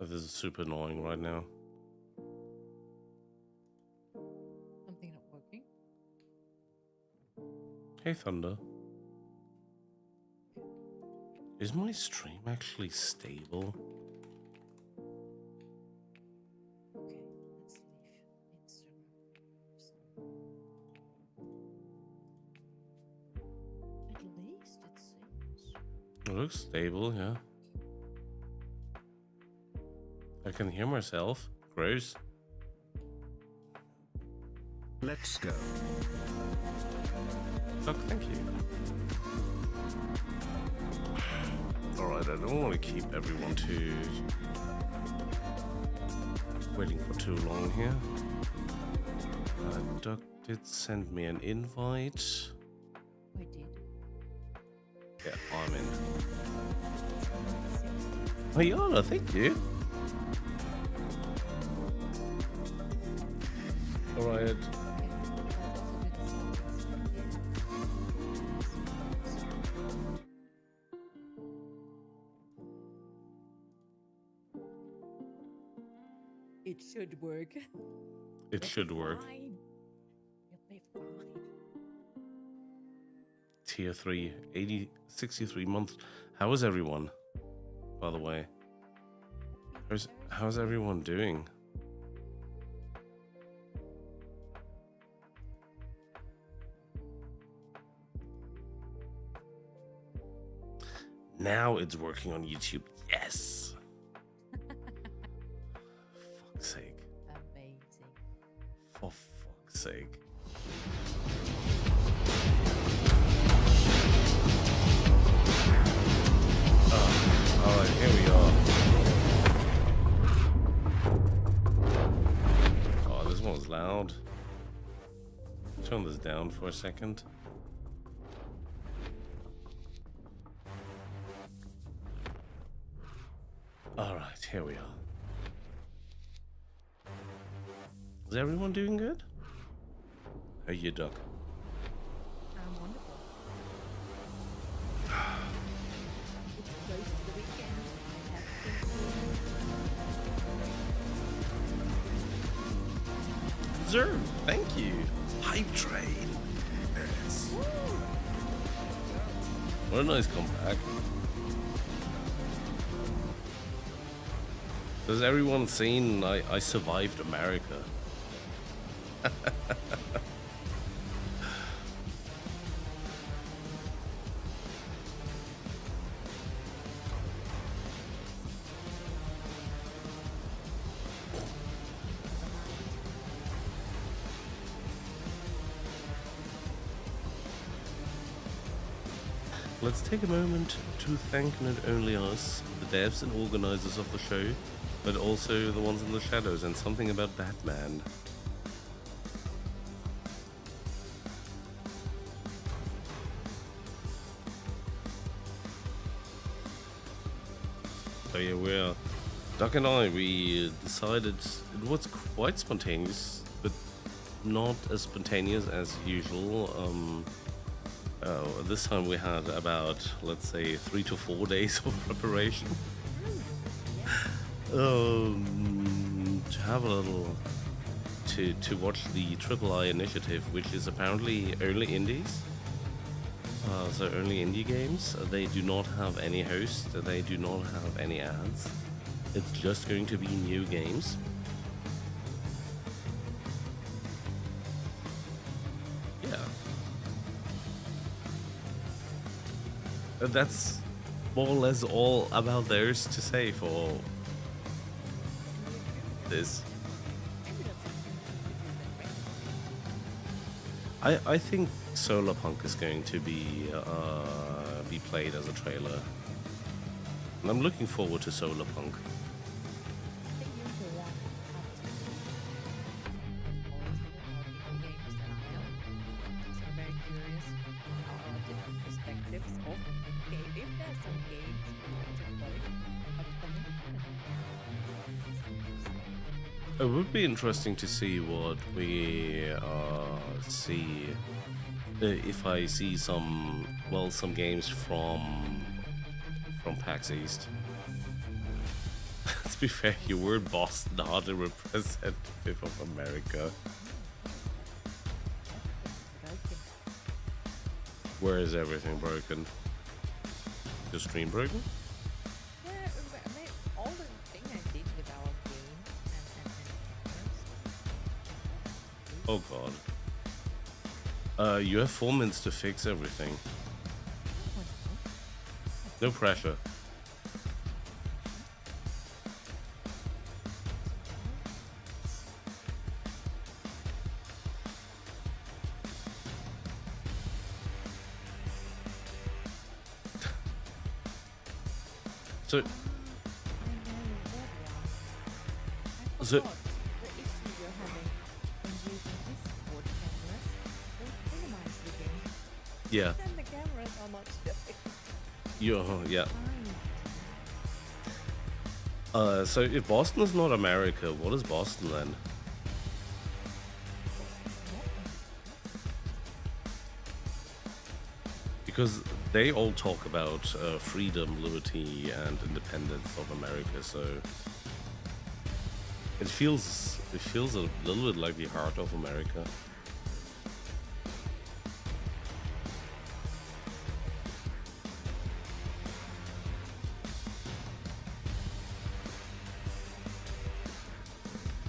This is super annoying right now. Something not working? Hey, Thunder. Is my stream actually stable? Okay, let's leave Instagram. At least it seems. It looks stable, yeah. I can hear myself. Gross. Let's go. Oh, thank you. Alright, I don't want to keep everyone waiting for too long here. Duck did send me an invite. I did. Yeah, I'm in. Oh, Yana, thank you. Alright. It should work. It should work. Fine. You'll be fine. Tier 3, 63 months. How is everyone, by the way? How's everyone doing? Now it's working on YouTube. Yes! Fuck's sake. Amazing. For fuck's sake. Alright, here we are. Oh, this one's loud. Turn this down for a second. Alright, here we are. Is everyone doing good? How you, Duck? I'm wonderful. It's close to the weekend. I have things Zerg, thank you. Hype train. Yes. What a nice comeback. Has everyone seen I survived America? Let's take a moment to thank not only us, the devs and organizers of the show, but also the ones in the shadows, and something about Batman. So yeah, Doc and we decided it was quite spontaneous, but not as spontaneous as usual. This time we had about, let's say, 3 to 4 days of preparation. To have a little, to watch the Tripe-i Initiative, which is apparently only indies. So only indie games. They do not have any hosts. They do not have any ads. It's just going to be new games. Yeah. That's more or less all about theirs to say for this. I think Solarpunk is going to be played as a trailer, and I'm looking forward to Solarpunk. It would be interesting to see what we see if I see some games from PAX East. It's be fair, you were in Boston, not a representative of America. Broken. Where is everything broken? The stream broken? Yeah, I mean, all the thing I did with our game and cameras. Oh god. You have 4 minutes to fix everything. No pressure. So, I know where we are. I So- forgot the issue you're having when using Discord cameras. They minimize the game. yeah, And the cameras are not showing. yeah. Fine. So if Boston is not America, what is Boston then? Because they all talk about freedom, liberty, and independence of America. So it feels a little bit like the heart of America.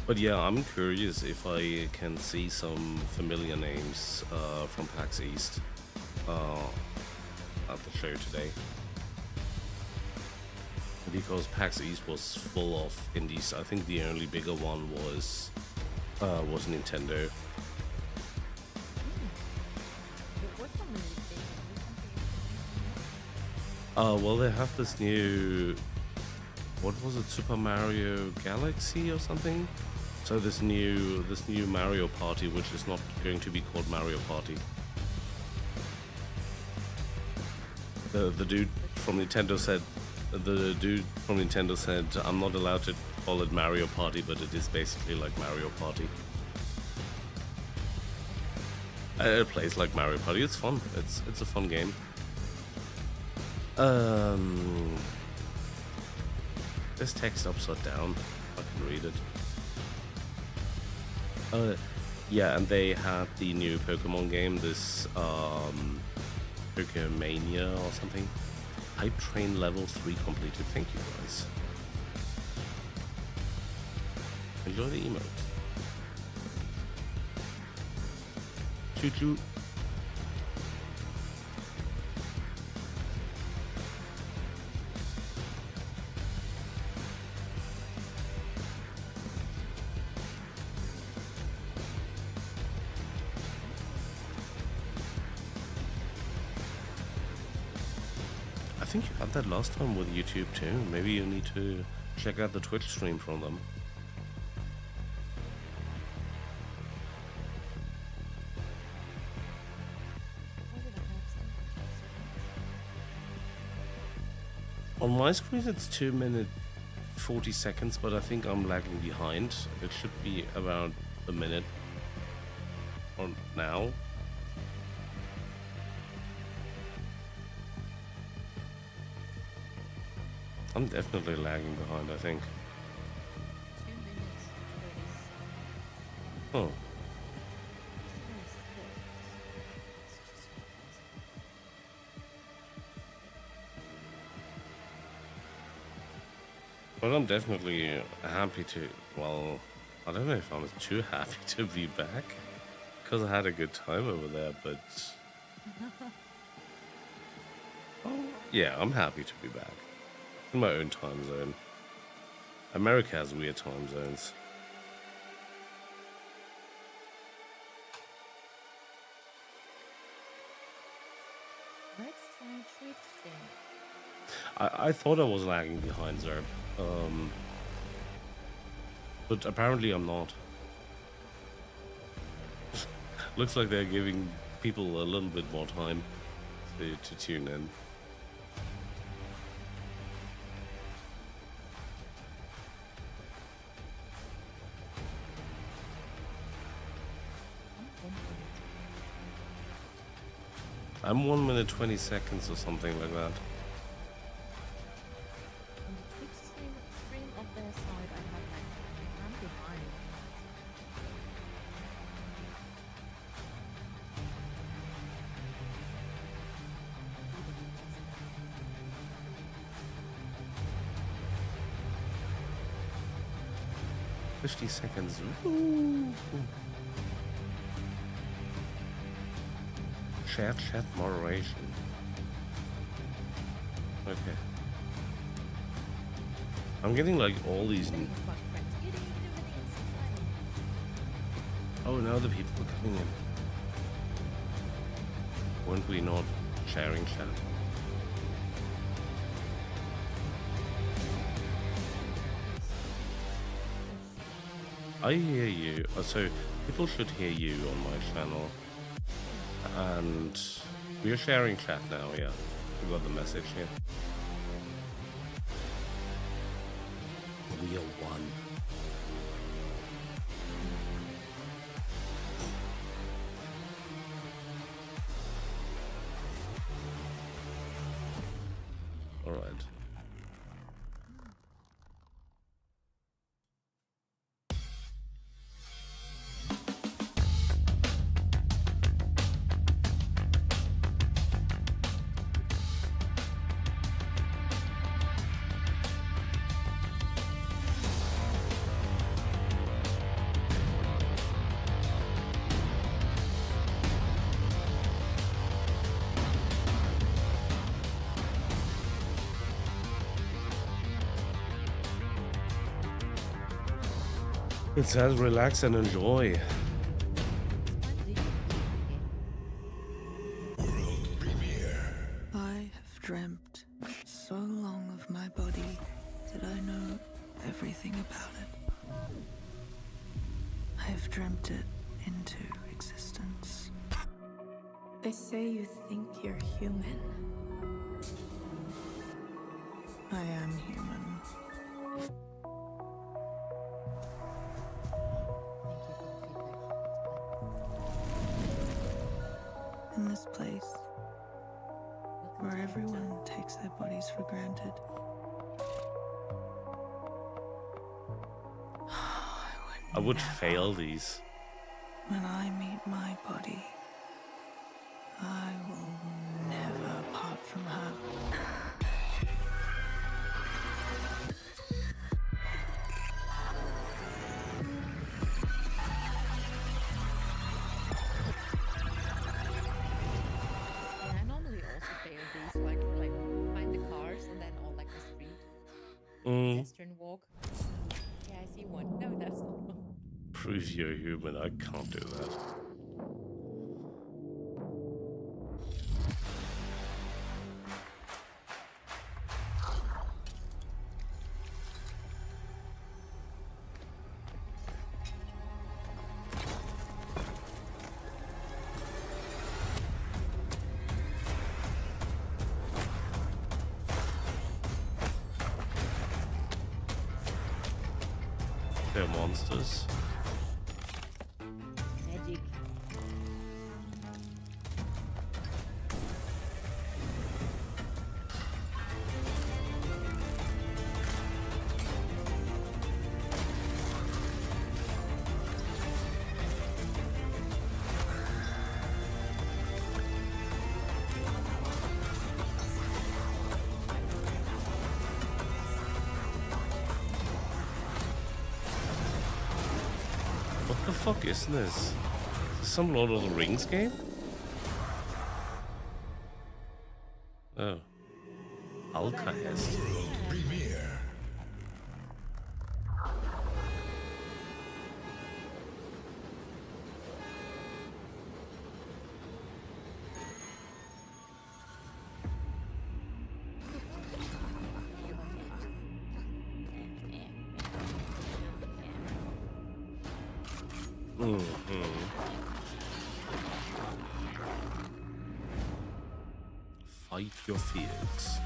But yeah, I'm curious if I can see some familiar names from PAX East at the show today. Because PAX East was full of indies. I think the only bigger one was Nintendo. What's on the thing? Well, they have this new, what was it, Super Mario Galaxy or something? So this new Mario Party, which is not going to be called Mario Party. The dude from Nintendo said, I'm not allowed to call it Mario Party, but it is basically like Mario Party. It plays like Mario Party. It's fun. It's a fun game. There's text upside down. I can read it. Yeah, and they had the new Pokemon game, this Pokemania or something. Hype Train level 3 completed. Thank you guys. Enjoy the emote. Choo choo. I think you had that last time with YouTube too. Maybe you need to check out the Twitch stream from them. On my screen it's 2 minutes 40 seconds, but I think I'm lagging behind. It should be about a minute or now. I'm definitely lagging behind, I think. 2 minutes 30 seconds. Oh. But I'm definitely happy to, well, I don't know if I'm too happy to be back, because I had a good time over there, but... Oh, yeah, I'm happy to be back. In my own time zone. America has weird time zones. Let's try Twitch then. I thought I was lagging behind Zerb. But apparently I'm not. Looks like they're giving people a little bit more time to tune in. I'm 1 minute 20 seconds or something like that. On the Twitch stream of their side, 50 seconds. Ooh. Chat moderation. Okay. I'm getting like all these. Oh, now the people are coming in. Weren't we not sharing chat? I hear you. So people should hear you on my channel. And we're sharing chat now, yeah. We got the message here. We are one. All right. It says relax and enjoy. World premiere. I have dreamt so long of my body that I know everything about it. I have dreamt it into existence. They say you think you're human. I am human. In this place, where everyone takes their bodies for granted, I would fail these. when I meet my body, I will never part from her. Yeah, I normally also fail these, like find the cars and then all like the street pedestrian walk. Yeah, I see one. No, that's not one. Prove you're human. I can't do that. They're monsters. Magic. What the fuck is this? Is this some Lord of the Rings game? Oh. Alchemist. World premiere. Fight your fears.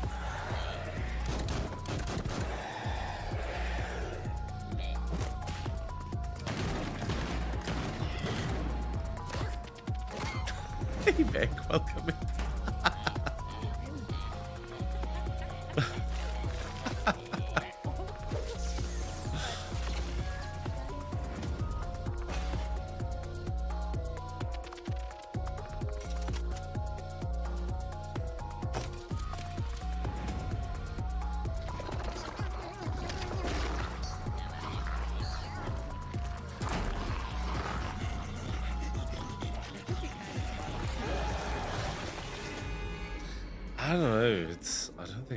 Hey Meg, welcome in.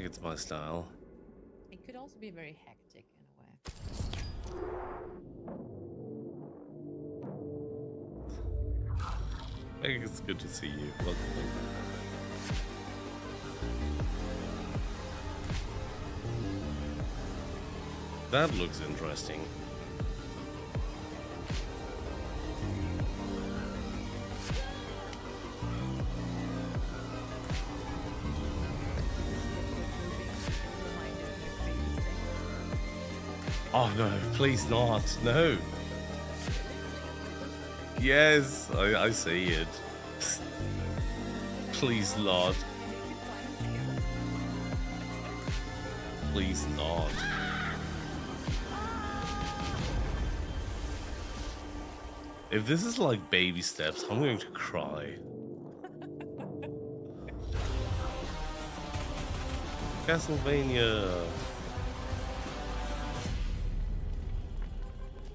it's my style. It could also be very hectic in a way. I think it's good to see you. Welcome. That looks interesting. Oh no, please not. No. Yes, I see it. Please not. Please not. If this is like baby steps, I'm going to cry. Castlevania.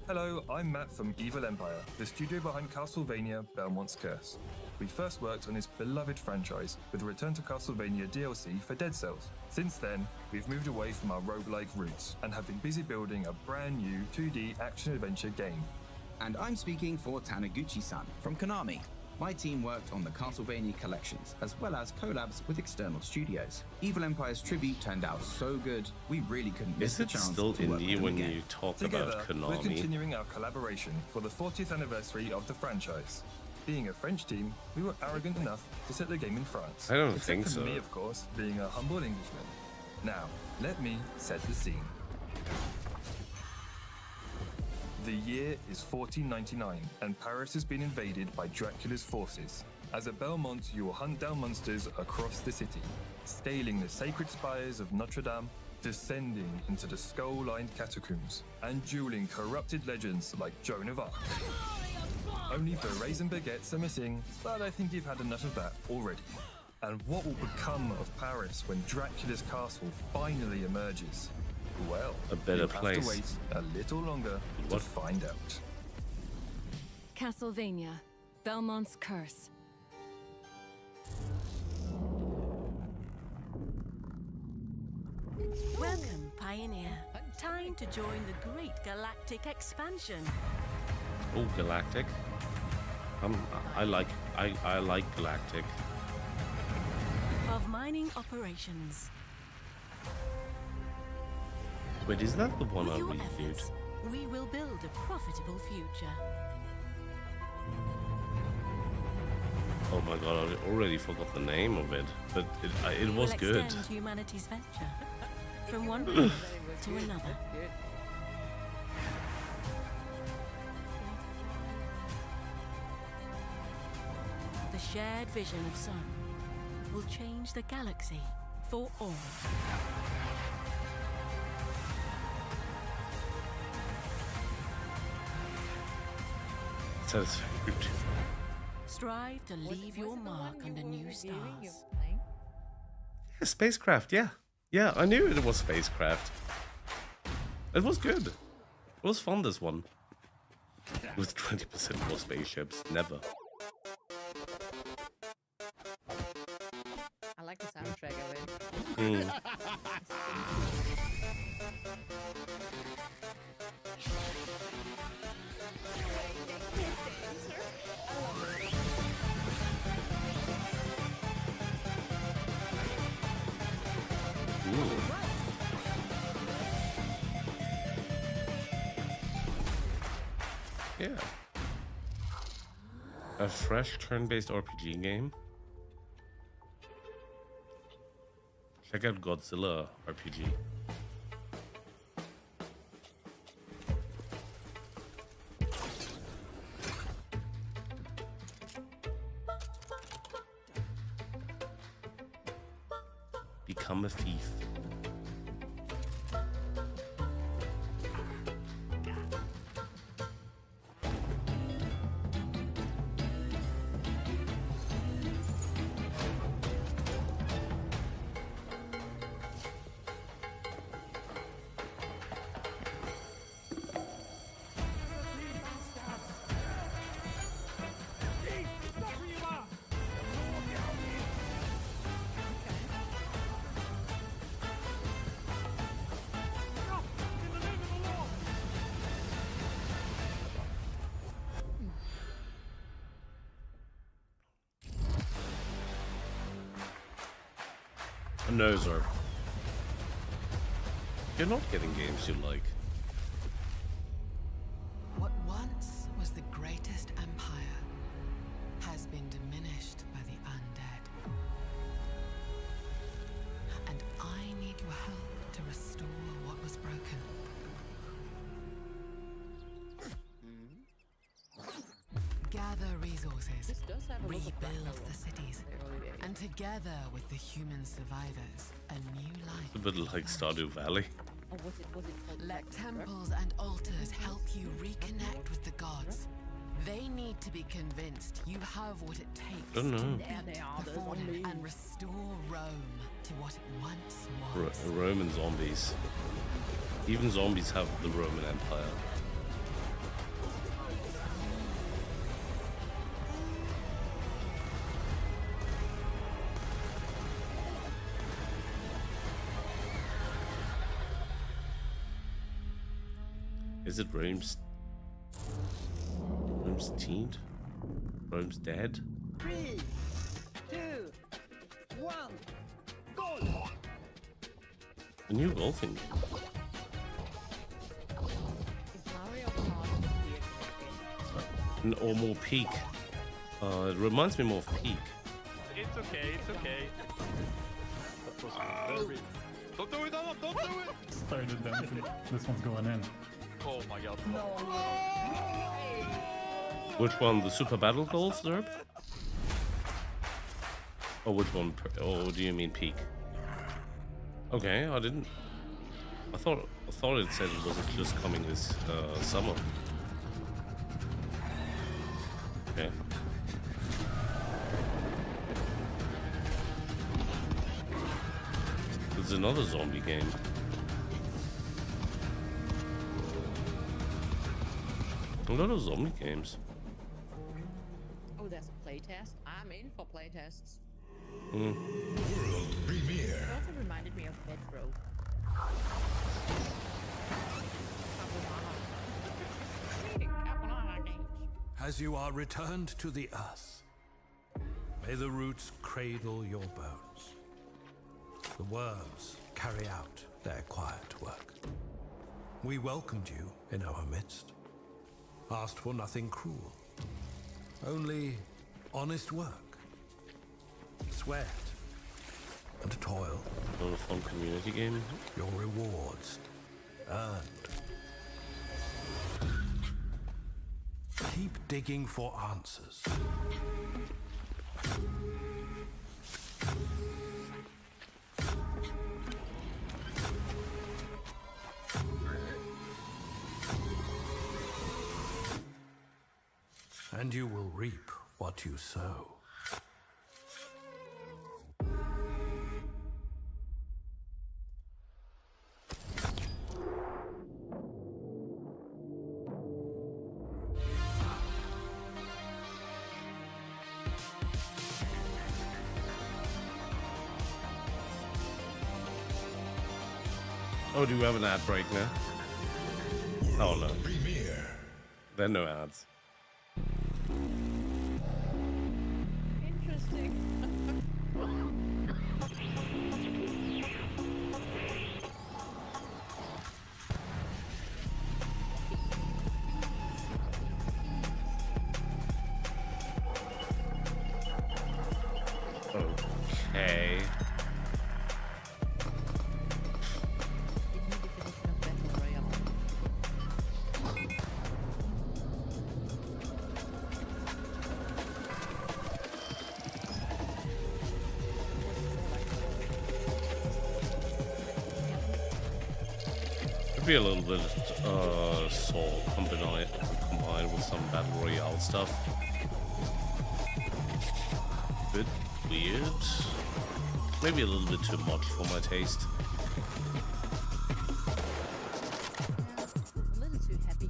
Hello, I'm Matt from Evil Empire, the studio behind Castlevania Belmont's Curse. We first worked on this beloved franchise with the Return to Castlevania DLC for Dead Cells. Since then, we've moved away from our roguelike roots and have been busy building a brand new 2D action-adventure game. And I'm speaking for Taniguchi-san from Konami. My team worked on the Castlevania collections, as well as collabs with external studios. Evil Empire's tribute turned out so good, we really couldn't miss Is the it chance still to work with indie them when again. you talk Together, about we're Konami? continuing our collaboration for the 40th anniversary of the franchise. Being a French team, we were arrogant enough to set the game in France. I don't Except think for so. me, of course, being a humble Englishman. Now, let me set the scene. The year is 1499, and Paris has been invaded by Dracula's forces. As a Belmont, you will hunt down monsters across the city, scaling the sacred spires of Notre Dame, descending into the skull-lined catacombs, and dueling corrupted legends like Joan of Arc. Only berets and baguettes are missing, but I think you've had enough of that already. And what will become of Paris when Dracula's castle finally emerges? Well, A better you'll place. have to wait a little longer to What? find out. Castlevania, Belmont's Curse. Welcome, Pioneer. Time to join the great galactic expansion. Oh, Galactic. I like Galactic. Of mining operations. Wait, is that the one With I your reviewed? efforts, we will build a profitable future. Oh my god, I already forgot the name of it, but it We was will good. extend humanity's venture from one planet to another. That's good. The shared vision of Sun will change the galaxy for all. Satisfactory. Strive to leave your Was it the mark one under you were new reviewing, you stars. were playing? Yeah, spacecraft, yeah. Yeah, I knew it was spacecraft. It was good. It was fun, this one. With 20% more spaceships. Never. I like the soundtrack of it. Mm. Ooh. Yeah. A fresh turn-based RPG game. Check out Godzilla RPG. Become a thief. No, sir. You're not getting games you like. What once was the greatest empire has been diminished by the undead. And I need your help to restore what was broken. Gather resources, This does have a look of rebuild background the cities, in the early days. and together with the human survivors, a new life. It's a bit like Stardew Valley. Or was it called Let Black Mirror? temples and altars help you reconnect with the gods. They need to be convinced you have what it takes Don't know. to There they are, the the fallen zombies. and restore Rome to what it once was. Roman zombies. Even zombies have the Roman Empire. Is it Rome's teeth? Rome's dead? 3, 2, 1, go! A new golfing game. Is Mario Kart weird? Or more Peak. It reminds me more of Peak. It's okay, it's okay. That was very... Don't do it, Adam, don't do it! Started dancing. This one's going in. Oh my god. Which one? The Super Battle Golf, Zerb? Or which one? Or do you mean Peak? Okay, I didn't. I thought it said it was just coming this summer. Okay. There's another zombie game. A lot of zombie games. Oh, there's a playtest. I'm in for playtests. World premiere. It also reminded me of Metro. As you are returned to the earth, may the roots cradle your bones. The worms carry out their quiet work. We welcomed you in our midst, asked for nothing cruel, only honest work, sweat, and toil. A little fun community game. Your rewards earned. Keep digging for answers. And you will reap what you sow. Oh, do you have an ad break now? Oh no. Premiere. There are no ads. Interesting. Okay. Be a little bit Soul combined with some battle royale stuff. Bit weird. Maybe a little bit too much for my taste. A little too happy.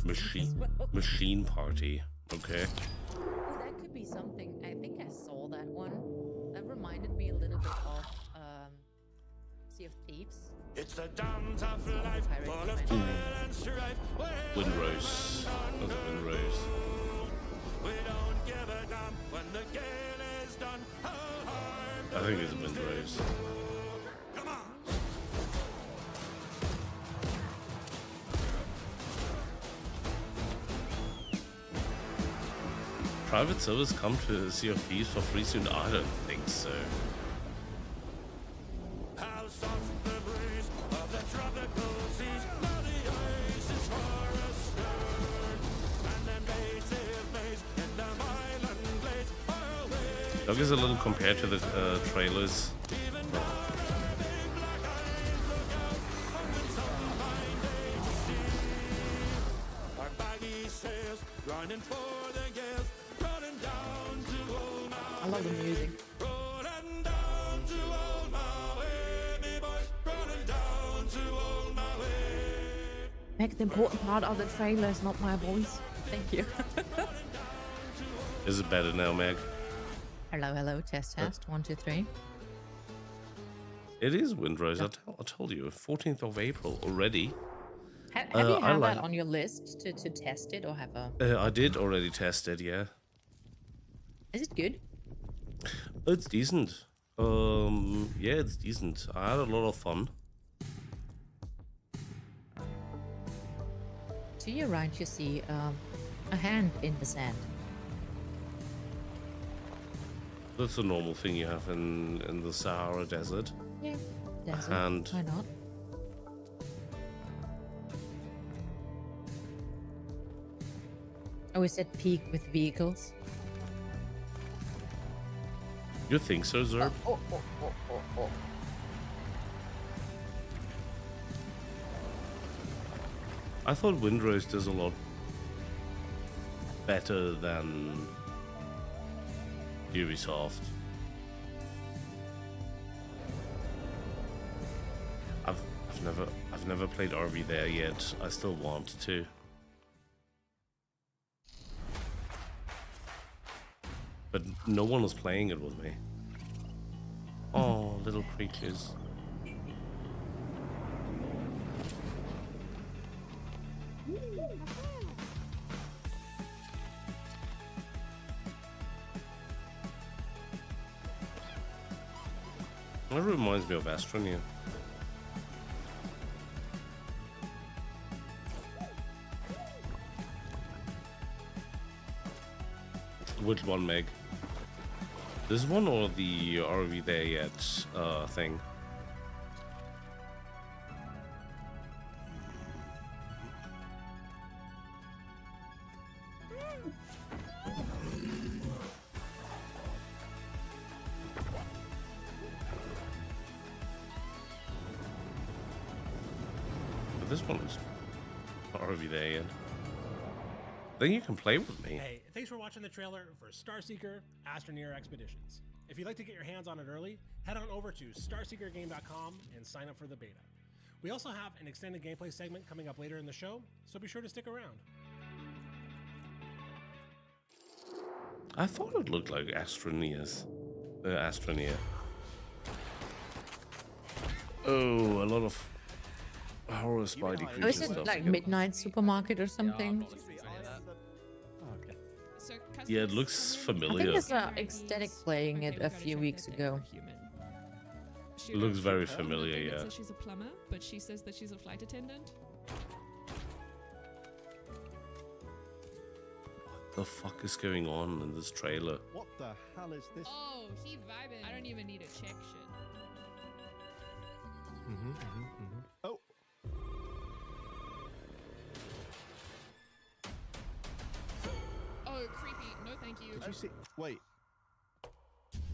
Machine Party. Okay. Oh, that could be something. I think I saw that one. That reminded me a little bit of Sea of Thieves. It's the dance of life, full of toil and strife. Windrose. That's Windrose. We don't give a damn when the game is done. I think it's Windrose. private servers come to Sea of Thieves for free soon? I don't think so. Dog is a little compared to the trailers. I love the music. Meg, the important part of the trailer is not my voice. Thank you. Is it better now, Meg? Hello, hello, test, 1, 2, 3. It is Windrose. I told you, 14th of April already. Have you had that on your list to test it or have a... I did already test it, yeah. Is it good? It's decent. Yeah, it's decent. I had a lot of fun. To your right, you see a hand in the sand. That's a normal thing you have in the Sahara Desert. Yeah, desert. And why not? Oh, is it peak with vehicles? You think so, Zerb? Oh. I thought Windrose does a lot better than Ubisoft. I've never played RV there yet. I still want to. But no one was playing it with me. Oh, little creatures. That reminds me of Astroneer. Which one, Meg? This one or the Are We There Yet thing? But this one is Are We There Yet? Then you can play with me. Hey, thanks for watching the trailer for Starseeker Astroneer Expeditions. If you'd like to get your hands on it early, head on over to starseekergame.com and sign up for the beta. We also have an extended gameplay segment coming up later in the show, so be sure to stick around. I thought it looked like Astroneer. Oh, a lot of horror Spidey creature Oh, is it stuff like again. Midnight Supermarket or something? Yeah, it looks I familiar. think there's an ecstatic playing it a few weeks ago. It looks very familiar, yeah. Says she's a plumber, but she says that she's a flight attendant. What the fuck is going on in this trailer? What the hell is this? Oh, he vibing. I don't even need to check shit. Oh. Oh, creepy. No, thank you. Did you see? Wait.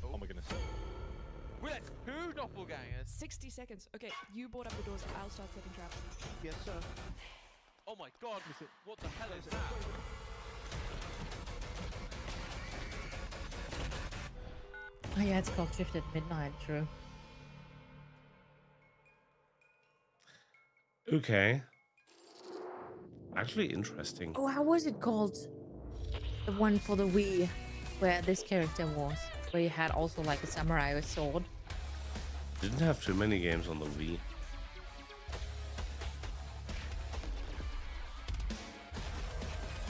Oh my goodness. Wait, who doppelgangers? 60 seconds. Okay, you board up the doors. I'll start setting traps. Yes, sir. Oh my god, what the hell is that? Oh yeah, it's called Shift at Midnight, true. Okay. Actually interesting. Oh, how was it called? The one for the Wii, where this character was, where you had also like a samurai with sword. Didn't have too many games on the Wii.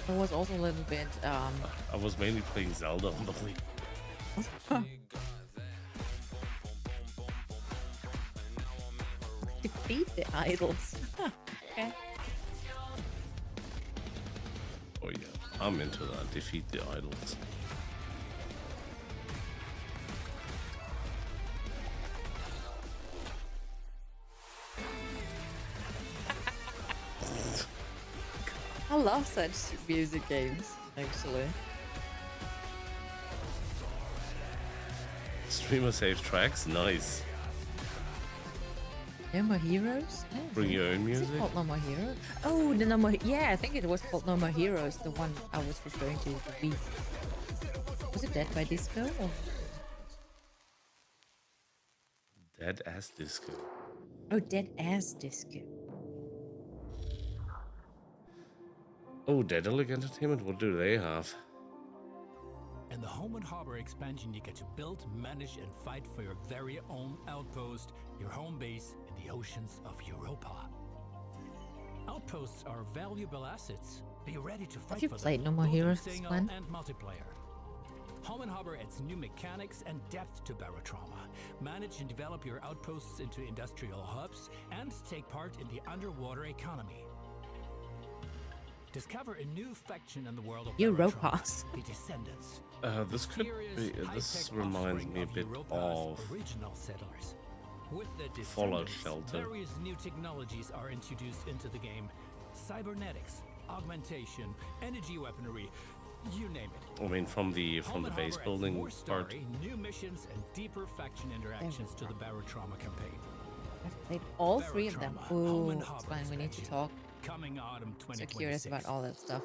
It was also a little bit. I was mainly playing Zelda on the Wii. Defeat the idols. Okay. Oh yeah, I'm into that. Defeat the idols. I love such music games, actually. Streamer save tracks, nice. No More Heroes? Oh, Bring your own is music. it called No More Heroes? Oh, the No More. Yeah, I think it was called No More Heroes. The one I was referring to, the Wii. Was it Dead by Disco? Or... Dead as Disco. Oh, Dead as Disco. Oh, Daedalic Entertainment, what do they have? In the Home and Harbor expansion, you get to build, manage, and fight for your very own outpost, your home base in the oceans of Europa. Outposts are valuable assets. Be ready to fight Have you for played them, No More both in Heroes, single Glenn? and multiplayer. Home and Harbor adds new mechanics and depth to Barotrauma. Manage and develop your outposts into industrial hubs and take part in the underwater economy. Discover a new faction in the world of Europass. The Descendants. This could be, this reminds me a bit of original settlers. With the Fallout Descendants, Shelter. various new technologies are introduced into the game. Cybernetics, augmentation, energy weaponry, you name it. I mean, from the Home and base Harbor adds building more part. story, new missions, and deeper faction interactions to the Barotrauma campaign. I've played all three of them. Barotrauma, Home Ooh, and it's Harbor fine. We need to expansion. talk. Coming autumn So 2026. curious about all that stuff.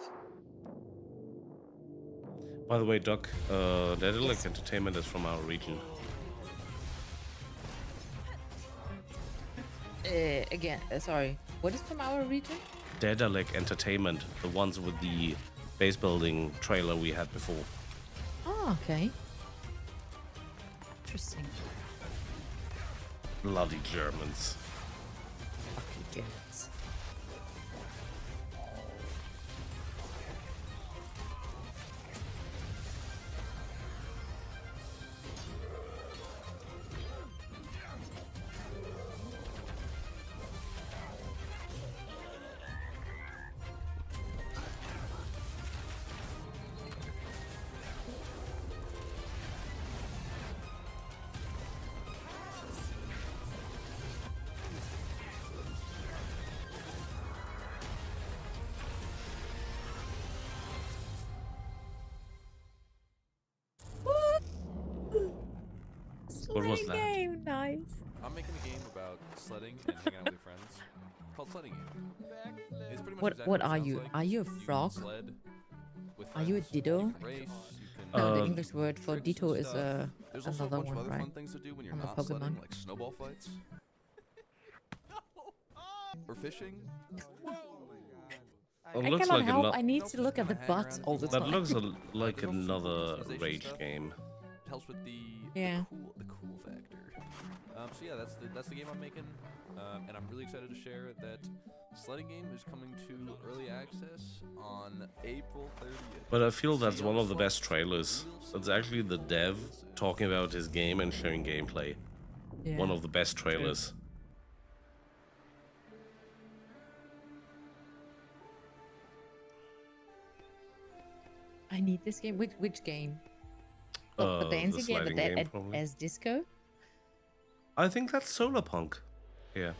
By the way, Doc, Daedalic Entertainment is from our region. Again, sorry. What is from our region? Daedalic Entertainment, the ones with the base building trailer we had before. Oh, okay. Interesting. Bloody Germans. Fucking Germans. What was that? Game, nice. I'm making a game about sledding and hanging out with your friends called Sledding Game. It's pretty much What exactly what it are sounds you? like. Are you a can frog? sled with Are you a friends. ditto? You can race, you can No, the Uh, English word for tricks and ditto is stuff. There's also a another bunch of one, other right? fun things to do when you're From the not sledding, Pokemon. like snowball fights. Or fishing. It I looks cannot like help. ano- I need to look at the bugs all the That time. looks like another Rage game. It helps with the Yeah. the cool factor. So yeah, that's the game I'm making, and I'm really excited to share that Sledding Game is coming to early access on April 30th. But I feel that's one of the best trailers. It's actually the dev talking about his game and showing gameplay. Yeah. One of the best trailers. I need this game. Which game? Oh, the dancing game, sliding but game, probably. as disco. I think that's Solarpunk. Yeah,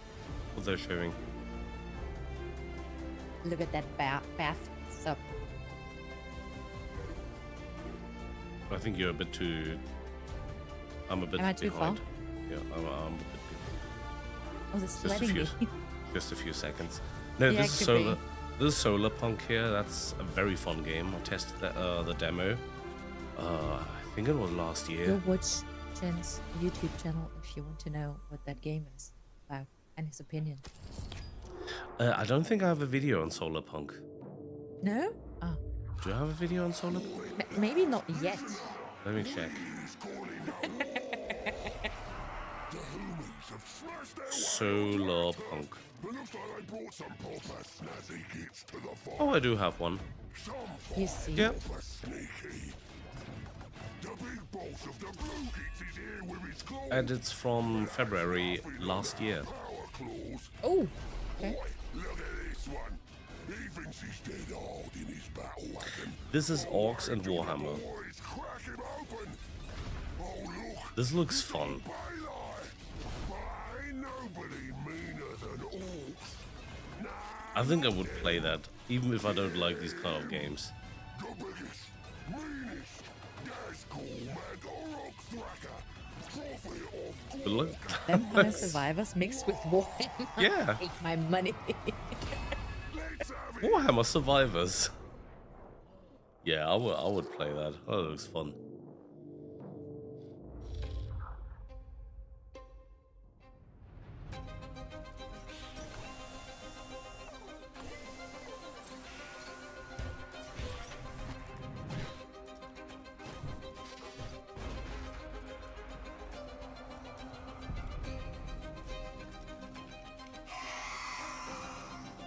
what they're showing. Look at that bathtub. I think you're a bit too. I'm a bit Am I too behind. far? Yeah, I'm a bit behind. Oh, the Just a sledding few, game. just a few seconds. No, Yeah, this is could be. Solar. This is Solarpunk here. That's a very fun game. I tested the demo. I think it was last year. Go watch Jen's YouTube channel if you want to know what that game is about and his opinion. I don't think I have a video on Solarpunk. No? Oh. Do you have a video on Solarpunk? Maybe not yet. Let me check. Solarpunk. Oh, I do have one. You see? Yeah. And it's from February last year. Oh, okay. Look at this one. He thinks he's dead hard in his battle This is Orcs and Warhammer. This looks fun. I think I would play that, even if I don't like these kind of games. But look, Vampire Survivors mixed with Warhammer. Yeah. Take my money. Warhammer Survivors. Yeah, I would play that. Oh, that looks fun.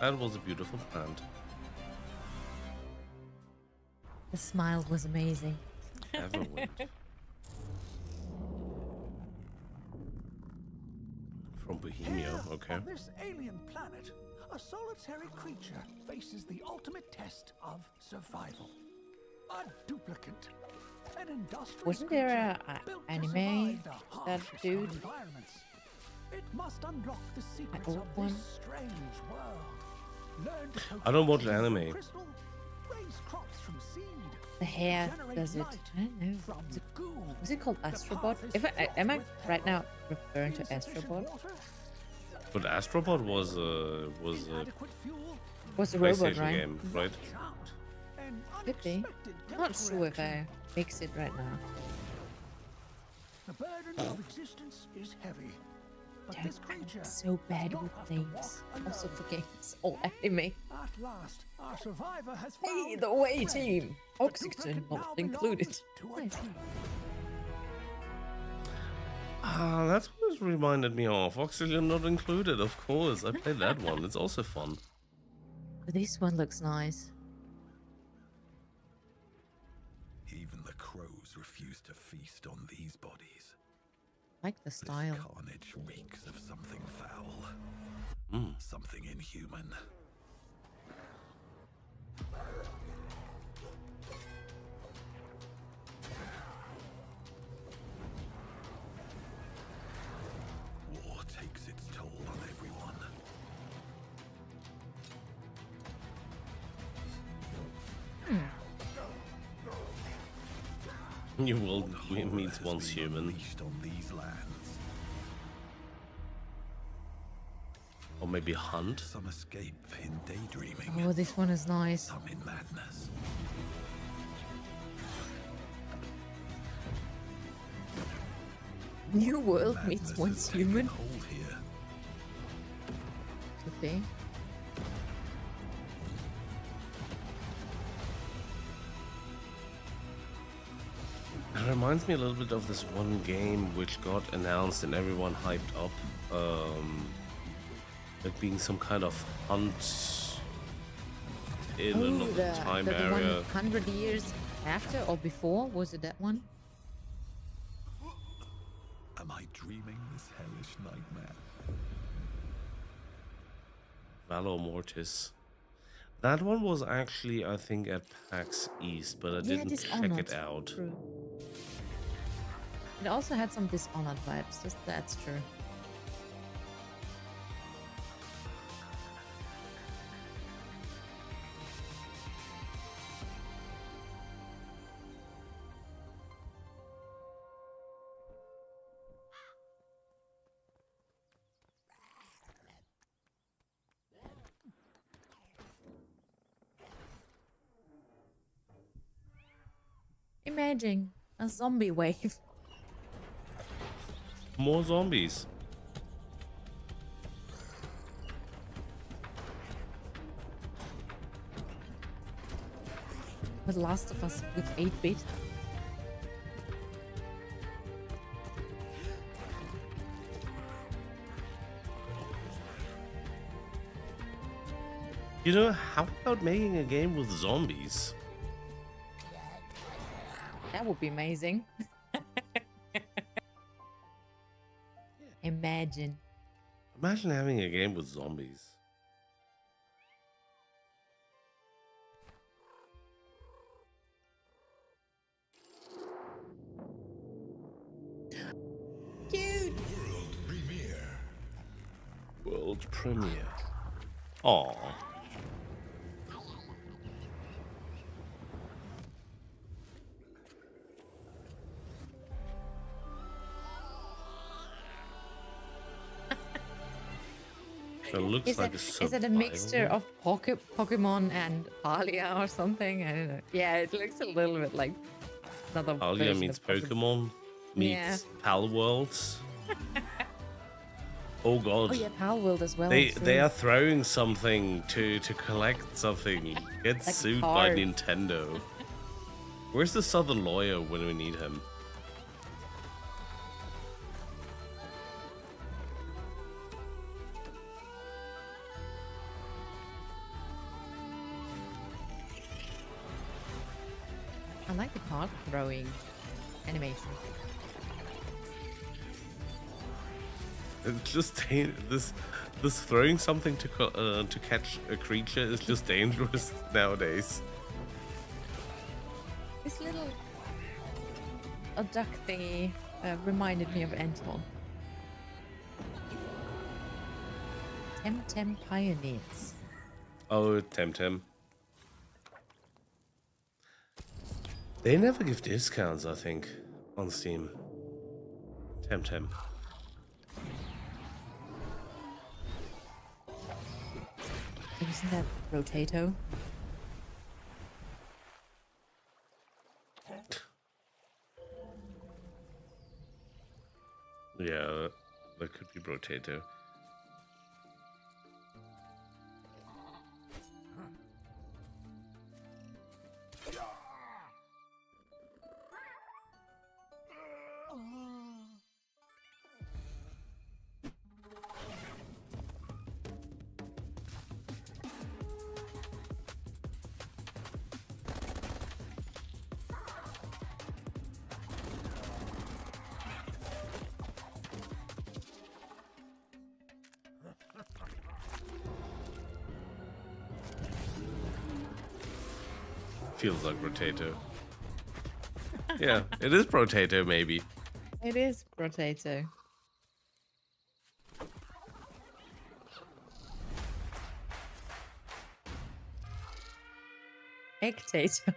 That was a beautiful plant. The smile was amazing. Everwind. From Bohemia, okay. On this alien planet, a solitary creature faces the ultimate test of survival. A duplicate. An industrious Wasn't there creature a built to anime survive the that harshest of dude? environments. It must unlock the secrets old of one? this strange world. Learn to I don't watch cultivate anime. crystal, raise crops from seed, The hair generate does it. light I don't know. from goo. Was it called Astrobot? If am I right now referring to Astrobot? But Astrobot was a Was a PlayStation robot, right? game, right? Could be. I'm not sure if I fix it right now. The burden of existence is heavy. But this creature So bad with names. Also for games. All anime. At last, our survivor has Hey, found the away a friend. team. The Oxygen duplicate not now included. belongs to a tree. Ah, that's what it reminded me of. Oxygen not included, of course. I played that one. It's also fun. But this one looks nice. Even the crows refuse to feast on these bodies. Like the style. This carnage reeks of something foul. Something inhuman. War takes its toll on everyone. New world meets once human. On these lands. Or maybe hunt. Some escape in daydreaming. Oh, this one is nice. Some in madness. New world meets once human. Hold here. Could be. It reminds me a little bit of this one game which got announced and everyone hyped up. It being some kind of hunt in another time the area. 100 years after or before? Was it that one? Am I dreaming this hellish nightmare? Valor Mortis. That one was actually, I think, at PAX East, but I didn't check Dishonored. it out. True. It also had some Dishonored vibes. That's true. Imagine a zombie wave. More zombies. With Last of Us with 8-bit. You know, how about making a game with zombies? That would be amazing. Imagine. Imagine having a game with zombies. World premiere. Aww. It looks like is it a mixture of Pokemon and Palia or something? I don't know. Yeah, it looks a little bit like another Palia version meets of Pokemon meets Pal Worlds. Oh god. Oh yeah, Pal World as well. They are throwing something to collect something. Get Like sued by card. Nintendo. Where's the Southern lawyer when we need him? I like the card throwing animation. It's just this throwing something to catch a creature is just dangerous nowadays. This little duck thingy reminded me of Anton. Temtem Pioneers. Oh, Temtem. They never give discounts, I think, on Steam. Temtem. Isn't that Rotato? Yeah, that could be Rotato. Feels like Rotato. Yeah, it is Rotato, maybe. It is Rotato. Ectator.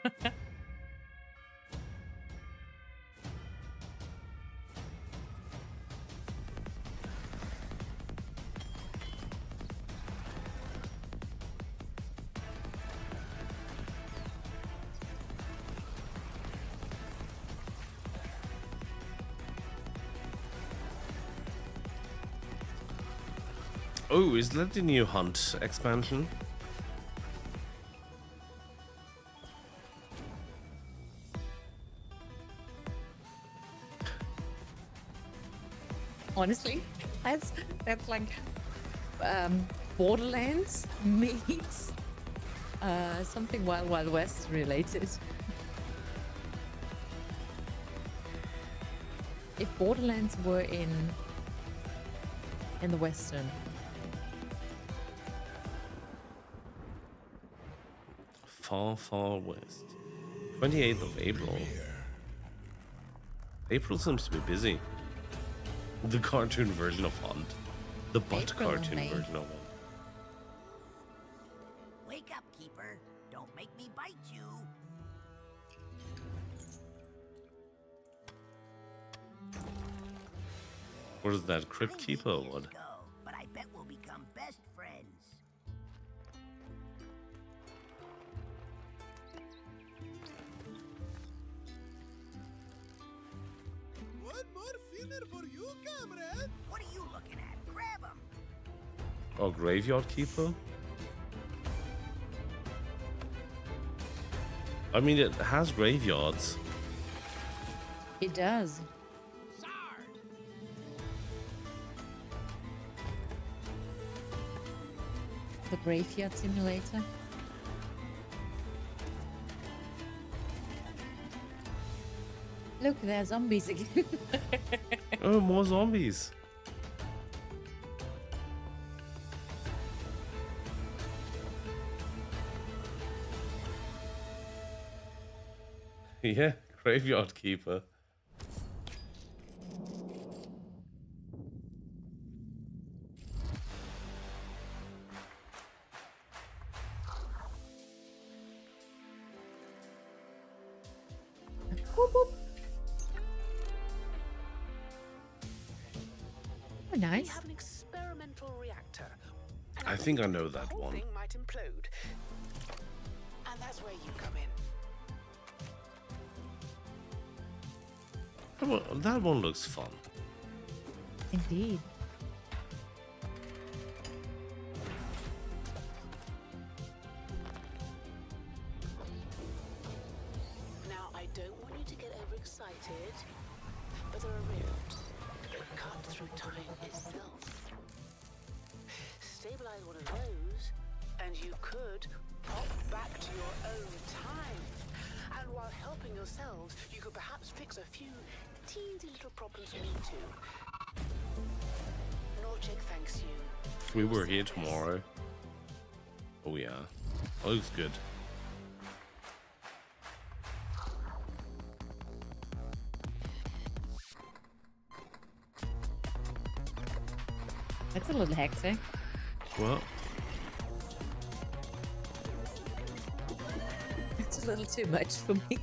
Oh, is that the new Hunt expansion? Honestly, that's like Borderlands meets something Wild Wild West related. If Borderlands were in the Western. Far, far west. 28th of April. April seems to be busy. The cartoon version of Hunt. The butt April and cartoon May. version of Hunt. Wake up, Keeper. Don't make me bite you. What is that, Crypt Keeper or what? But I bet we'll become best friends. One more thinner for you, comrade. What are you looking at? Grab him. Oh, Graveyard Keeper? I mean, it has graveyards. It does. The Graveyard Simulator. Look, there are zombies again. Oh, more zombies. Yeah, Graveyard Keeper. Whoop, whoop. Oh, nice. We have an experimental reactor. I think I know that The whole one. thing might implode. And that's where you come in. That one looks fun. Indeed. Now, I don't want you to get overexcited, but there are rifts that cut through time itself. Stabilize one of those, and you could pop back to your own time. And while helping yourselves, you could perhaps fix a few teensy little problems for me too. Norchic thanks you. We were here tomorrow. Oh yeah. Looks good. That's a little hectic. Well, It's a little too much for me.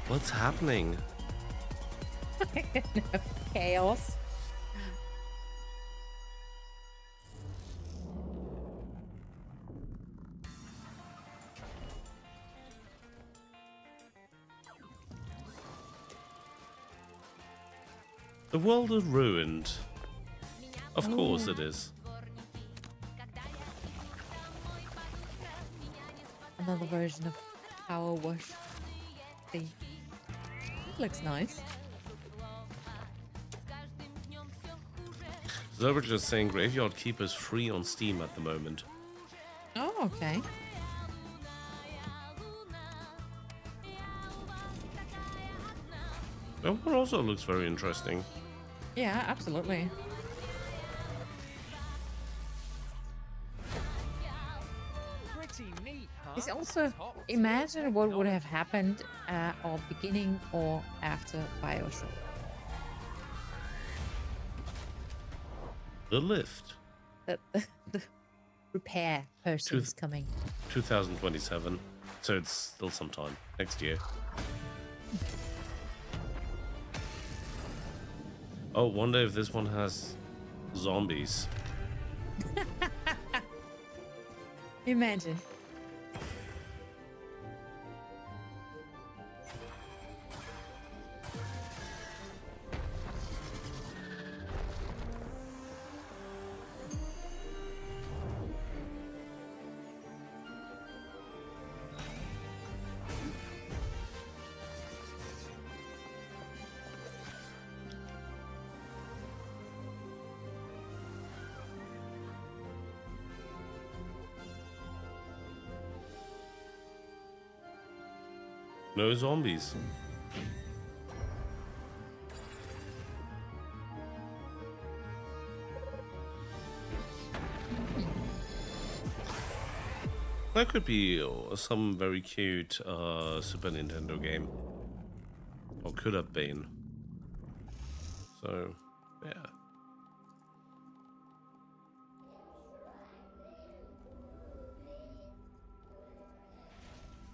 what's happening? Chaos. The world is ruined. Of course it is. Another version of Power Wash. It looks nice. Zober just saying Graveyard Keeper is free on Steam at the moment. Oh, okay. That one also looks very interesting. Yeah, absolutely. Pretty neat, huh? It's also, imagine what would have happened or beginning or after Bioshock. The lift. The repair person is coming. 2027. So it's still some time. Next year. Oh, wonder if this one has zombies. Imagine. No zombies. That could be some very cute Super Nintendo game. Or could have been. So, yeah.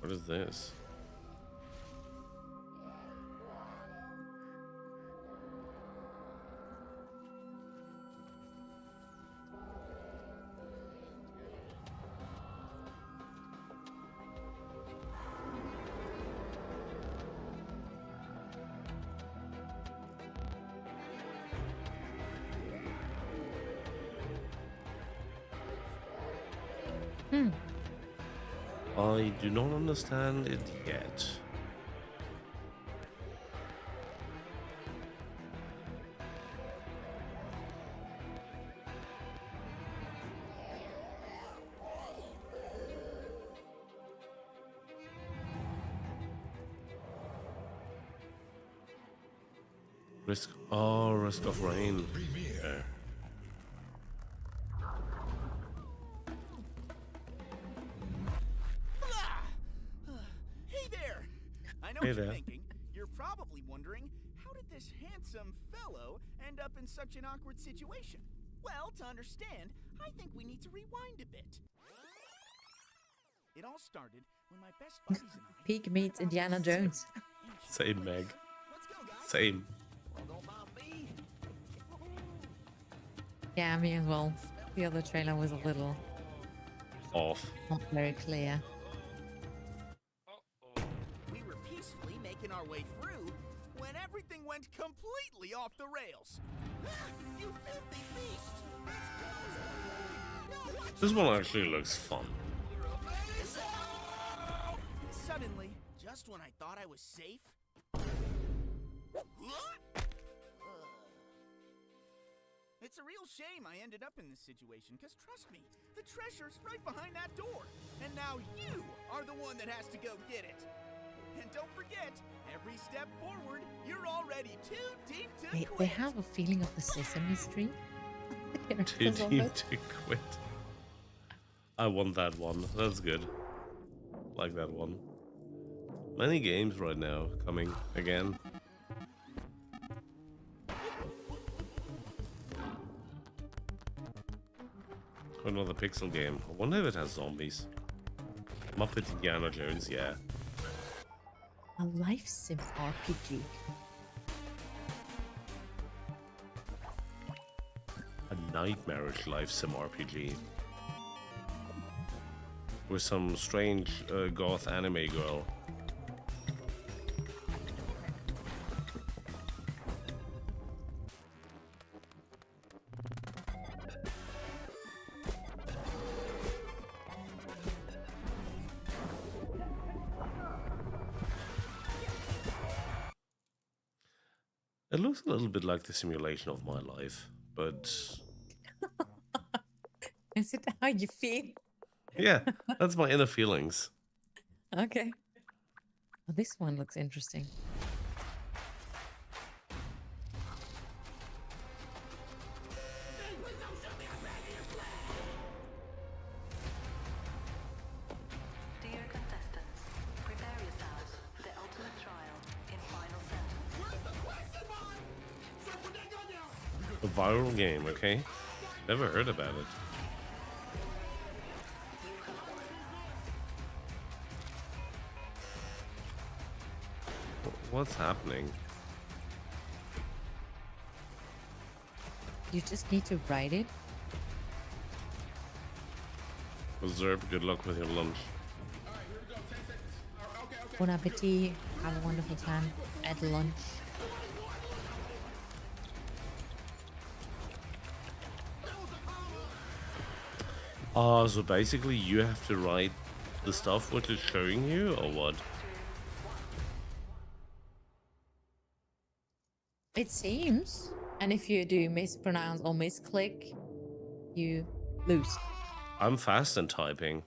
What is this? I do not understand it yet. Risk of rain. Yeah. Hey there! I know Hey what you're there. thinking. You're probably wondering, how did this handsome fellow end up in such an awkward situation? Well, to understand, I think we need to rewind a bit. It all started when my best buddies and I... Pig meets Indiana Jones. Same, Meg. Same. Yeah, me as well. The other trailer was a little off. Not very clear. We were peacefully making our way through when everything went completely off the rails. You filthy beast! This one actually looks fun. Suddenly, just when I thought I was safe... It's a real shame I ended up in this situation, because trust me, the treasure's right behind that door. And now you are the one that has to go get it. And don't forget, every step forward, you're already too deep to quit. They have a feeling of the Sesame Street. Too deep to quit. I want that one. That's good. Like that one. Many games right now coming again. Another pixel game. I wonder if it has zombies. Muppet Indiana Jones, yeah. A life sim RPG. A nightmarish life sim RPG. With some strange goth anime girl. It looks a little bit like the simulation of my life, but... Is it how you feel? Yeah, that's my inner feelings. Okay. Well, this one looks interesting. Dear contestants, prepare yourselves for the ultimate trial in final sentence. A viral game, okay? Never heard about it. What's happening? You just need to write it. Zerb, good luck with your lunch. Bon appetit. Have a wonderful time at lunch. So basically you have to write the stuff what it's showing you, or what? It seems. And if you do mispronounce or misclick, you lose. I'm fast in typing.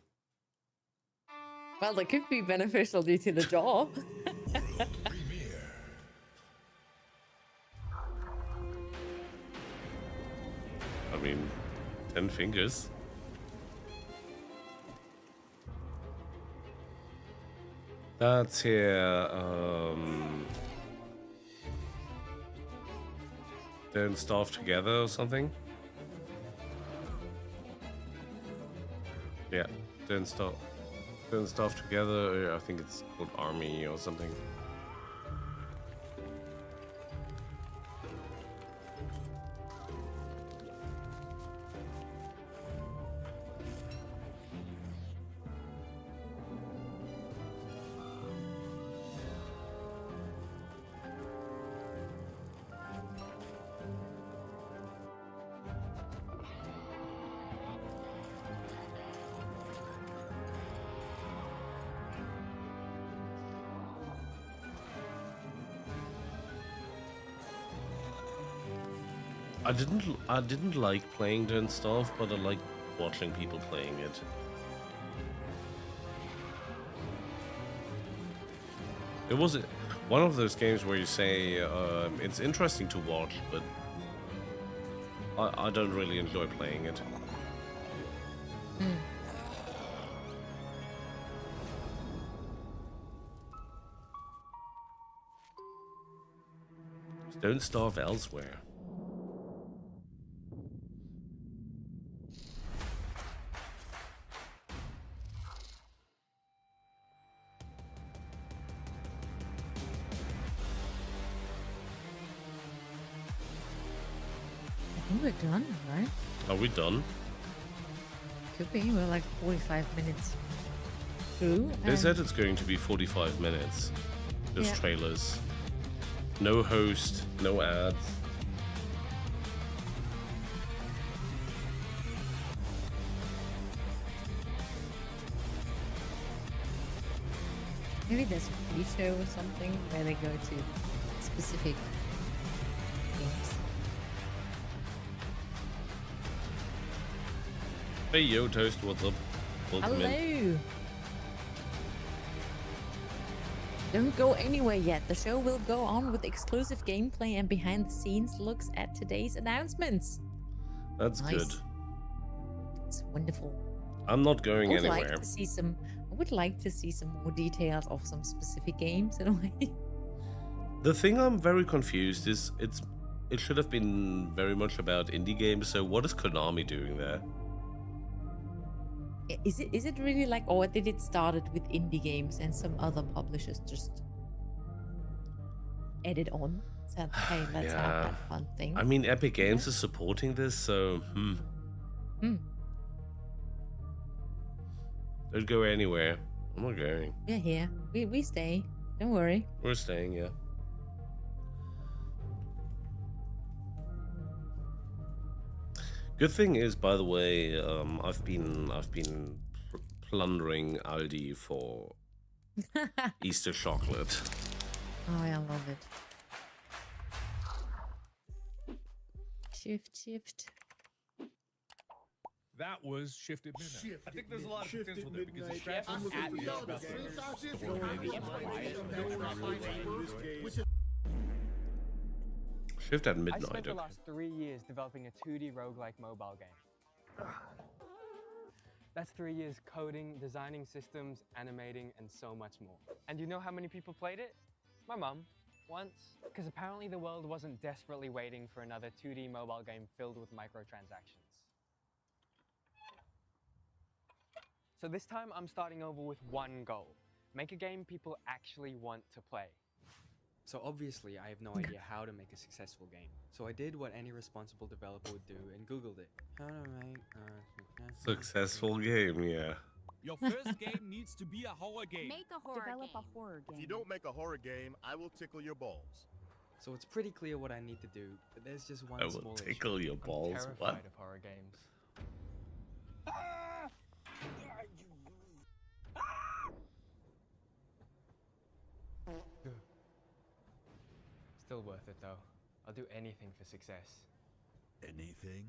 Well, that could be beneficial due to the job. I mean, 10 fingers. That's here, don't starve together or something? Yeah, don't starve together, I think it's called army or something. I didn't like playing Don't Starve, but I like watching people playing it. It was one of those games where you say it's interesting to watch, but I don't really enjoy playing it. Don't Starve elsewhere. we're done, right? Are we done? Could be. We're like 45 minutes through. They said it's going to be 45 minutes. Just Yeah. trailers. No host, no ads. Maybe there's a pre-show or something where they go to specific games. Hey yo, Toast, what's up? Welcome in. Hello! Don't go anywhere yet. The show will go on with exclusive gameplay and behind-the-scenes looks at today's announcements. That's Nice. good. It's wonderful. I'm not going I would anywhere. like to see some. I would like to see some more details of some specific games in a way. The thing I'm very confused is it should have been very much about indie games. So what is Konami doing there? Is it really like, or did it started with indie games and some other publishers just added on? Said, hey, let's have that fun thing. I mean, Epic Games is supporting this, so Don't go anywhere. I'm not going. We're here. We stay. Don't worry. We're staying, yeah. Good thing is, by the way, I've been plundering Aldi for Easter chocolate. Oh, I love it. Shift. That was Shift at Midnight. I think there's a lot of potential there because the straps I'm are looking for about y'all. Shift at I midnight. spent the Okay. last 3 years developing a 2D roguelike mobile game. That's 3 years coding, designing systems, animating, and so much more. And you know how many people played it? My mum, once. Because apparently the world wasn't desperately waiting for another 2D mobile game filled with microtransactions. So this time I'm starting over with one goal. Make a game people actually want to play. So obviously I have no idea how to make a successful game. So I did what any responsible developer would do and Googled it. How to make a Successful game, yeah. Your first game needs to be a horror game. Make a horror Develop game. a horror game. If you don't make a horror game, I will tickle your balls. So it's pretty clear what I need to do, but there's just one I small will issue. tickle your balls. Terrified What? of horror games. Still worth it though. I'll do anything for success. Anything?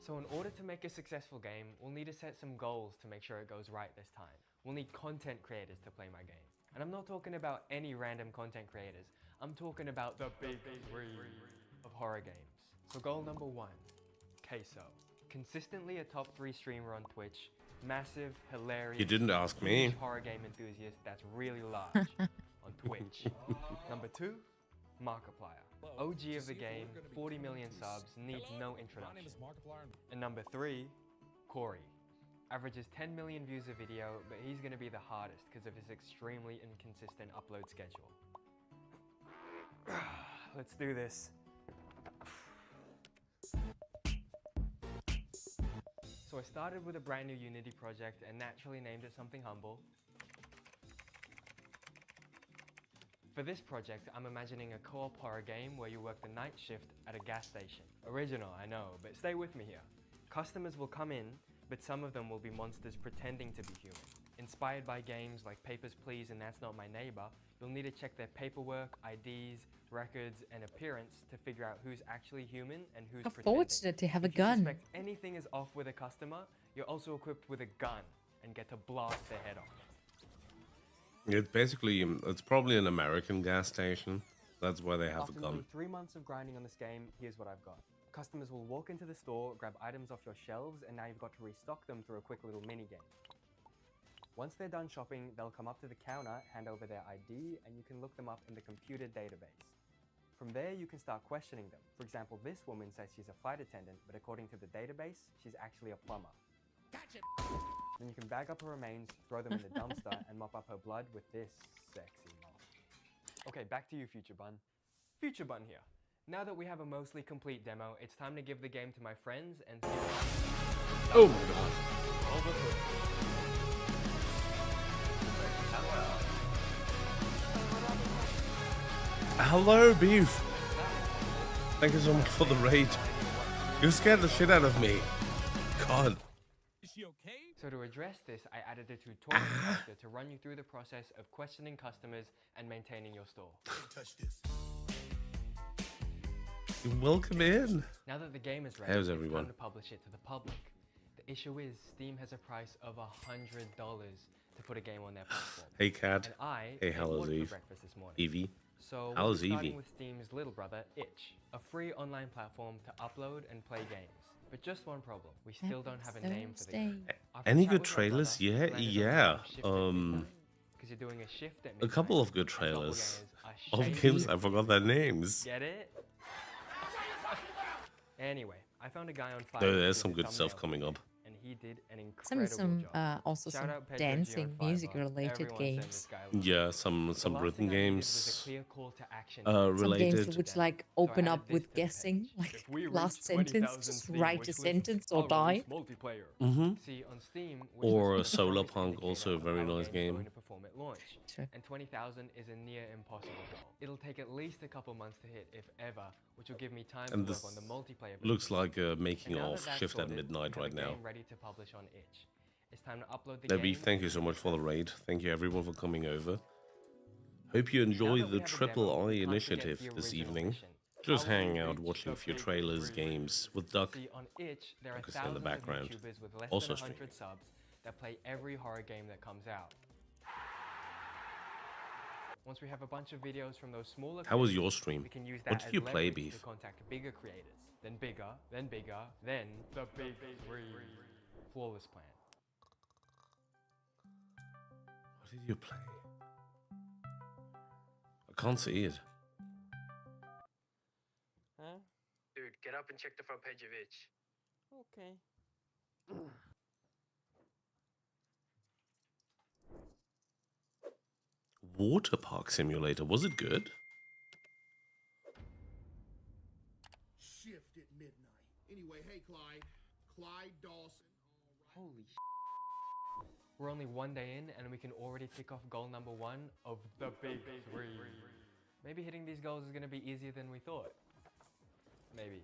So in order to make a successful game, we'll need to set some goals to make sure it goes right this time. We'll need content creators to play my game. And I'm not talking about any random content creators. I'm talking about the big three of horror games. So goal number 1, Queso. Consistently a top 3 streamer on Twitch. Massive, hilarious, You didn't ask me. huge horror game enthusiast that's really large on Twitch. Number 2, Markiplier. OG of the game, 40 million subs, needs no introduction. And number 3, Corey. Averages 10 million views a video, but he's going to be the hardest because of his extremely inconsistent upload schedule. Let's do this. So I started with a brand new Unity project and naturally named it something humble. For this project, I'm imagining a co-op horror game where you work the night shift at a gas station. Original, I know, but stay with me here. Customers will come in, but some of them will be monsters pretending to be human. Inspired by games like Papers, Please and That's Not My Neighbor, you'll need to check their paperwork, IDs, records, and appearance to figure out who's actually human and who's How pretending. fortunate to have a If you gun. suspect anything is off with a customer, you're also equipped with a gun and get to blast their head off. It's basically, it's probably an American gas station. That's why they have After a gun. nearly 3 months of grinding on this game, here's what I've got. Customers will walk into the store, grab items off your shelves, and now you've got to restock them through a quick little mini game. Once they're done shopping, they'll come up to the counter, hand over their ID, and you can look them up in the computer database. From there, you can start questioning them. For example, this woman says she's a flight attendant, but according to the database, she's actually a plumber. Gotcha. Then you can bag up her remains, throw them in the dumpster, and mop up her blood with this sexy mop. Okay, back to you, Future Bun. Future Bun here. Now that we have a mostly complete demo, it's time to give the game to my friends and... Oh my god. Hello, Beef. Thank you so much for the raid. You scared the shit out of me. God. So to address this, I added a tutorial chapter to run you through the process of questioning customers and maintaining your store. Touch this. Welcome in. Now that the game is ready, How's it's everyone? time to publish it to the public. The issue is Steam has a price of $100 to put a game on their platform. Hey, Kat. And I Hey, ate how's water for Eve? breakfast this morning. Evie. So How's we're starting Evie? with Steam's little brother, Itch, a free online platform to upload and play games. But just one problem: we still don't have a name for the game. After Any chat good with my trailers? brother, Yeah, I landed on the yeah. name Shift at Midnight, 'cause you're doing a shift at A midnight, couple of good and trailers. doppelgangers are Of shady games, I forgot their names. Get it? Anyway, I found a guy on Fiverr. Though who there's did some a good stuff thumbnail coming for up. me, and he did an incredible job. Also Shout some out Pedro dancing, G on Fiverr. music-related Everyone send games. this guy love. Yeah, some The last written thing I needed was games. a clear call to action. Some Related. games which like open up with guessing, like we last reach sentence, 20,000 just Steam write a wishlist, sentence or I'll die. release multiplayer. Mhm. See, on Steam, Or wishlist is the strongest Solarpunk, indicator also a of very how a nice game is game. going to perform at launch. Sure. And 20,000 is a near impossible goal. It'll take at least a couple months to hit, if ever, which will give me time And to this work on the multiplayer. looks business. like a making And now of that that's Shift at sorted, Midnight we have right a now. game ready to publish on Itch. It's time to upload the Debbie, game. thank you so much for the raid. Thank you everyone for coming over. Hope you enjoy that we the have a Triple demo, I we can't forget Initiative the this original evening. mission. Just How we hanging out, reach watching a the few big trailers, three. games with Duck. See, on Itch, there are Focus in the thousands background. of YouTubers with less Also than streaming. 100 subs that play every horror game that comes out. Once we have a bunch of videos from those smaller How was creators, your stream? we can use What that did as you play, leverage Beef? to contact bigger creators, then bigger, then bigger, then the big three. Flawless plan. What did you play? I can't see it. Huh? Dude, get up and check the front page of Itch. Okay. Water Park Simulator, was it good? Shift at midnight. Anyway, hey, Clyde. Clyde Dawson. Holy We're only one day in and we can already tick off goal number 1 of the big three. Maybe hitting these goals is going to be easier than we thought. Maybe.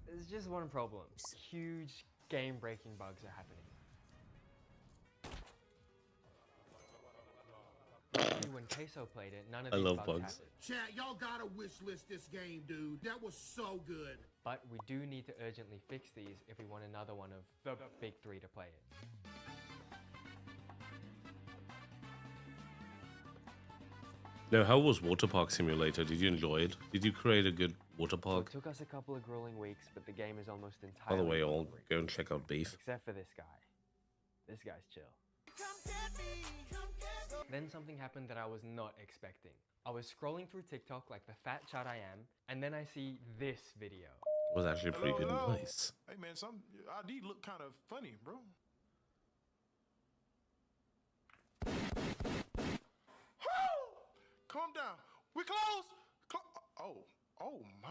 There's just one problem. Huge game-breaking bugs are happening. When Queso played it, none of I these love bugs bugs. happened. Chat, y'all gotta wish list this game, dude. That was so good. But we do need to urgently fix these if we want another one of the big three to play it. No, how was Water Park Simulator? Did you enjoy it? Did you create a good water It park? took us a couple of grueling weeks, but the game is almost By entirely the way, I'll free. go and check out Beef. Except for this guy. This guy's chill. Then something happened that I was not expecting. I was scrolling through TikTok like the fat chud I am, and then I see this video. It was actually pretty good and Hello? nice. Hey, man, some ID look kind of funny, bro. Calm down. We close. Oh my.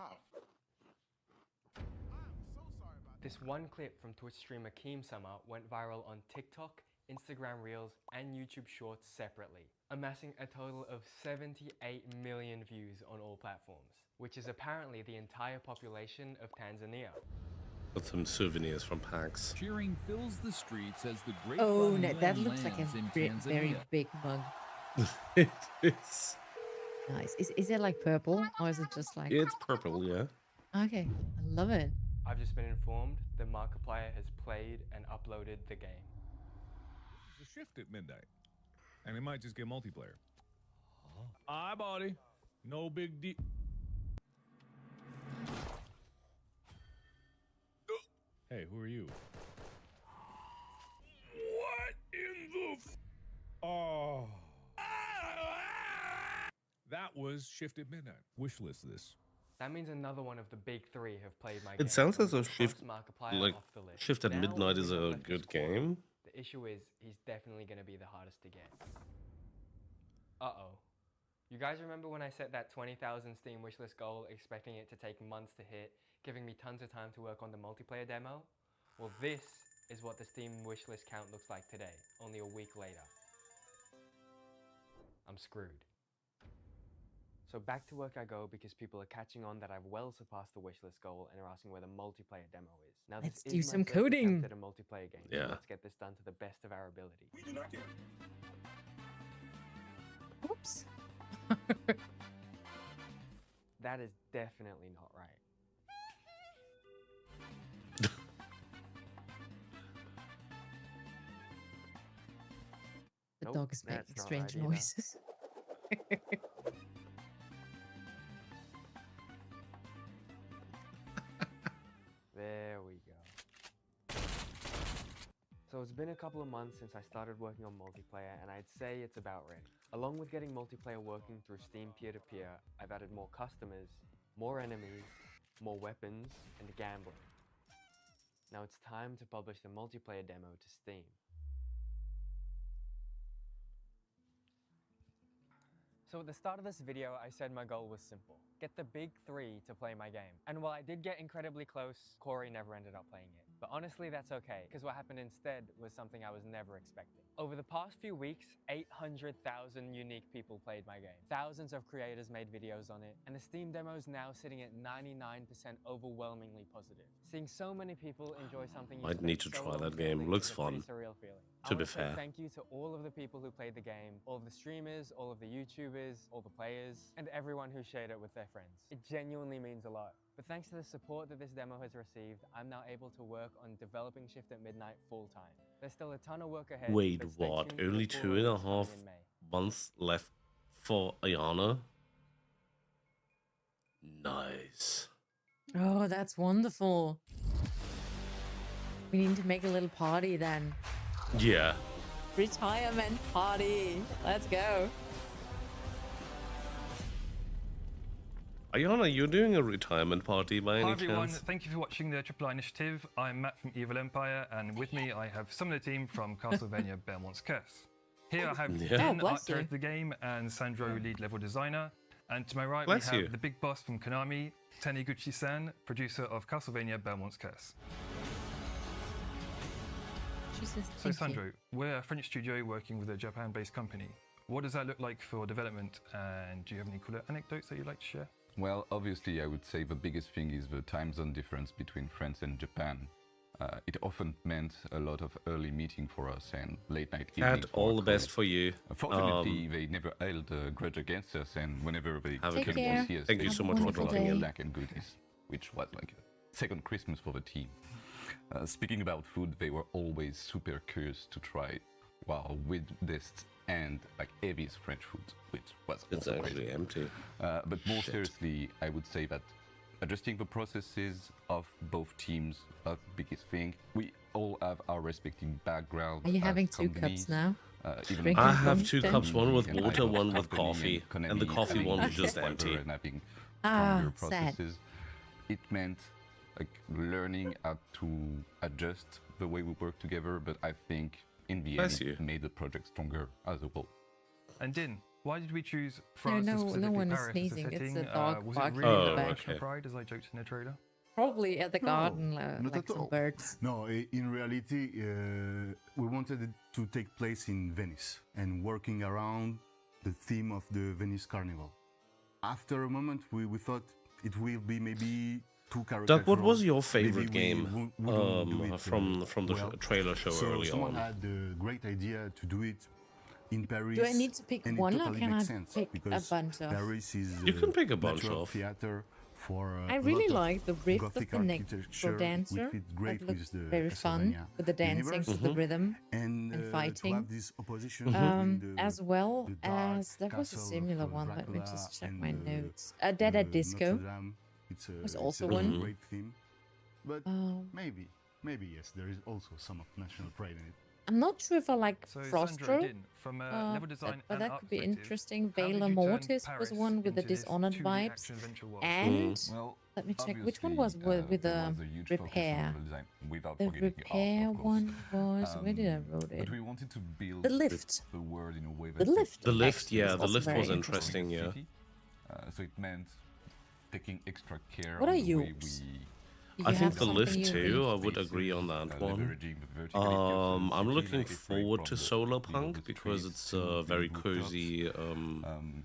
This one clip from Twitch streamer Keem Summer went viral on TikTok, Instagram Reels, and YouTube Shorts separately, amassing a total of 78 million views on all platforms, which is apparently the entire population of Tanzania. Got some souvenirs from PAX. Cheering fills the streets as the great Oh, Bun no, that Land looks like a lands in very Tanzania. big mug. It is. Nice. Is it like purple or is it just like? It's purple, yeah. Okay, I love it. I've just been informed that Markiplier has played and uploaded the game. It's a shift at midnight. And it might just get multiplayer. Aye, buddy. No big deal. Hey, who are you? What in the Oh. That was Shift at Midnight. Wishlist this. That means another one of the big three have played my game. It sounds as though Cross Shift, Markiplier like off the list. Shift at Now Midnight is we have a left to good score. game. The issue is he's definitely going to be the hardest to get. Uh-oh. You guys remember when I set that 20,000 Steam wishlist goal, expecting it to take months to hit, giving me tons of time to work on the multiplayer demo? Well, this is what the Steam wishlist count looks like today, only a week later. I'm screwed. So back to work I go because people are catching on that I've well surpassed the wishlist goal and are asking where the multiplayer demo is. Now Let's this do is my some first coding. attempt at a multiplayer game, Yeah. so let's get this done to the best of our ability. We do not care. Oops. That is definitely not right. The Nope, dog is that's making not strange right either. noises. There we go. So it's been a couple of months since I started working on multiplayer, and I'd say it's about ready. Along with getting multiplayer working through Steam peer-to-peer, I've added more customers, more enemies, more weapons, and gambling. Now it's time to publish the multiplayer demo to Steam. So at the start of this video, I said my goal was simple. Get the big three to play my game. And while I did get incredibly close, Corey never ended up playing it. But honestly, that's okay, because what happened instead was something I was never expecting. Over the past few weeks, 800,000 unique people played my game. Thousands of creators made videos on it, and the Steam demo is now sitting at 99% overwhelmingly positive. Seeing so many people enjoy something you Might need to spent so try long that game. building Looks is a pretty fun, surreal feeling. to be I wanna say fair. thank you to all of the people who played the game, all of the streamers, all of the YouTubers, all the players, and everyone who shared it with their friends. It genuinely means a lot. But thanks to the support that this demo has received, I'm now able to work on developing Shift at Midnight full time. There's still a ton of work ahead. Wait, but stay what? tuned for the Only full 2.5 release coming in May. months left for Ayana? Nice. Oh, that's wonderful. We need to make a little party then. Yeah. Retirement party. Let's go. Ayana, you're doing a retirement party by Hi any everyone, chance? thank you for watching the Tripe-i Initiative. I'm Matt from Evil Empire, and with me I have some of the team from Castlevania Belmont's Curse. Here I have Yeah. Oh, Dean, bless art director you. of the game, and Sandro, lead level designer. And to my right Bless we have you. the big boss from Konami, Taniguchi-san, producer of Castlevania Belmont's Curse. She says, So thank you. Sandro, we're a French studio working with a Japan-based company. What does that look like for development, and do you have any cooler anecdotes that you'd like to share? Well, obviously, I would say the biggest thing is the time zone difference between France and Japan. It often meant a lot of early meeting for us and late night evening. Kat, all the best for you. Unfortunately, they never held a grudge against us, and whenever they Have a came good to one. see us, Thank they you so much for brought a lot dropping of in. snack and goodies, which was like a second Christmas for the team. Speaking about food, they were always super curious to try, wow, weirdest and like heaviest French food, which was It's also actually crazy. empty. But more Shit. seriously, I would say that adjusting the processes of both teams was the biggest thing. We all have our respective backgrounds. Are you as having 2 companies. cups now? Even Drinking I have from 2 them? cups, one with and water, I one was with coffee, company and the Konami coffee having one is a just flavor empty. And having Ah, stronger sad. processes. It meant like learning how to adjust the way we work together, but I think in the Bless end you. it made the project stronger as a whole. And Din, why did we choose France no and specifically one is Paris sneezing, as a it's setting? a dog Was it barking really in the the back. national Okay. pride, as I joked in the trailer? Probably at the garden, not like at some all. birds. No, in reality, we wanted it to take place in Venice and working around the theme of the Venice Carnival. After a moment, we thought it will be maybe too caricatural. Doug, what was your Maybe favorite we game wouldn't do it, from the well. trailer show So early someone on? had the great idea to do it in Paris. Do I need to pick and one it or totally can I makes sense pick a because bunch of? Paris is You can pick a bunch natural of. theater for I a really lot of like the riff of Gothic the neck architecture, for dancer. which fits great That looks with the very fun Castlevania with the dancing to universe. the rhythm and and to fighting. have this opposition between the, As well the dark as there was a castle similar of one. Let me Dracula just check and my the- notes. Dead at the Disco Notre Dame. was It's also a one. great theme, but Um, maybe yes, there is also some of national pride in it. I'm not sure if I like So Frostro, Sandro Din, from level design but and that art could be perspective, interesting. how did Valor you turn Mortis was Paris one with the into this Dishonored 2D vibes. action-adventure world? And Well, let me check, which one obviously, was with there the was a huge focus on repair? level design, without The forgetting the art, repair of course. one was, where did I wrote it? But we wanted to build The lift. the world in a way The that lift. The lift, actually yeah, is the also lift very was interesting, yeah. So it meant taking extra care What on are the way yours? we I think have the lift something you too, read? I would agree on that one. leveraging the verticality of the I'm city, looking like refrain forward to from the Solarpunk because streets it's to a very rooftops, cozy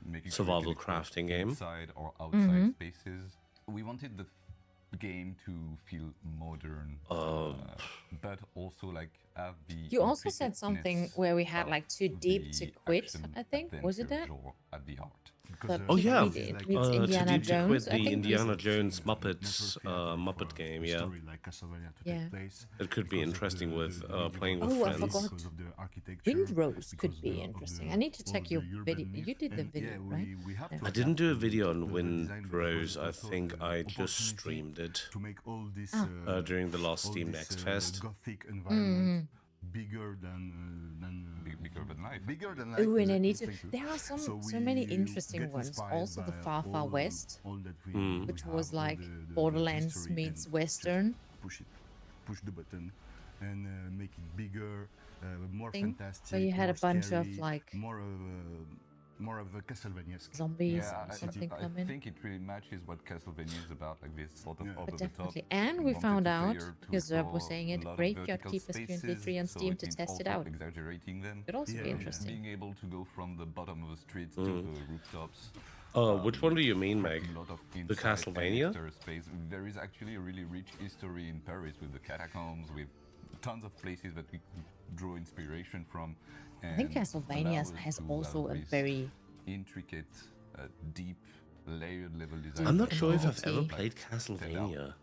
making sure survival you can crafting explore game. inside or outside spaces. We wanted the game to feel modern, but also like have the. You also said something where we had like too deep to quit, I think. Was it that? At the heart. Oh yeah, It meets Indiana to deep to Jones. quit I the think Indiana this- Jones Muppet game, yeah. Like Castlevania to Yeah. take place. It could be because of interesting the- with the playing with Oh, I friends. forgot. Because of the architecture, Windrose could because be of interesting. the- I need to all check the your urban video. myth. You did the And, video, yeah, right? we have Yeah. to I didn't do a video on the design because Windrose. I also think the I just opportunity streamed it to make all this during the last all Steam this, Next Fest. gothic environment bigger than bigger than life. Bigger than life. Oh, and I need exactly, to. thank you. There are so we many interesting get ones. inspired Also, the by Far Far all- West, all that we which have, was all like the Borderlands history meets and Western. just push the button and make it bigger, more Thing, fantastic. where you had a more bunch of, scary, like, more of a Castlevania zombies Yeah, or something I come in. think it really matches what Castlevania is about, like this sort of over But the top. definitely. And we wanted found the out, player to because Zerb was explore saying a it, lot of Graveyard vertical Keeper's currently spaces, free on so Steam it to means test it also out. exaggerating them. Could also be Yeah, interesting. Being able to go from the bottom of the streets to the rooftops. Which one do you mean, Meg? A lot of The inside Castlevania? and exterior space. There is actually a really rich history in Paris with the catacombs, with tons of places that we could draw inspiration from. I think and Castlevania allow us has to also have a this very intricate, deep, layered level design. I'm not sure if I've ever Quality. played Castlevania.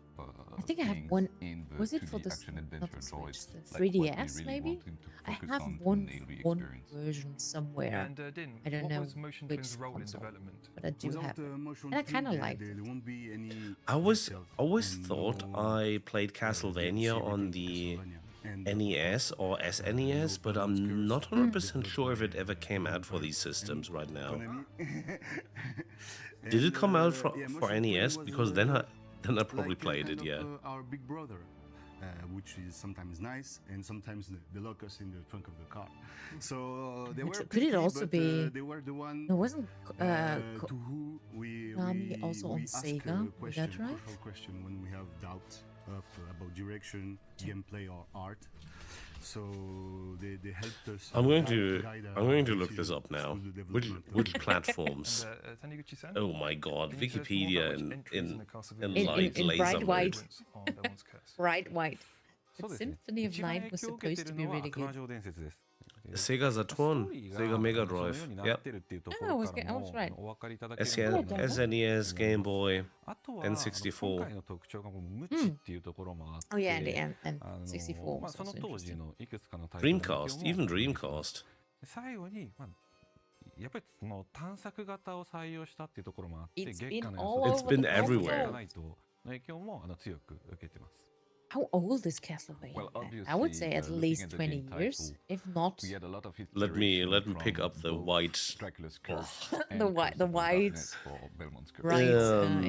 I think I have things one. in the Was it 2D for the action not adventure the droids, Switch, the like what we 3DS really maybe? wanted to I focus have on to one nail the one experience. version somewhere. And Din, I don't what know was Motion which Twin's role console, in development? but I do Without have it. motion And I kind of twin, liked there it. won't be any I always details always and thought no, I played Castlevania on the NES or SNES, but I'm not 100% sure if it ever came out for these systems right now. Did it come out for NES? Because then I probably played it, yeah. Our big brother, which is sometimes nice and sometimes they lock us in the trunk of the car. So they were Could it picky, also but, be? they were the one. No, wasn't to who we also on ask Sega? a Is question, that right? crucial question when we have doubt of about direction, gameplay, or art. So they helped us. I'm going guide to our look this up now. through the Which development. platforms? Taniguchi-san? Oh my God, Can you tell us more Wikipedia about which in entries in the Castlevania in In- light in laser bright mode. white. on Belmont's Curse? Bright white. The そうですね。 Symphony of 一番 Night 影 was 響を受けて supposed い to る be のは really 悪魔 good. 城伝説です。 Sega スト Saturn, ーリーが Sega Mega そのよ Drive. うにな Yep. ってるっていうとこ I ろ was から I was も right. お分かりいただけるのかな SNES, Game Boy, あとは N64 今回の特徴がもう無知っていうところもあって、 Oh yeah, and the まあ N64 was その also 当時 interesting. のいくつかのタイトルの Dreamcast, 影響 even も Dreamcast. 最後に、まあ、やっぱりその探索型を採用したっていうところもあって、 It's 月 been 下の all 予 It's 測 been が everywhere. ないとの影響も強く受けてます。 How old is Castlevania? Well, I would say at looking least at the 20 game years, title, if not. we had a lot of Let me inspiration pick from up the both white. Dracula's Curse The and white- Curse the of white- Darkness for Belmont's Curse. Right,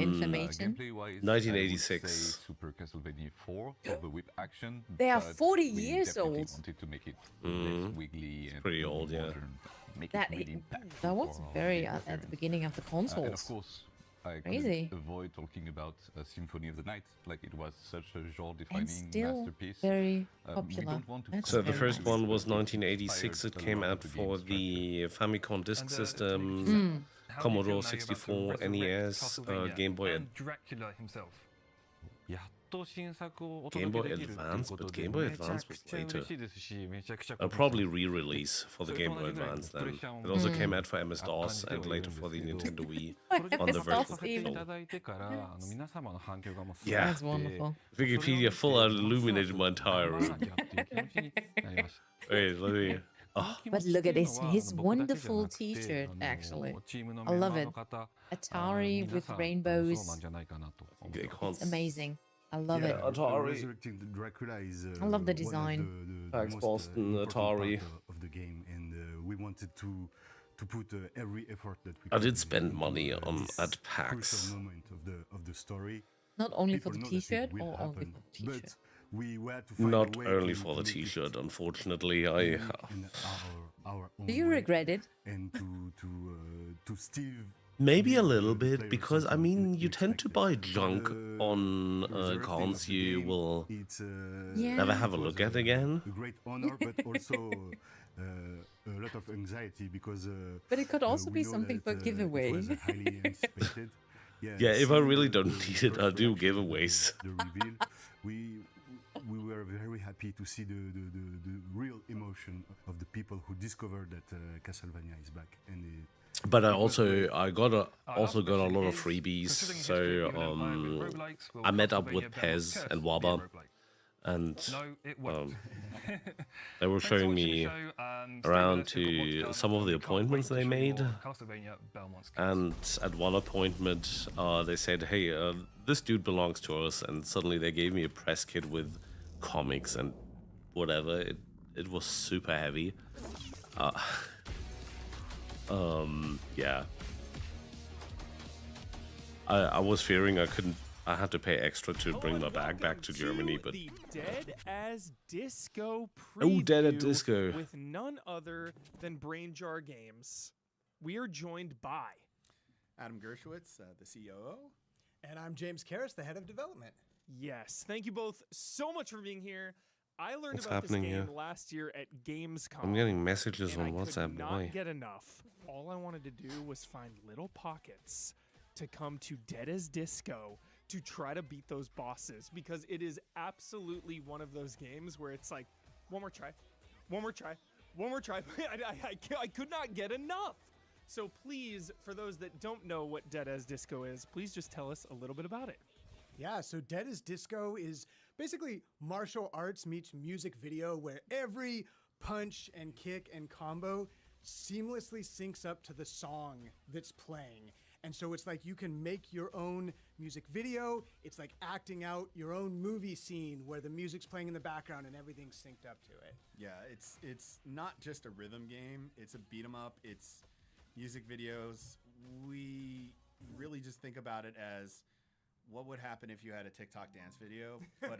information. Gameplay-wise, 1986. I would say Super Castlevania 4 for the whip action. They are but 40 we years definitely old. wanted to make it Mm. less wiggly and Pretty more old, yeah. modern, make it That really impactful that was for our very game at the experience. beginning of the And of consoles. course, I Crazy. couldn't avoid talking about Symphony of the Night, like it was such a genre-defining And still masterpiece. very We popular. don't want to That's So the very first nice. one was 1986. It came out for the Famicom Disk System, Commodore 64, NES, Game Boy, and Dracula himself. やっと新作をお Game 届 Boy けできるっていう Advance, こと but で Game Boy めちゃ Advance く was ちゃ later. 嬉しいですし、めちゃくちゃ A probably re-release for the Game Boy Advance then. It also came out for MS-DOS and later for the Nintendo Wii on the Virtual させていた Console. だいてから皆様の反響がもうすご Yeah. くて wonderful. Wikipedia full out illuminated my entire 頑張らな room. きゃっていう気持ちになりました Wait, let me. Oh, But look at this, his wonderful T-shirt, actually. I love it. Atari with rainbows. they It's can't. amazing. I love Yeah, it. Atari. Resurrecting the Dracula is I love the one of design. PAX most Boston, important Atari. part of the game, and we wanted to put every effort that we I could did spend into, money on this at PAX. crucial moment of the story. Not only for People the know that it T-shirt will or only happen, for the T-shirt? but we were to find Not a way only to for the make it T-shirt, unfortunately. unique in our own Do you way, regret it? and to still Maybe a give little the bit, players because I something mean, you tend to buy junk on reserve thing cons of the you game, will it's, never have a it was look at again. a great honor, but also a lot of anxiety because. But it could also we be know something that, for giveaway. It was highly anticipated. Yeah, if I seeing really the don't need it, first I'll do reaction, giveaways. The reveal, we were very happy to see the real emotion of the people who discovered that Castlevania is back, and. But I also got a lot of freebies, so I met up with Pez and Waba, and they were showing me around to some of the appointments they made. And at one appointment, they said, "Hey, this dude belongs to us," and suddenly they gave me a press kit with comics and whatever. It was super heavy. Yeah. I was fearing I had to pay extra to bring my bag back to Germany, but the Dead as Disco preview Dead at Disco with none other than Brain Jar Games. We are joined by Adam Gershwitz, the COO. And I'm James Karras, the head of development. Yes, thank you both so much for being here. I learned What's about this happening game here? last year at Gamescom. I'm getting messages and on I WhatsApp. could not Why? get enough. All I wanted to do was find little pockets to come to Dead as Disco to try to beat those bosses, because it is absolutely one of those games where it's like, one more try, one more try, one more try. I could not get enough. So please, for those that don't know what Dead as Disco is, please just tell us a little bit about it. Yeah, so Dead as Disco is basically martial arts meets music video, where every punch and kick and combo seamlessly syncs up to the song that's playing. And so it's like you can make your own music video. It's like acting out your own movie scene where the music's playing in the background and everything's synced up to it. Yeah, it's not just a rhythm game. It's a beat 'em up. It's music videos. We really just think about it as what would happen if you had a TikTok dance video, but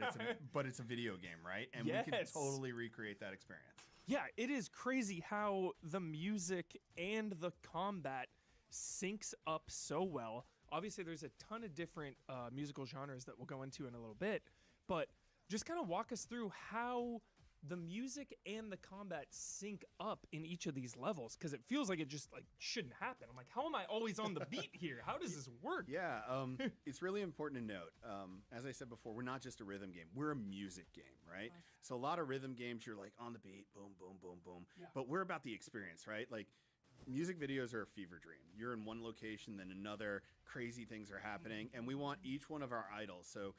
it's a video game, right? And we can totally recreate that experience. Yeah, it is crazy how the music and the combat syncs up so well. Obviously, there's a ton of different musical genres that we'll go into in a little bit, but just kind of walk us through how the music and the combat sync up in each of these levels, because it feels like it just like shouldn't happen. I'm like, how am I always on the beat here? How does this work? Yeah, it's really important to note. As I said before, we're not just a rhythm game. We're a music game, right? So a lot of rhythm games, you're like on the beat, boom, boom, boom, boom. Yeah. But we're about the experience, right? Like music videos are a fever dream. You're in one location, then another, crazy things are happening, and we want each one of our idols. So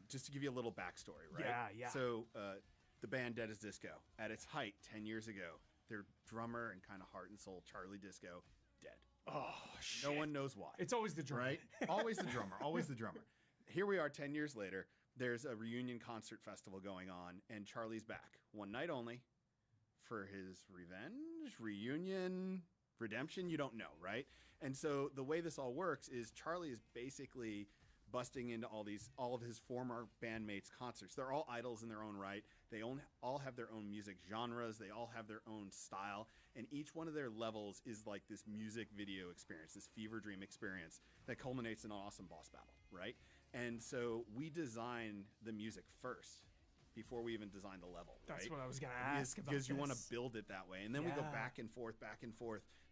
just to give you a little backstory, right? Yeah. So the band Dead as Disco, at its height 10 years ago, their drummer and kind of heart and soul, Charlie Disco, dead. Oh, shit. No one knows why. It's always the drummer. Right? Always the drummer. Always the drummer. Here we are 10 years later. There's a reunion concert festival going on, and Charlie's back. One night only for his revenge, reunion, redemption, you don't know, right? And so the way this all works is Charlie is basically busting into all of his former bandmates' concerts. They're all idols in their own right. They all have their own music genres. They all have their own style. And each one of their levels is like this music video experience, this fever dream experience that culminates in an awesome boss battle, right? And so we design the music first before we even design the level, right? That's what I was going to ask about because you want to this. build it that way. And then we go back and forth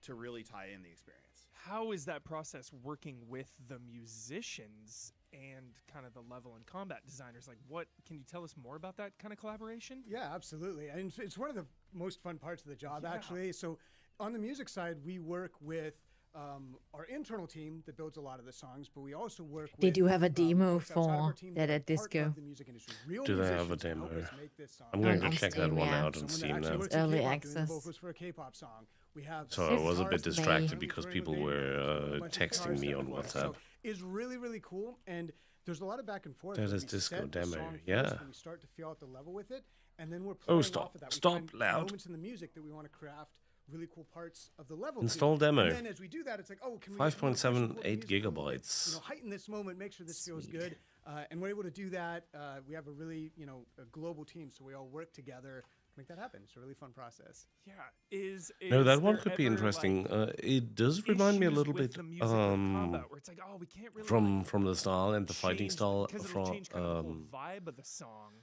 to really tie in the experience. How is that process working with the musicians and kind of the level and combat designers? Like, what can you tell us more about that kind of collaboration? Yeah, absolutely. And it's one of the most fun parts of the job, actually. So on the music side, we work with our internal team that builds a lot of the songs, but we also work with... They do have a demo folks outside of our for team Dead that are at Disco. part of the music industry. Real Do they have a musicians to demo? help us make this song. I'm going to On check that Steam, one yeah. out on Someone that Steam actually now. works at Early K-pop, doing the access. vocals for a K-pop song. We have So I was a bit guitarists distracted that because are people touring with were a bunch of texting guitarists me that on work. WhatsApp. So it's really, really cool. And there's a lot of back and forth. That where is we Disco set the demo, song yeah. first, and we start to feel out the level with it, and then we're playing stop. off of that. We Stop, find loud. moments in the music that we want to craft really cool parts of the level. Install to. demo. And then as we do that, it's like, oh, can we 5.78 gigabytes. heighten this moment, make sure this feels good, and we're able to do that. We have a really a global team, so we all work together to make that happen. It's a really fun process. Yeah, is No, that one there could be ever, interesting. like, It does remind me a issues little with bit the music or combat where it's like, oh, we can't really from the style and the fighting change style because it'll from change kind of the whole vibe of the song.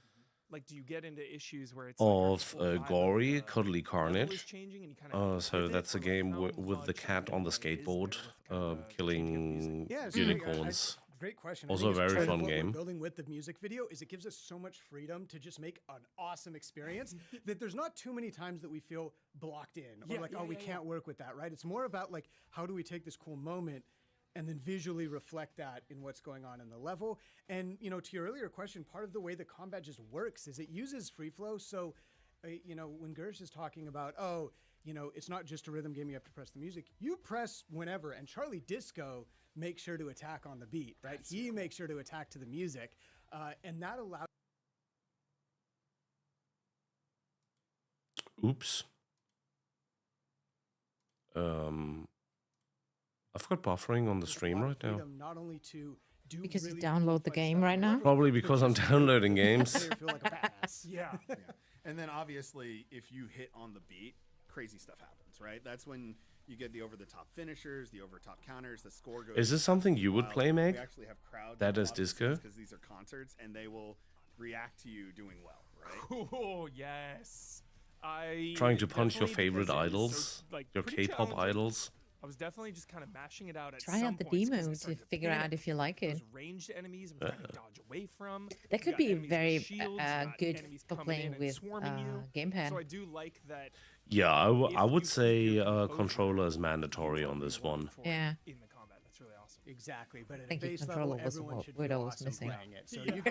Like, do you get into issues where it's of like, our whole vibe Gory, of the Cuddly level is Carnage. changing and you kinda So pivot, that's a or, like, game how with the much cat on the skateboard, killing Yeah, it's really- unicorns. Great question. Also a I think it's very part of fun what we're game. building with the music video is it gives us so much freedom to just make an awesome experience that there's not too many times that we feel blocked in or we can't work with that, right? It's more about like how do we take this cool moment and then visually reflect that in what's going on in the level. And to your earlier question, part of the way the combat just works is it uses free flow. So when Gersh is talking about it's not just a rhythm game, you have to press the music. You press whenever, and Charlie Disco makes sure to attack on the beat, right? He makes sure to attack to the music, and that allows. Oops. I've got buffering on the stream right now. Not only to do Because you really download the game right now? Probably because I'm downloading games. feel like a badass. Yeah. And then obviously, if you hit on the beat, crazy stuff happens, right? That's when you get the over-the-top finishers, the over-top counters, the score goes. Is this something you would wild. play, Meg? We actually have crowds. That is Disco? Because these are concerts, and they will react to you doing well, right? Oh yes, Trying to punch your definitely, favorite because it is idols, so, like, your pretty K-pop challenging. idols. I was definitely just kind of mashing it out at Try some out the points 'cause I demo to started figure panic. out if you like it. Those ranged enemies I'm trying to dodge away from. That You could got be enemies with very shields, you got good enemies for coming in playing and with swarming you. gamepad. So I do like that. Yeah, I if would you say controller is mandatory on this one. Yeah. In the combat, that's really awesome. Exactly, but at a Thank you, base level, controller was everyone what should we'd feel always awesome missing. playing it. So you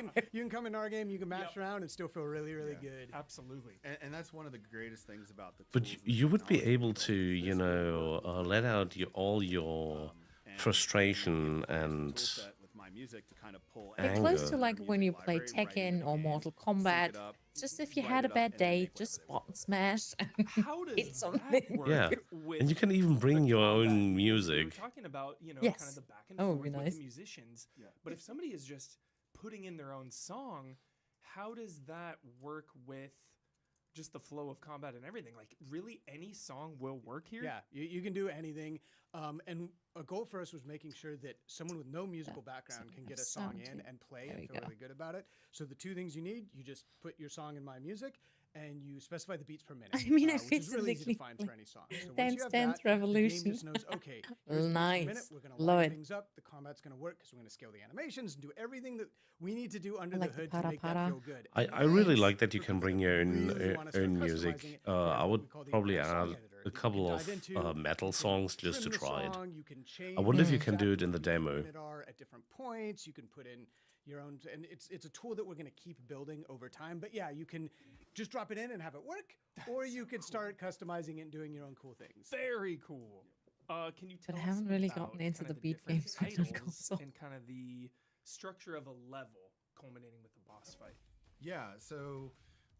can come in our game, you can mash around and still feel really, really good. Absolutely. And that's one of the greatest things about the But tools you would be able to, let out all your frustration and with my music to kind of pull They're close to like when you play Tekken or Mortal Kombat. It's just if you had a bad day, just button smash and hit something. yeah, and you can even bring your own music. We're talking about kind Yes. of the back and That would forth be with nice. the musicians. But if somebody is just putting in their own song, how does that work with just the flow of combat and everything? Like, really, any song will work here? Yeah, you can do anything. And a goal for us was making sure that someone with no musical background can get a song sound in too. and play There and we feel go. really good about it. So the two things you need, you just put your song in My Music and you specify the beats per minute. I mean, I which is really easy to physically find like for any song. So once Dance you have Dance that, Revolution. the game just knows, okay, here's the beats per Nice. minute, we're going to Love line it. things up, the combat's going to work because we're going to scale the animations and do everything that we need to do under like the the hood to make that para-para. feel good. I really like that you can bring your own really wanna start own customizing music. it, I would we call the probably song add editor. a couple of dive into, metal you can songs just to trim the try it. song, you can I wonder if you change can do it exactly in the what the beats per demo. minute are at different points. You can put in your own, and it's a tool that we're going to keep building over time. But yeah, you can just drop it in and have it work, or you can start customizing it and doing your own cool things. Very cool. Can you tell But I us haven't really about gotten into kind the of beat different games with the titles console. and kind of the structure of a level culminating with the boss fight? Yeah, so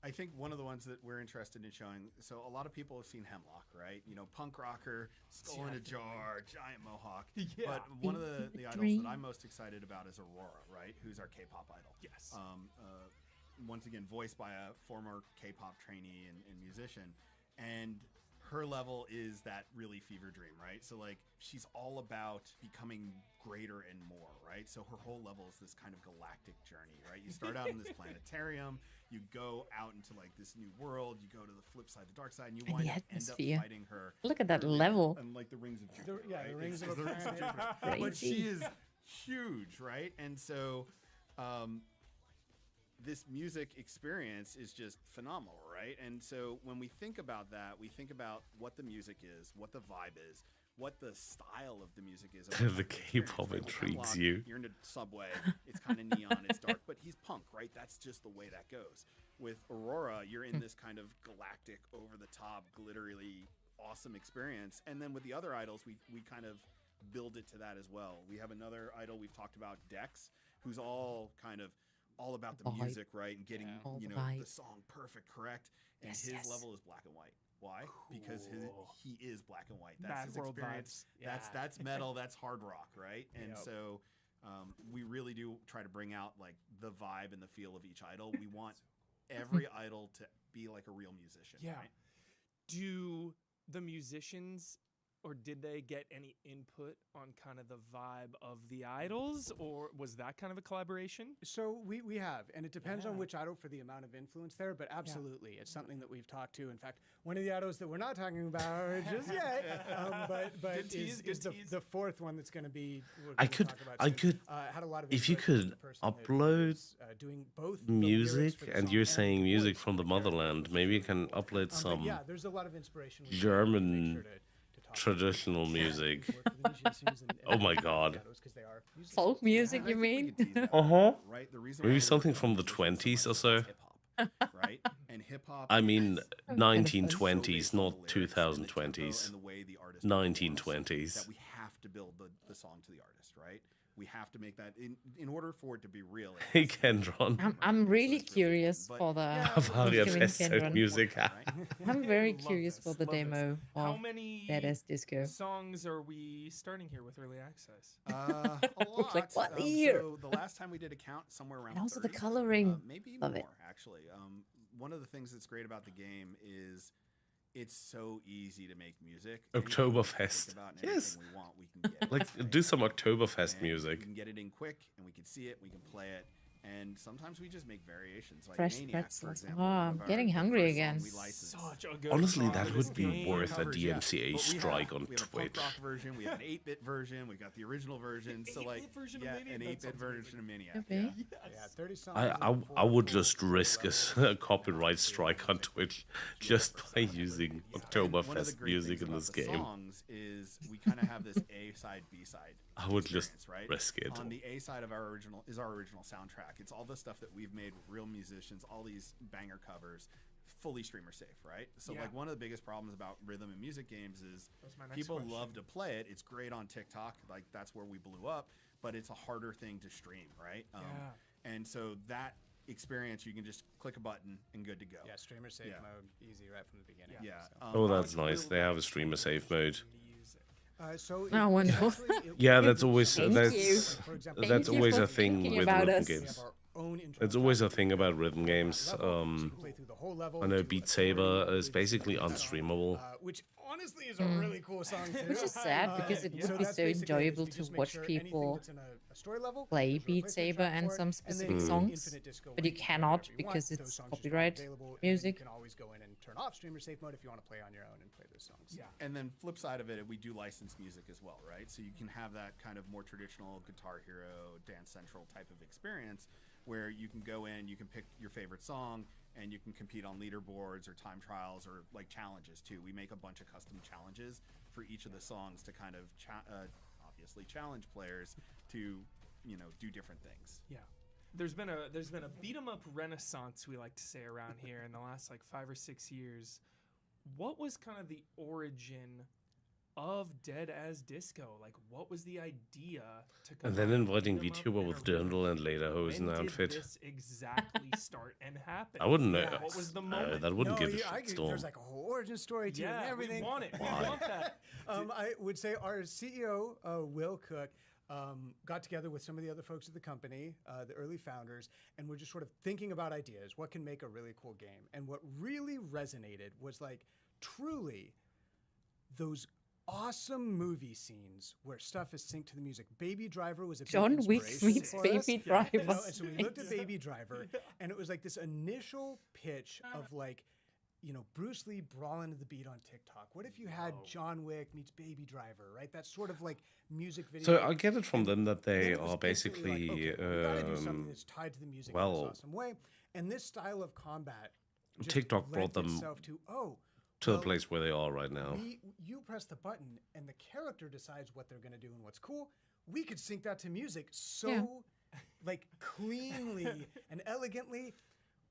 I think one of the ones that we're interested in showing, so a lot of people have seen Hemlock, right? You know, punk rocker, skull in a jar, giant mohawk. Yeah. But one of the idols that I'm most excited about is Aurora, right? Who's our K-pop idol. Yes. Once again, voiced by a former K-pop trainee and musician. And her level is that really fever dream, right? So like she's all about becoming greater and more, right? So her whole level is this kind of galactic journey, right? You start out in this planetarium, you go out into like this new world, you go to the flip side, the dark side, and you And wind the up end up atmosphere. fighting her. Look at that her- level. and like the rings of Jupiter. Yeah, the right? rings It's of a the rings of planet. Jupiter. But she Crazy. is huge, right? And so this music experience is just phenomenal, right? And so when we think about that, we think about what the music is, what the vibe is, what the style of the music is. and what The type of experience, K-pop right? With intrigues Hemlock, you. You're in a subway, it's kind of neon, it's dark, but he's punk, right? That's just the way that goes. With Aurora, you're in this kind of galactic, over-the-top, glittery, awesome experience. And then with the other idols, we kind of build it to that as well. We have another idol we've talked about, Dex, who's all kind of all about the Vibe. music, right, and getting All you the know vibe. the song perfect, correct, and Yes, his yes. level is black and white. Why? Because Cool. he is black and white. That's Mad his World experience. vibes. Yeah. That's metal. That's hard rock, right? And Yep. so we really do try to bring out like the vibe and the feel of each idol. We want every idol to be like a real musician. Yeah. Right? Do the musicians or did they get any input on kind of the vibe of the idols, or was that kind of a collaboration? So we have, and it depends on Yeah. which idol for the amount of influence there, but absolutely, it's something that we've talked to. In fact, one of the idols that we're not talking about just yet, but Good tease, is good tease. the fourth one that's going to be. we're I gonna could, talk about I soon. could, Had a lot of if you input from could the person that upload is, doing both the lyrics music, for the and song you're and saying the music voice from the for character. motherland, maybe you can upload But some yeah, there's a lot of inspiration. with German make sure to talk traditional music. work for the musicians and Oh my the god. shadows 'cause they are musicians. Folk music, And I you think we mean? could tease that, Uh-huh. Right. The reason Maybe why something we from the love musicians 20s so or much so. is hip-hop, right? And hip hop. I mean, is so 1920s, based on the not lyrics and the tempo 2020s. and the way the artist performs 1920s. that we have to build the song to the artist, right? We have to make that in order for it to be real. it Hey, has to be Kendron. I'm really curious But for the yeah, Bavaria Giving Fest Kendron. music. I'm very Love curious this, for the love this. demo How of many Dead as Disco. songs are we starting here with early access? A lot. Like, what year? So the last time we did a count, somewhere around And also the 30, coloring. maybe Love more it. actually. One of the things that's great about the game is it's so easy to make music. Anything we can Oktoberfest. think about and Yes. anything we want, we can get. Like, do some Oktoberfest And music. We can get it in quick, and we can see it, we can play it, and sometimes we just make variations. Like Fresh Maniac, for pretzels. example. Oh, one I'm of our- getting the hungry first again. song we licensed. Such a good Honestly, song that for would this be game. worth a Covers, yeah. DMCA But we strike have- on we have a Twitch. punk rock version, we have an 8-bit version, we've got the original version. So like, 8-bit version of yeah, Maniac? an That 8-bit sounds version of Maniac. Okay. Yeah, 30 songs. I would just risk a copyright strike on Twitch just by using One of the Oktoberfest great music things in about this the game. songs is we kind of have this A side, B side. I would just right? risk it. On the A side of our original soundtrack. It's all the stuff that we've made with real musicians, all these banger covers, fully streamer safe, right? So Yeah. like one of the biggest problems about rhythm and music games is That's my next people question. love to play it. It's great on TikTok, like that's where we blew up, but it's a harder thing to stream, right? Yeah. And so that experience, you can just click a button and good to go. Yeah, streamer safe Yeah. mode, easy right from the beginning. Yeah. Oh, that's nice. They have a streamer safe mode. So Oh, wonderful. Yeah, that's always Thank you. For example, that's Thank you always for a thing thinking with about rhythm us. games. own It's always a thing about rhythm games. I know Beat Saber is basically unstreamable. Which honestly is a really cool song too. Which is sad because it would be that's so basically it, is enjoyable you to just make watch sure anything people that's in a story level, play there's a Beat replacement Saber track and for it, some and then specific you can songs, infinite disco but you when cannot whenever you want. because Those it's songs just aren't copyright available, and then music. You can always go in and turn off streamer safe mode if you want to play on your own and play those songs. Yeah. And then flip side of it, we do license music as well, right? So you can have that kind of more traditional Guitar Hero, Dance Central type of experience where you can go in, you can pick your favorite song, and you can compete on leaderboards or time trials or like challenges too. We make a bunch of custom challenges for each of the songs to kind of obviously challenge players to, you know, do different things. Yeah. There's been a beat 'em up renaissance, we like to say around here, in the last like 5 or 6 years. What was kind of the origin of Dead as Disco? Like, what was the idea to And then combine inviting beat 'em up VTuber and with a rhythm? dirndl and lederhosen When did outfit. this exactly start and happen? I wouldn't know. What was the No, moment? that wouldn't give a There's shitstorm. like a whole origin story to it Yeah, and everything. we want it. We Why? want that. I would say our CEO, Will Cook, got together with some of the other folks at the company, the early founders, and we're just sort of thinking about ideas. What can make a really cool game? And what really resonated was like truly those awesome movie scenes where stuff is synced to the music. Baby Driver was a big John Wick inspiration meets for Baby us. You Driver. know, and so we looked at Baby Driver, and it was like this initial pitch of like, you know, Bruce Lee brawling to the beat on TikTok. What if you had John Wick meets Baby Driver, right? That sort of like music video. So I get it from them that Then they it was are basically like, basically, okay, we gotta do something that's tied to the music in well, this awesome way. And this style of combat just TikTok brought lent them itself to to the well, place where they are right now. you press the button and the character decides what they're going to do and what's cool. We could sync that to music so like cleanly and elegantly.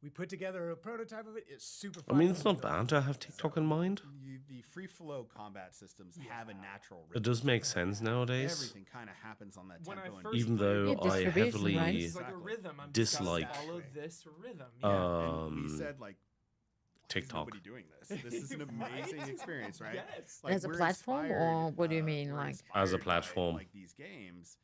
We put together a prototype of it. It's super I fun. mean, it's not bad to have TikTok in mind. The free flow combat systems have a natural rhythm. It does make sense nowadays. Everything kind of happens on that When I tempo. first Even though I heavily it's like a rhythm. I'm just gotta dislike follow this rhythm. And we said like, TikTok. nobody doing this. This is an amazing experience, right? Yes. Like, As a we're platform, inspired, or what do you mean, we're like? As a inspired by, platform. like these games,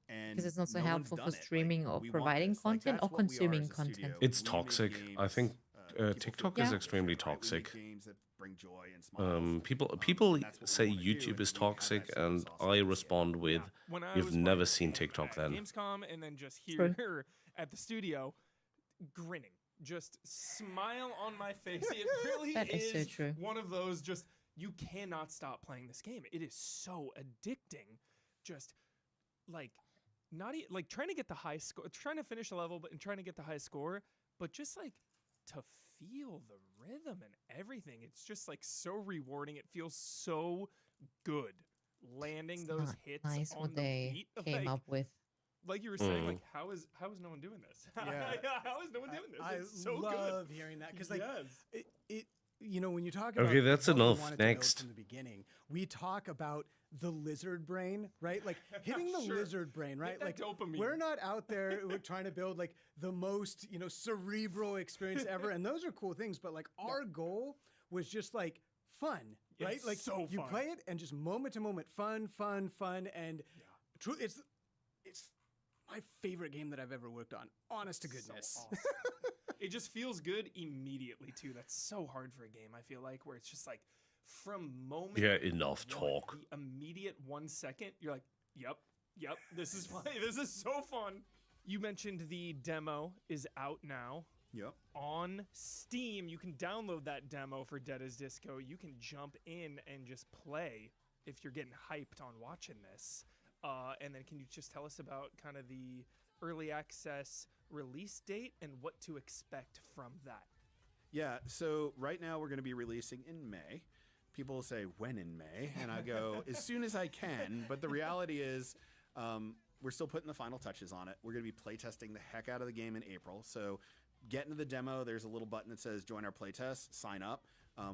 and Because it's not so no one's helpful done for it. Like, streaming or we want providing this. Like, content that's or what we are consuming as a content. studio. It's We make toxic. I games, think people TikTok feel is Yeah. extremely right? We make toxic. games that bring joy and smiles. People that's what we say wanna do, YouTube and is we have that toxic, secret and sauce I on this game. respond with, When I "You've was never playing seen TikTok at then." Gamescom, and then just True. here at the studio, grinning, just smile on my face. It really That is so true. one of those. Just you cannot stop playing this game. It is so addicting. Just like like trying to get the high score, trying to finish a level, and trying to get the high score, but just like to feel the rhythm and everything. It's just like so rewarding. It feels so good landing It's those not hits nice on what the they beat. came like, up with. like you were saying, like how is no one doing this? Yeah. How is no one doing this? I It's so love good. hearing that because like Yes. it you know when you talk about Okay, that's what we enough. wanted to build Next. from the beginning, we talk about the lizard brain, right? Like hitting the Sure. lizard brain, right? that Like dopamine. we're not out there we're trying to build like the most cerebral experience ever, and those are cool things. But like our goal was just like fun, right? It's Like so you fun. play it and just moment to moment, fun, and it's my favorite game that I've ever worked on. Honest to goodness. So awesome. It just feels good immediately too. That's so hard for a game. I feel like where it's just like from moment. Yeah, enough one, talk. The immediate 1 second, you're like, yep. This is fun. This is so fun. You mentioned the demo is out now. Yep. On Steam, you can download that demo for Dead as Disco. You can jump in and just play if you're getting hyped on watching this. And then can you just tell us about kind of the early access release date and what to expect from that? Yeah, so right now we're going to be releasing in May. People say, when in May? And I go, as soon as I can. But the reality is, we're still putting the final touches on it. We're going to be playtesting the heck out of the game in April. So get into the demo. There's a little button that says join our playtest, sign up.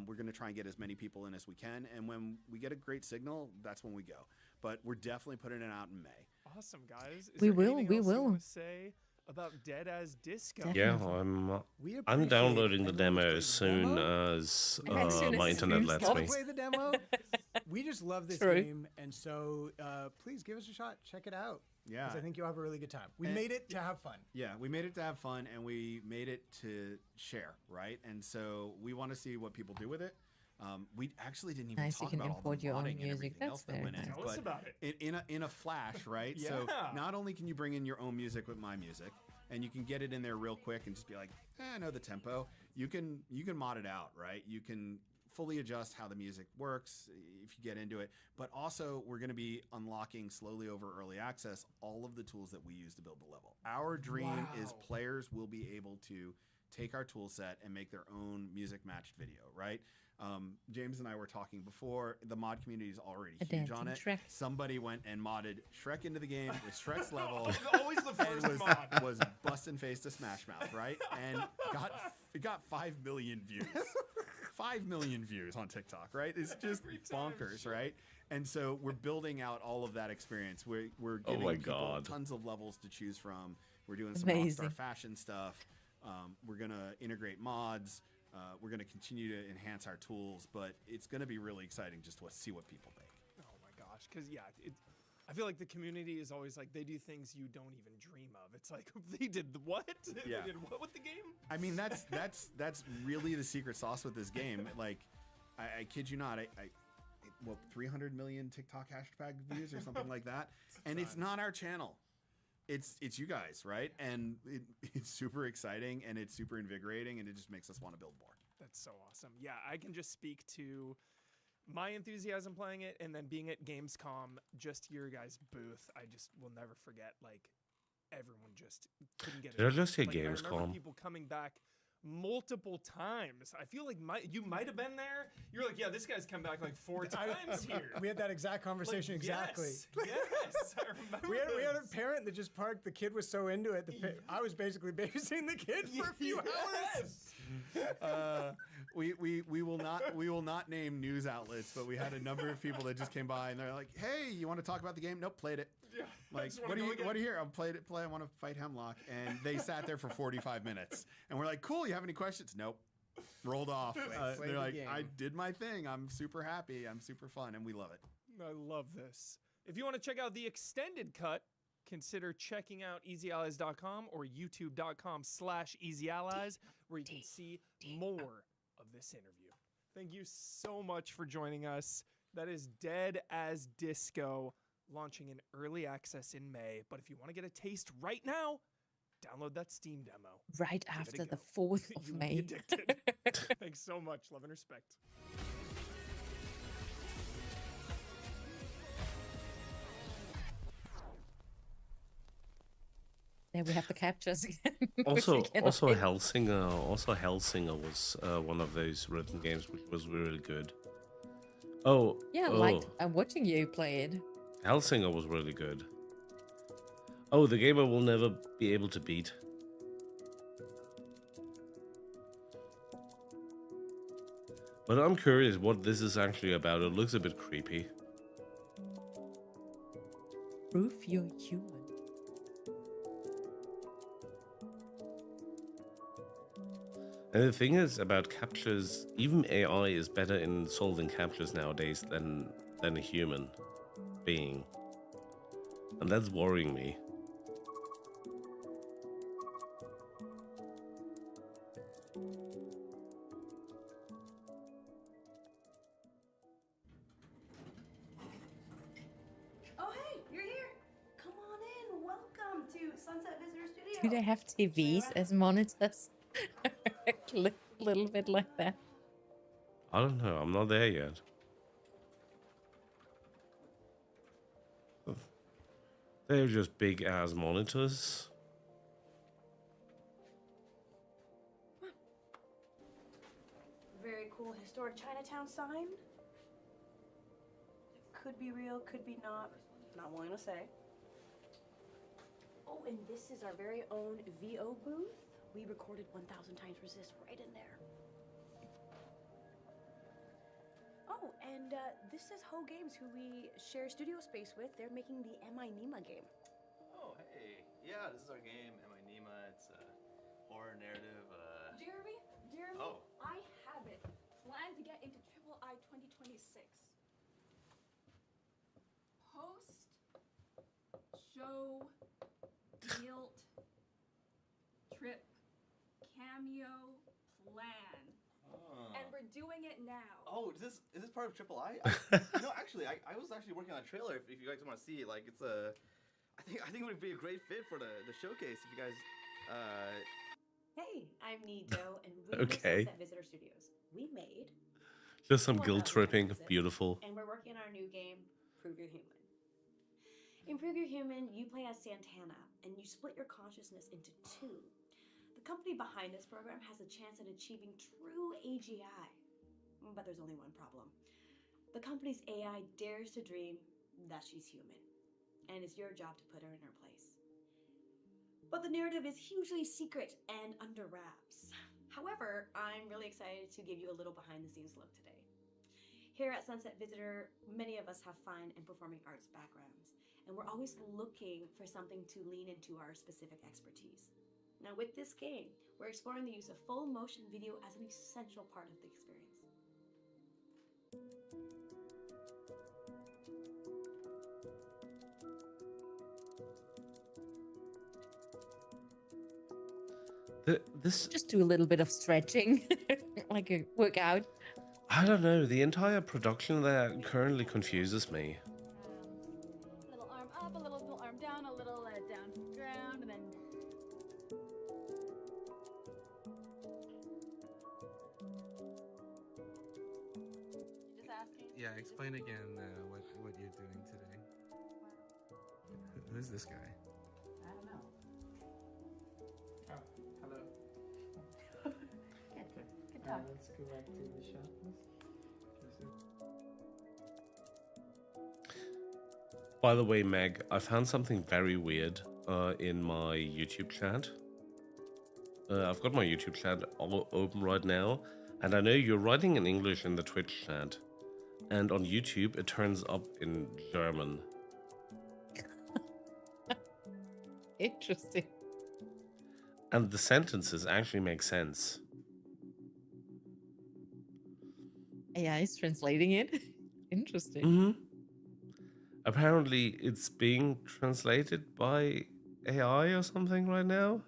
We're going to try and get as many people in as we can. And when we get a great signal, that's when we go. But we're definitely putting it out in May. Awesome, guys. Is We there will, anything we else you will. want to say about Dead as Disco? Yeah, We I'm appreciate downloading the everyone demo who's as played the soon demo. as soon my as internet you lets stop me. Play the demo. We just love this True. game, and so please give us a shot. Check it out. Yeah. 'Cause I think you'll have a really good time. We And- made it to have fun. Yeah, we made it to have fun, and we made it to share, right? And so we want to see what people do with it. We actually didn't even Nice, you talk can about all the import your own modding and music. everything That's else that very went in. nice. Tell us But about it. in a flash, right? So Yeah. not only can you bring in your own music with my music, and you can get it in there real quick and just be like, I know the tempo. You can mod it out, right? You can fully adjust how the music works if you get into it. But also, we're going to be unlocking slowly over early access all of the tools that we use to build the level. Our dream is Wow. players will be able to take our tool set and make their own music matched video, right? James and I were talking before. The mod community is already A huge on it. dancing Shrek. Somebody went and modded Shrek into the game with Shrek's level. Always the first and mod. was busting face to Smash Mouth, right? And it got 5 million views. 5 million views on TikTok, right? It's just bonkers, right? And so we're building out all of that experience. We're Oh giving my people God. tons of levels to choose from. We're doing some Amazing. Rockstar fashion stuff. We're gonna integrate mods. We're gonna continue to enhance our tools, but it's gonna be really exciting just to see what people think. Oh my gosh, because I feel like the community is always like they do things you don't even dream of. It's like they did what? Yeah. They did what with the game? I mean, that's really the secret sauce with this game. Like, I kid you not, what 300 million TikTok hashtag views or something like that, and it's not our channel. It's you guys, right? And it's super exciting and it's super invigorating, and it just makes us want to build more. That's so awesome. Yeah, I can just speak to my enthusiasm playing it, and then being at Gamescom, just your guys' booth. I just will never forget. Like everyone just couldn't get it. Did I just say Like, I remember Gamescom? people coming back multiple times. I feel like you might have been there. You're like, yeah, this guy's come back like 4 times here. We had that exact conversation exactly. Yes, I remember. We had a parent that just parked. The kid was so into it. I was basically babysitting the kid for a few hours. We will not name news outlets, but we had a number of people that just came by and they're like, "Hey, you want to talk about the game?" Nope, played it. Yeah, like, what do you hear? I played it. I want to fight Hemlock, and they sat there for 45 minutes, and we're like, "Cool, you have any questions?" Nope. Rolled off. They're like, "I did my thing. I'm super happy. I'm super fun, and we love it." I love this. If you want to check out the extended cut, consider checking out EasyAllies.com or YouTube.com/EasyAllies, where you can see more of this interview. Thank you so much for joining us. That is Dead as Disco, launching in early access in May. But if you want to get a taste right now, download that Steam demo. Right after the 4th of You'll May. be addicted. Thanks so much. Love and respect. There we have the captures again. Also Hellsinger was one of those written games which was really good. I'm watching you play it. Hellsinger was really good. Oh, the game I will never be able to beat. But I'm curious what this is actually about. It looks a bit creepy. Proof you're human. And the thing is about captures, even AI is better in solving captures nowadays than a human being. And that's worrying me. Oh, hey, you're here. Come on in. Welcome to Sunset Visitor Studio. Do they have TVs as monitors? A little bit like that. I don't know, I'm not there yet. They're just big ass monitors. Very cool historic Chinatown sign. Could be real, could be not. Not willing to say. Oh, and this is our very own VO booth. We recorded 1,000 times resist right in there. Oh, and this is Ho Games, who we share studio space with. They're making the Am I Nima game. Oh, hey. Yeah, this is our game, Am I Nima. It's a horror narrative. Jeremy, Oh. I have it. Plan to get into Tripe-i 2026. Post, show, guilt, trip, cameo, plan. Oh. And we're doing it now. Oh, is this part of Triple-I? Actually, I was actually working on a trailer. If you guys want to see it, like it's a, I think it would be a great fit for the showcase. If you guys, Hey, I'm Nito, and we Okay. at Visitor Studios. We made Just some guilt tripping, beautiful. and we're working on our new game, Prove You're Human. In Prove You're Human, you play as Santana, and you split your consciousness into two. The company behind this program has a chance at achieving true AGI. But there's only one problem. The company's AI dares to dream that she's human, and it's your job to put her in her place. But the narrative is hugely secret and under wraps. However, I'm really excited to give you a little behind-the-scenes look today. Here at Sunset Visitor, many of us have fine and performing arts backgrounds, and we're always looking for something to lean into our specific expertise. Now with this game, we're exploring the use of full motion video as an essential part of the experience. This Just do a little bit of stretching, like a workout. I don't know. The entire production there currently confuses me. Little arm up, a little arm down, a little down to the ground, and then. Just asking. Yeah, explain again what you're doing today. Who's this guy? I don't know. Oh, hello. let's go back to the shop list. By the way, Meg, I found something very weird in my YouTube chat. I've got my YouTube chat all open right now, and I know you're writing in English in the Twitch chat, and on YouTube it turns up in German. Interesting. And the sentences actually make sense. AI is translating it. Interesting. Mm-hmm. Apparently, it's being translated by AI or something right now.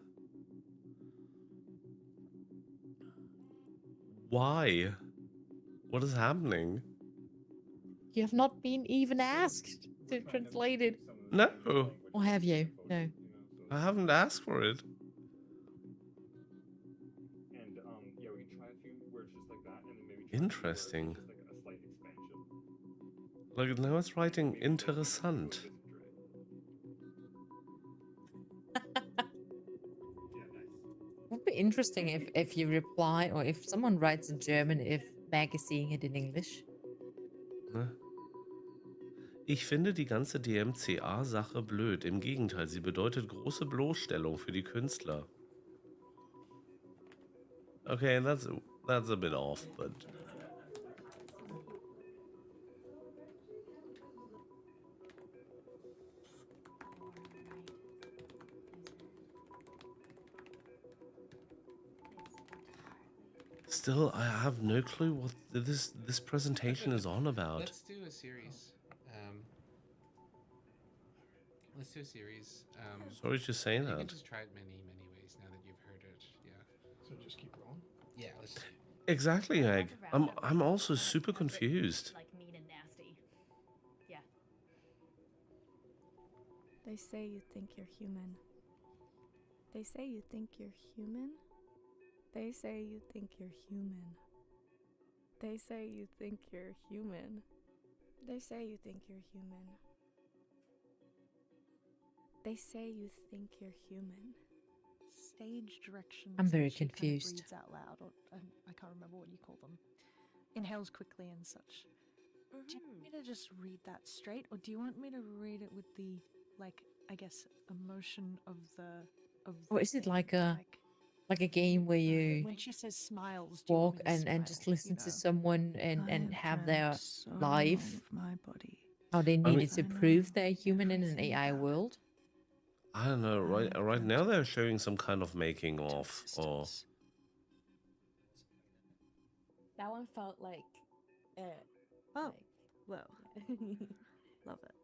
Why? What is happening? You have not been even asked to translate it. No. Or have you? No. I haven't asked for it. And yeah, we can try a few words just like that, and then maybe Interesting. just like a slight expansion. Like now it's writing interessant. Would be interesting if you reply or if someone writes in German, if Mag is seeing it in English. Ne? Ich finde die ganze DMCA-Sache blöd. Im Gegenteil, sie bedeutet große Bloßstellung für die Künstler. Okay, that's a bit off, but... Still, I have no clue what this presentation is on about. Let's do a series. Let's do a series. Sorry to say you that. can just try it many ways now that you've heard it. Yeah. So just keep rolling. Yeah. Let's just. Exactly, Egg. I'm also super confused. Like mean and nasty. Yeah. They say you think you're human. They say you think you're human. They say you think you're human. They say you think you're human. They say you think you're human. They say you think you're human. Stage directions. I'm very that she kind of confused. reads out loud, or I can't remember what you call them. Inhales quickly and such. Do you want me to just read that straight, or do you want me to read it with the, like, I guess, emotion of the Or is it like a game where you when she says smiles, do you walk want me to and just listen to someone and have their life, my body. how they I needed mean- to prove they're human in an AI world? I don't know. Right now they're showing some kind of making of, or That one felt like. Oh, well. Love it.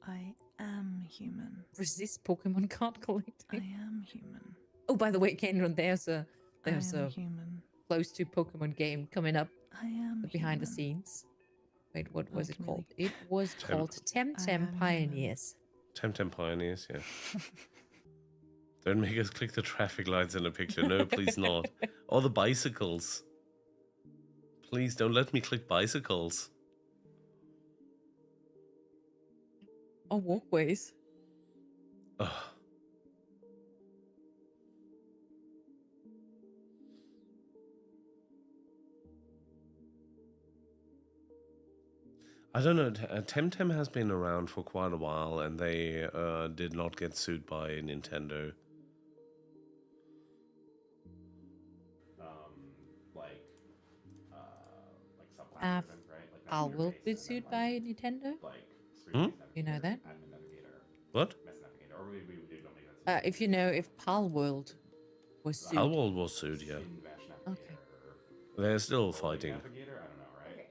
I am human. Resist Pokemon card collecting. I am human. Oh, by the way, Kendron, there's a am human. close to Pokemon game coming up I am behind the scenes. Wait, what was it called? It was called Temtem Pioneers. Temtem Pioneers, yeah. Don't make us click the traffic lights in a picture. No, please not. Or the bicycles. Please don't let me click bicycles. Or walkways. Ugh. I don't know. Temtem has been around for quite a while, and they did not get sued by Nintendo. Pal will be sued by Nintendo. Hmm? You know that? What? If you know if Pal World was sued. Palworld was sued, yeah. Okay. They're still fighting. Navigator, I don't know, right?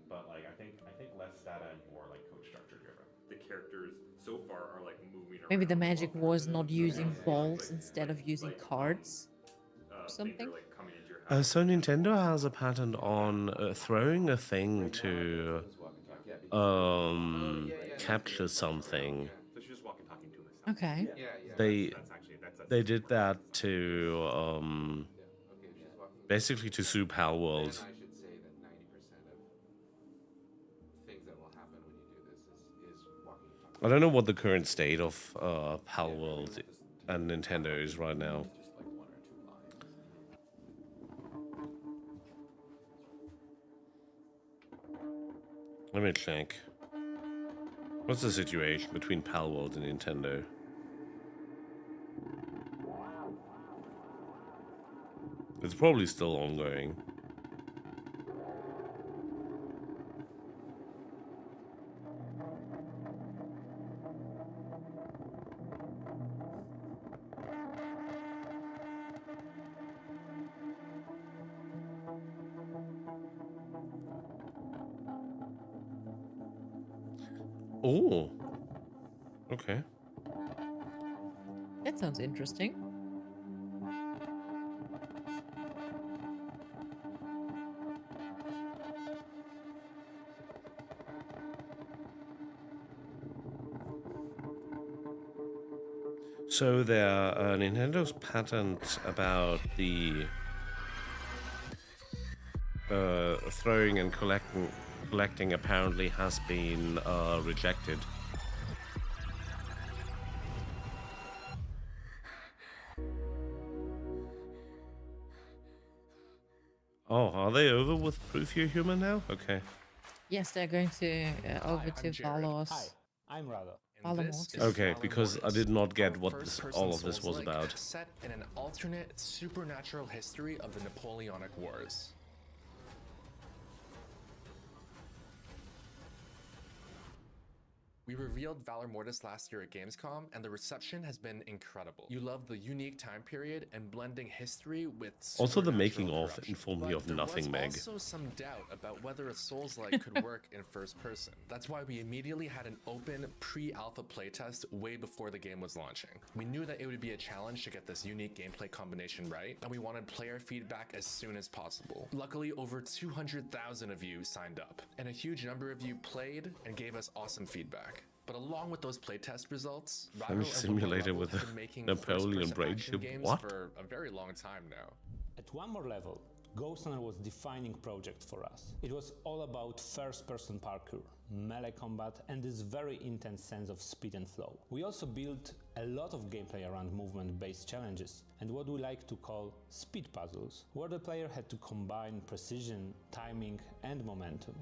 But like I think less data and more like code structure driven. The characters so far are like moving around. Maybe the magic was not using balls instead of using cards. Or something. So Nintendo has a patent on throwing a thing to capture something. So she's just walking talking to herself. Okay. They did that to basically to sue Palworld. I should say that 90% of things that will happen when you do this is walking and talking. I don't know what the current state of Palworld and Nintendo is right now. Let me check. What's the situation between Palworld and Nintendo? It's probably still ongoing. Oh, okay. That sounds interesting. So Nintendo's patent about the throwing and collecting apparently has been rejected. Oh, are they over with Proof You're Human now? Okay. Yes, they're going to over to Valor's. Hi, I'm Rado. Okay, because I did not get what all of this was Souls-like about. Set in an alternate supernatural history of the Napoleonic Wars. We revealed Valor Mortis last year at Gamescom, and the reception has been incredible. You love the unique time period and blending history with Also, the making supernatural of corruption. informed me But of there nothing, was Meg. also some doubt about whether a Souls-like could work in first person. That's why we immediately had an open pre-alpha playtest way before the game was launching. We knew that it would be a challenge to get this unique gameplay combination right, and we wanted player feedback as soon as possible. Luckily, over 200,000 of you signed up, and a huge number of you played and gave us awesome feedback. But along with those playtest results, Rado Some and simulator Level with have a been making Napoleon first-person brain action chip. games What? for a very long time now. At one more level, Ghost Runner was defining project for us. It was all about first-person parkour, melee combat, and this very intense sense of speed and flow. We also built a lot of gameplay around movement-based challenges and what we like to call speed puzzles, where the player had to combine precision, timing, and momentum.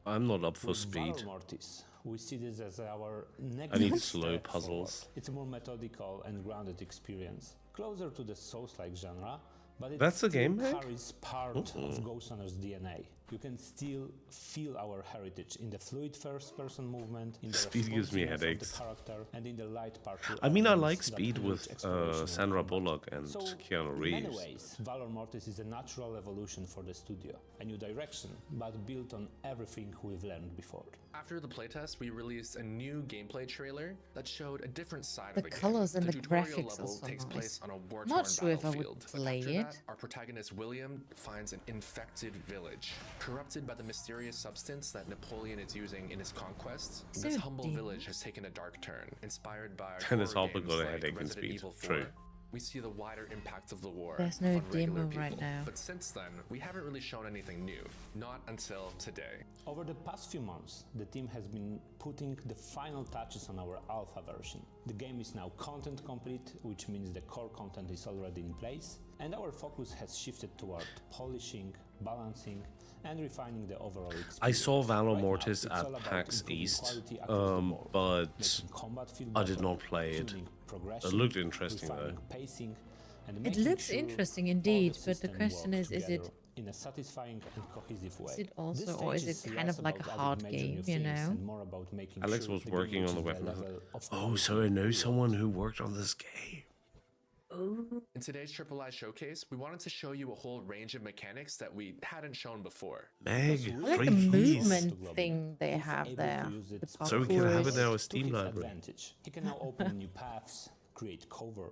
I'm not up for With speed. Valor Mortis, we see this as our next I need big slow step puzzles. forward. It's a more methodical and grounded experience, closer to the Souls-like genre, but it That's a still game, Meg? carries part of Ghost Runner's DNA. You can still feel our heritage in the fluid first-person movement, in the Speed gives me responsiveness of headaches. the character, and in the light parkour I mean, I elements like that Speed enrich with exploration and Sandra combat. Bullock and So, Keanu in many Reeves. ways, Valor Mortis is a natural evolution for the studio, a new direction, but built on everything we've learned before. After the playtest, we released a new gameplay trailer that showed a different side The of the game. colors and the tutorial graphics are level so takes nice. place on a war-torn Not sure if I would battlefield. But play after it. that, our protagonist William finds an infected village. Corrupted by the mysterious substance that Napoleon is using in his conquests, Is this there a humble demon? village has taken a dark turn, inspired by Dennis horror Hopper games got a like headache in Resident Speed. Evil 4. True. We see the wider impact of the war There's no on regular demo people. right now. But since then, we haven't really shown anything new. Not until today. Over the past few months, the team has been putting the final touches on our alpha version. The game is now content complete, which means the core content is already in place, and our focus has shifted toward polishing, balancing, and refining the overall experience. I saw Valor Right now, Mortis it's at all about PAX improving East, quality across the board, but making combat feel I did better, not play it. tuning It progression, looked interesting though. refining pacing, and It making looks sure interesting all indeed, the but the systems question work is it together in a satisfying and cohesive way. Is it also, This or is stage it kind less of like a about hard adding major new game, you things know? and more about making Alex sure was the game working on the reaches weapon. level of Oh, quality so I know we someone who worked on this game. In today's Triple-I showcase, we wanted to show you a whole range of mechanics that we hadn't shown before. Meg, I like the movement thing they have there. The So we can have it in parkour. our Steam library. advantage. He can now open new paths, create cover,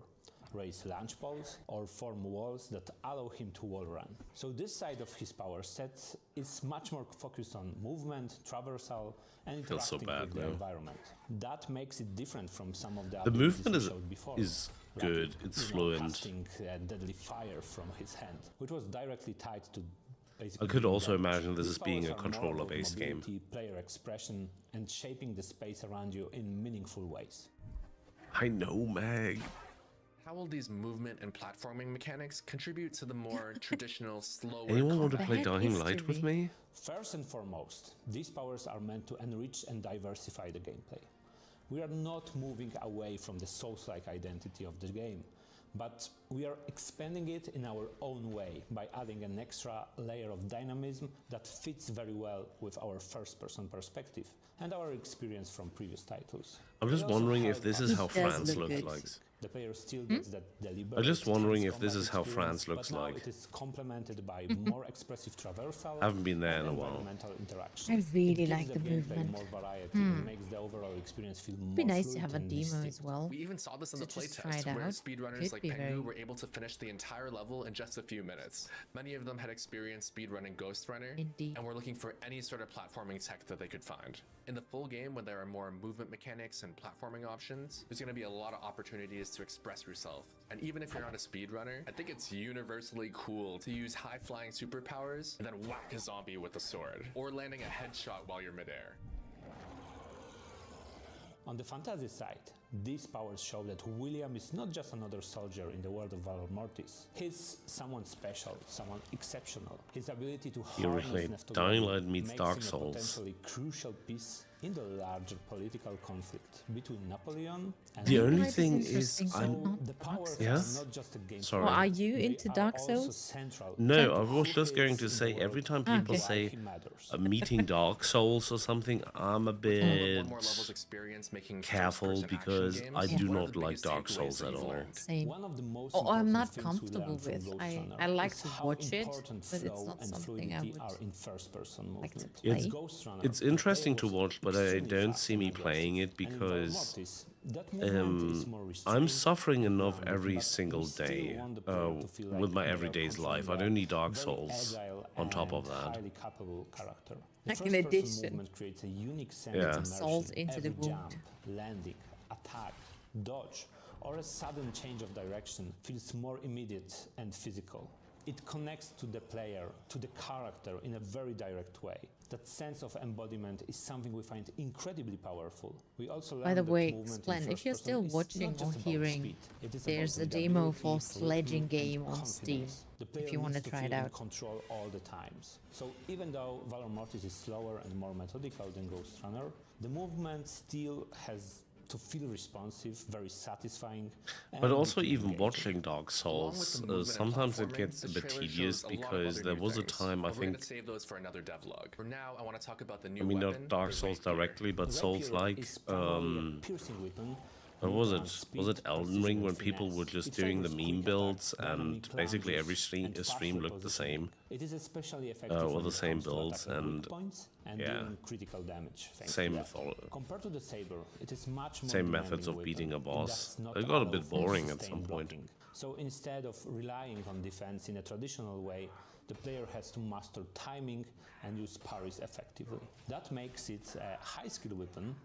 raise launch poles, or form walls that allow him to wall run. So this side of his power set is much more focused on movement, traversal, and Feels so interacting bad with the now. environment. That makes it different from some of the The abilities movement we is showed before. good. It's You know, fluent. casting deadly fire from his hand, which was directly tied to I could also damage. imagine this These as being a powers are more about controller-based game. mobility, player expression, and shaping the space around you in meaningful ways. I know, Meg. How How will these movement and platforming mechanics contribute to the more traditional, slower Anyone want to combat? play Dying Light with me? First and foremost, these powers are meant to enrich and diversify the gameplay. We are not moving away from the Souls-like identity of the game, but we are expanding it in our own way by adding an extra layer of dynamism that fits very well with our first-person perspective and our experience from previous titles. I'm just wondering if this is how France looks like. The player still gets that deliberate. I'm just wondering if this combat is how experience, France looks but now like. it is complemented by more expressive traversal. Haven't been there in a and while. environmental interaction. I really It gives like the gameplay movement. more variety and makes the overall experience feel more Be nice to fluid have a and demo distinct. as well. We even saw this in the to just try playtest, it where out. speedrunners Could like be Pengu very- were able to finish the entire level in just a few minutes. Many of them had experienced speedrunning Ghost Runner, Indeed. and were looking for any sort of platforming tech that they could find. In the full game, when there are more movement mechanics and platforming options, there's going to be a lot of opportunities to express yourself. And even if you're not a speedrunner, I think it's universally cool to use high-flying superpowers and then whack a zombie with a sword, or landing a headshot while you're midair. On the fantasy side, these powers show that William is not just another soldier in the world of Valor Mortis. He's someone special, someone exceptional. His ability to harness Really, Nephthogamy Dying Light meets makes Dark him a Souls. potentially crucial piece in the larger political conflict between Napoleon and The only Hitler. thing is, interesting, but I'm. not The powers Yeah? are not just a game. Sorry. Well, are you They into are Dark also Souls? central No, to I was who just going is to in the say world every time Ah, people okay. say he matters. meeting Dark Souls or something, I'm a With bit one more level's experience making careful first-person because action I games, do one of not the like biggest Dark takeaways Souls that at you've all. learned. Same. One of the most Oh, I'm important not things we comfortable learned from with. Ghost I Runner like is to how watch it, important but it's flow not and something I fluidity would are in first-person like to movement. play. With Ghost Runner, It's the player interesting to was watch, but I extremely don't fast see and me aggressive. playing it And in Valor because Mortis, that movement is more I'm restrained suffering and enough grounded, every but single we still day want the player to feel like with my they are everyday's life. I controlling don't need a Dark very Souls agile on top of and that. highly capable character. The Like in first-person addition. movement creates a unique sense Yeah. of It's a salt immersion. into the Every wound. jump, landing, attack, dodge, or a sudden change of direction feels more immediate and physical. It connects to the player, to the character in a very direct way. That sense of embodiment is something we find incredibly powerful. We also By learn the that way, movement in Splen, if you're first still person is watching not or just about hearing, speed. It is there's about a demo readability, for sledging rhythm, and game on Steam, confidence. The player if you want to needs try feel it in out. control all the times. So even though Valor Mortis is slower and more methodical than Ghost Runner, the movement still has to feel responsive, very satisfying. But and also, deeply even engaging. watching Dark Souls, sometimes it gets a bit tedious because there was a time I We're going think. to save those for another devlog. For now, I want to talk about the new I mean, weapon. not Dark the Souls Rapier. directly, but The Souls rapier like. is primarily a piercing weapon. What was built on it? speed, Was it Elden precision, Ring when and people were finesse. just It doing the favors meme quick builds attack, and dynamic basically every plunges, and stream pathway looked the positioning. same? It is especially effective Or when the it same comes to builds attacking weak and points and yeah, dealing critical damage. thanks same to that. method. Compared to the saber, it is much more Same demanding methods of weapon. beating a It boss. does not It got a allow bit for boring at sustained some point. blocking. So instead of relying on defense in a traditional way, the player has to master timing and use parries effectively. That makes it a high skill weapon,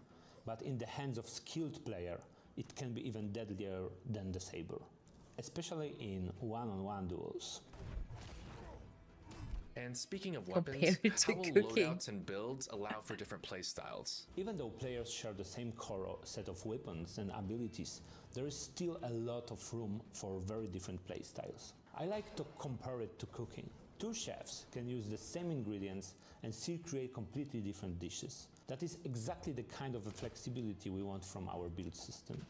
but in the hands of skilled player, it can be even deadlier than the saber, especially in one-on-one duels. And speaking of Compare weapons, it to how will cooking. loadouts and builds allow for different playstyles? Even though players share the same core set of weapons and abilities, there is still a lot of room for very different playstyles. I like to compare it to cooking. Two chefs can use the same ingredients and still create completely different dishes. That is exactly the kind of flexibility we want from our build system.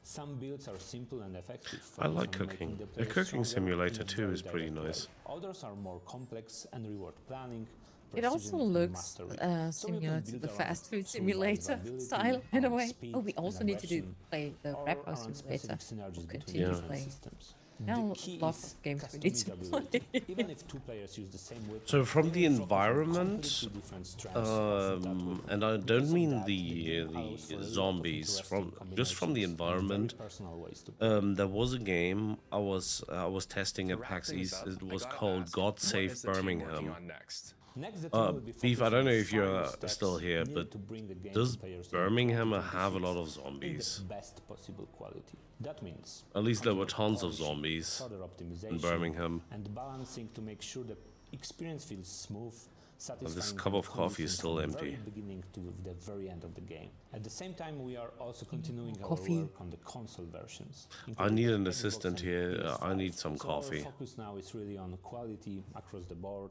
Some builds are simple and effective. I like focus on cooking. making the A player cooking stronger simulator in a too very is pretty direct way. nice. Others are more complex and reward planning. It also precision, and looks mastery. So you similar can to build the around fast food survivability, simulator style in a around way. speed Oh, we and also need to do aggression, play the or Rapper around simulator. specific synergies between Continue different playing. systems. There are The key lots is of games we need to play. customizability. Even if two players use the same weapon, So from the they will focus on environment, completely different strengths of that weapon. and I Because don't of mean that, the it allows for a lot of zombies, interesting just from the combinations and very environment. personal ways to play. There was a game I was testing at PAX things East. up, It I was gotta called ask, God what Save is the team working Birmingham. on next? Next, the team will be Beef, I focused don't know on if you're final steps still here, needed but to bring the game does to players in Birmingham 2026 have a lot of in zombies? the best possible quality. That means At least there were continued tons of polishing, zombies further in optimization, Birmingham. and balancing to make sure the experience feels smooth, satisfying this cup of coffee is from still the empty. very beginning to the very end of the game. At the same time, we are also continuing our Coffee. work on the console versions. I need an including Xbox assistant and here. I PS5. need some So coffee. Our focus now is really on quality across the board,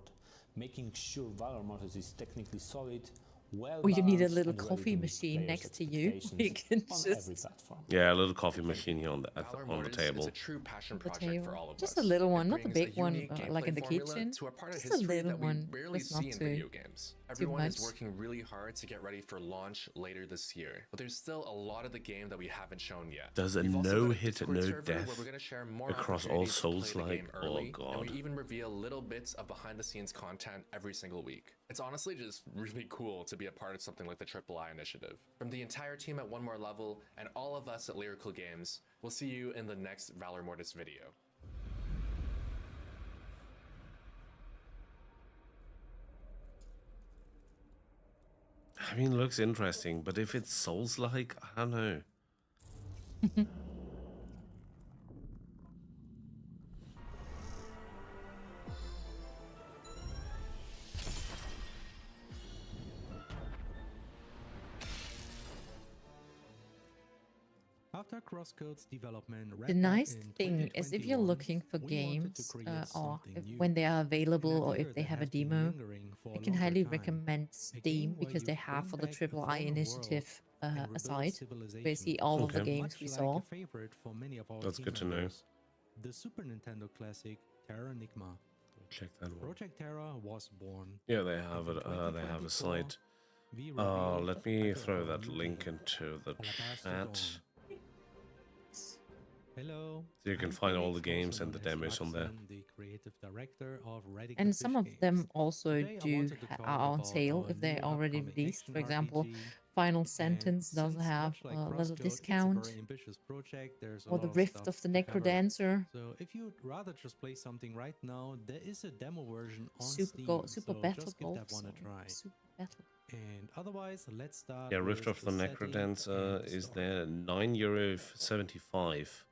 making sure Valor Motors is technically solid, well Or you need a balanced, little and ready coffee to meet machine players' next to you. expectations You can on just every platform. Yeah, a little coffee machine here on the Valor on the Motors table. is a true passion the project for table. all of Just us. a little It one, not the brings a big one, unique like in the gameplay formula kitchen. to a part of Just a history little that we one, rarely just not see in too video games. Everyone is much. working really hard to get ready for launch later this year, but there's still a lot of the game that we haven't shown yet. Does a We've also got no-hit, Discord no server where death we're gonna share more across all opportunities to play the Souls-like? game Oh early, and god. we even reveal little bits of behind-the-scenes content every single week. It's honestly just really cool to be a part of something like the Tripe-i Initiative. From the entire team at One More Level and all of us at Lyrical Games, we'll see you in the next Valor Mortis video. I mean, it looks interesting, but if it's Souls-like, I don't know. After Crosscode's development, The nice thing is if you're looking for games or when they are available or if they have a demo, I can highly recommend Steam because they have for the Triple-i Initiative a site where you see all of the Okay. games we saw. That's good to know. The Super Nintendo classic Terra Enigma. Check that one. Project Terra was born. Yeah, they have it. They have a site. Let me throw that link into the chat. Hello. So you can find all the games and the demos on there. The creative director of Radical And some of Fish them Games. also Today I do wanted to talk are on about sale our if they're new already upcoming released. action For example, RPG. Final And Sentence does since have much like a little Crosscode, discount. It's a very ambitious project. There's a Or lot the of Rift stuff of the to cover. Necrodancer. So if you'd rather just play something right now, there is a demo version on Super Steam. Super so Battle just give Golf. that one a try. Super Battle. And otherwise, let's start. Yeah, Rift with of the setting Necrodancer and is story. there, €9.75.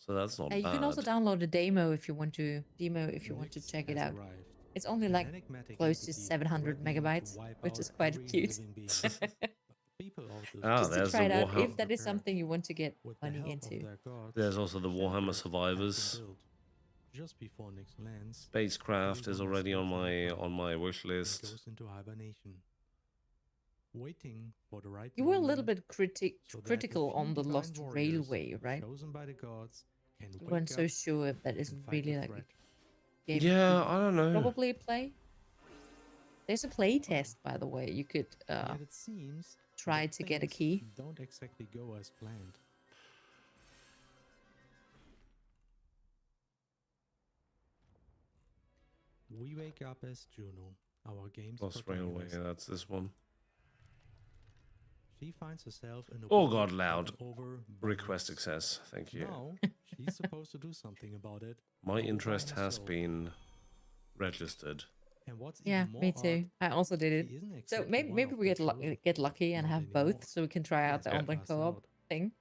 So that's not You bad. can also download a demo if you want to check it out. It's only like close to 700 megabytes, which is quite cute. Just to there's try the it out Warhammer. if that is something you want to get money into. There's also the Warhammer Survivors. Just before Nyx lands, Spacecraft is already on my wish list. goes into hibernation, waiting for the right. You were a moment little bit so that critical the on the few Lost divine warriors Railway, right? chosen by the gods can You wake weren't so up sure if that is and fight really the like a threat. game. Yeah, you I don't know. Probably play. There's a play test, by the way. You could Yet it seems try that to get a things key. don't exactly go as planned. We wake up as Juno, our game's Lost Railway, protagonist. yeah, that's this one. She finds herself in a Oh world god, loud. taken over by Request beasts. success, thank you. Now, she's supposed to do something about it. My all by interest has herself. been registered. And what's Yeah, even more me too. odd, I also did it. she isn't So exactly maybe one maybe of we the get lucky and Not have anymore. both, so we can try out the Yes, online passed co-op out. thing.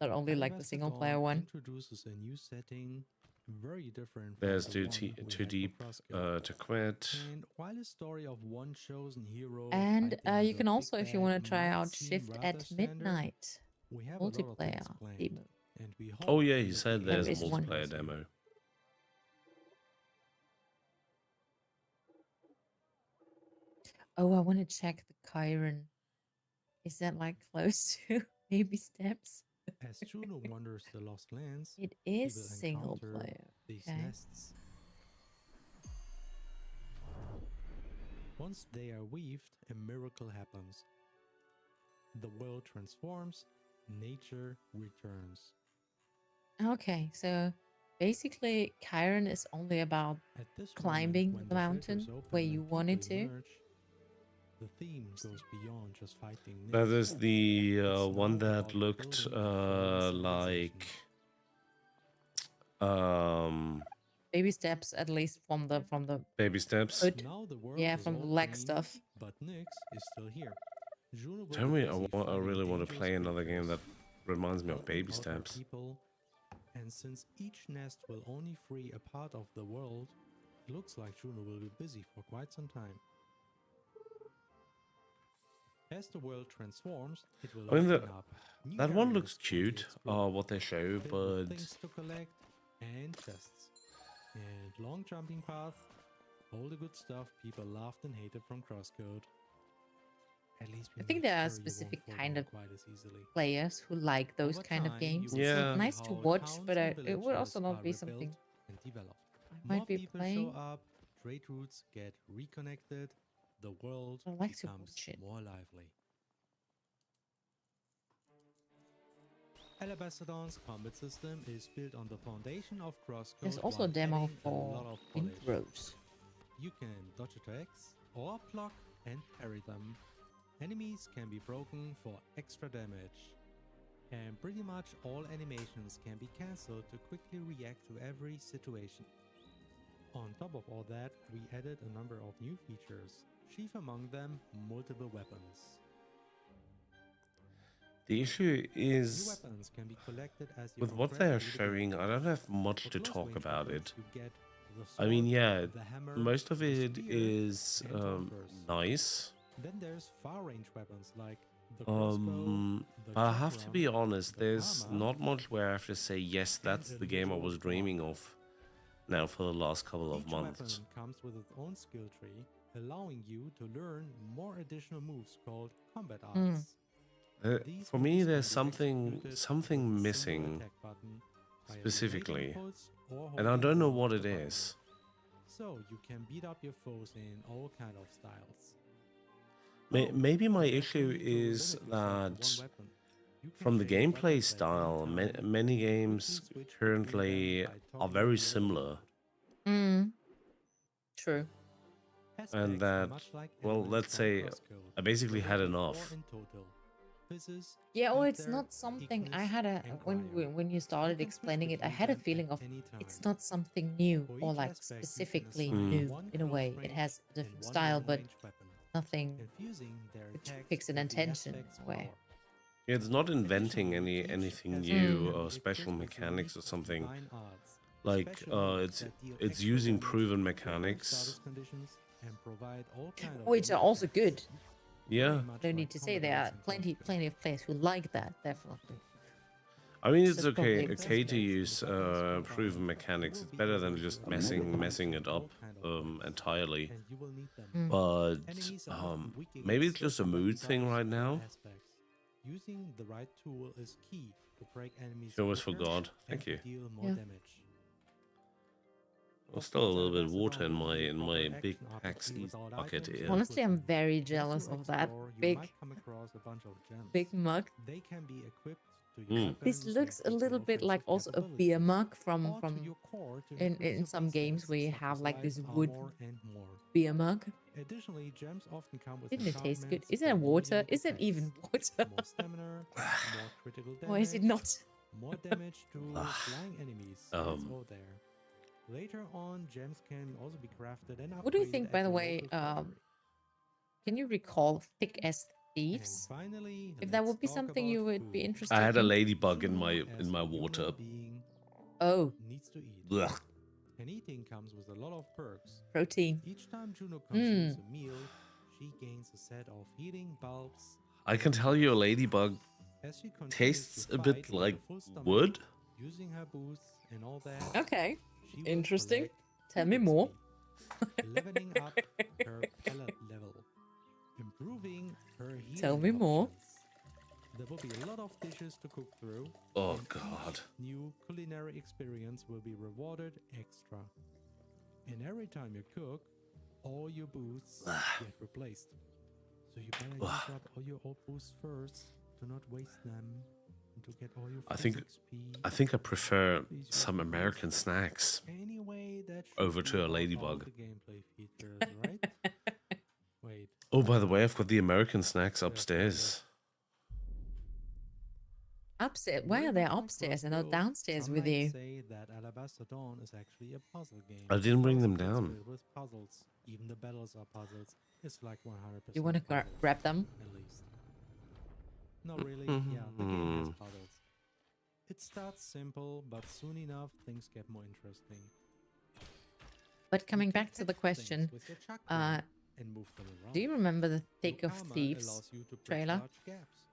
Not only like the Advanced single Dawn player one. introduces a new setting, very different from There's the too, one we too had deep for Crosscode. to quit. And while a story of one chosen hero And fighting you the can big also, if you bad want to try might out seem Shift rather at standard, Midnight we have a lot of things multiplayer planned, demo. and we hope Oh yeah, in he the said future there's a is one. multiplayer demo. Oh, I want to check the Chiron. Is that like close to baby steps? As Juno wanders the Lost Lands, It she is will single encounter player. these Okay. nests. Once they are weaved, a miracle happens. The world transforms, nature returns. Okay, so basically, Chiron is only about At this climbing moment, when the mountain shelters open where and you people wanted to. emerge, the theme goes beyond just fighting That Nyx. is the It's one now that about looked building a foreign like Baby steps, at least from the Baby Steps. hood. Now the world Yeah, is from the all leg green, stuff. But Nyx is still here. Juno will Tell be me, busy I fighting really want to dangerous play another game that creatures, reminds me of helping Baby out her Steps. people, and since each nest will only free a part of the world, It looks like Juno will be busy for quite some time. As the world transforms, it will I mean, open up. New that one areas looks can be cute, explored, what they show, filled but with things to collect and chests. And long jumping paths, all the good stuff people loved and hated from Crosscode. At least I think there are specific kind of players who like those kind of games. It's Yeah. nice to watch, but it would also not be something and develop. I might be people playing. show up, trade routes get reconnected, the world I like to becomes watch it. more lively. Alabastodon's combat system is built on the foundation of Crosscode. There's also a while demo adding a lot for of polish. intros. You can dodge attacks or block and parry them. Enemies can be broken for extra damage. And pretty much all animations can be cancelled to quickly react to every situation. On top of all that, we added a number of new features, chief among them multiple weapons. the issue New is weapons can be collected as you with what they are progress through the showing. game. I don't have much For to close talk range about weapons, it. you get the I mean, sword, yeah, the hammer, most of the it spear, is and revolvers. nice. Then there's far range weapons like the crossbow, the But I have to be chakram, honest, the there's hammer, not much where I have to say, yes, that's the game I was dreaming of now for the last couple of Each months. weapon comes with its own skill tree, allowing you to learn more additional moves called combat Mm. arts. These For me, moves there's can be executed with a something single missing attack button by a specifically, delayed impulse or and I holding don't know down what the it button. is. So you can beat up your foes in all kind of styles. Maybe my issue is that from the gameplay style, many games currently are very similar, Mm. True. and that, well, let's say I basically had enough. Yeah, or it's not something I had a when you started explaining it, I had a feeling of it's not something new or like specifically new in a way. It has a different style, but nothing which picks an attention in a way. It's not inventing anything new or special mechanics or something. Like it's using proven mechanics, Which are also good. yeah. No need to say there are plenty of players who like that, definitely. I mean, it's So okay probably- to use proven mechanics. It's better than just messing it up entirely. But maybe it's just a mood thing right now. Using the right tool is key to break enemies. She almost quicker forgot. and Thank to you. deal more Yeah. damage. There's still a little bit of water in my big PAX East bucket here. Honestly, I'm very jealous of that big big mug. They can be equipped to use Mm. This weapons looks with a little equal bit like offensive also a capabilities, beer mug or from to your core to in increase some your games where you stats, have such like as this life, wood armor, and more. beer mug. Additionally, gems often come with Didn't it taste good? enchantments Is it for more water? unique Is it effects. even water? More stamina, more critical damage. Or is it not? More damage to flying enemies. It's all there. Later on, gems can also be crafted and upgraded. What do you think, at by the your way? local foundry. Can you recall Thick as Thieves? And finally, If that let's would be talk something about you would be food. interested I had a in. ladybug in Juno, my as a water. human being, Oh, needs to eat. Blech. And eating comes with a lot of perks. protein. Each time Juno consumes a meal, she gains a set of healing bulbs. I can tell you a ladybug As she continues tastes to a fight bit with a like full stomach, wood. Using her boosts and all that. Okay, she will interesting. collect Tell me XP, more. leveling up her pellet level, improving her healing Tell me more. options. There will be a lot of dishes to cook through. Oh, and each God. new culinary experience will be rewarded extra. And every time you cook, all your boosts get replaced. So you better use up all your old boosts first to not waste them and to get all your I full think XP. I prefer some American snacks Anyway, that should over be to a about all ladybug. the gameplay features, right? Wait. Oh, by the way, I've got the American snacks upstairs. Upstairs? Why are they upstairs and not downstairs Some with might you? say that Alabaster Dawn is actually a puzzle game. I didn't bring them It's down. filled with puzzles. Even the battles are puzzles. It's like 100%. You want to puzzles, grab them? At least. No, really. Yeah, the game has puzzles. It starts simple, but soon enough things get more interesting. But coming back to the question, do you remember the Thick of Thieves trailer?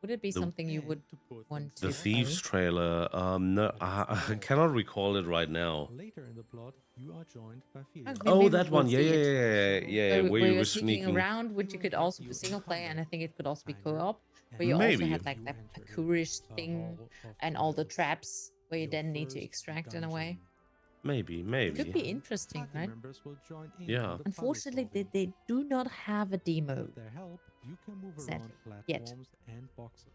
Would it be something you would want to The Thieves trailer? No, I cannot recall it right now. Later in the plot, you are joined by Oh, that one. Yeah. Where Where you you were were sneaking sneaking. around, which you could also be single player, and I think it could also be co-op. Where you Maybe. also had like that parkourish thing and all the traps where you then need to extract in a way. Maybe. It could be interesting, right? Yeah. Unfortunately, they do not have a demo. With their help, you can move Sadly. around Yet. platforms and boxes.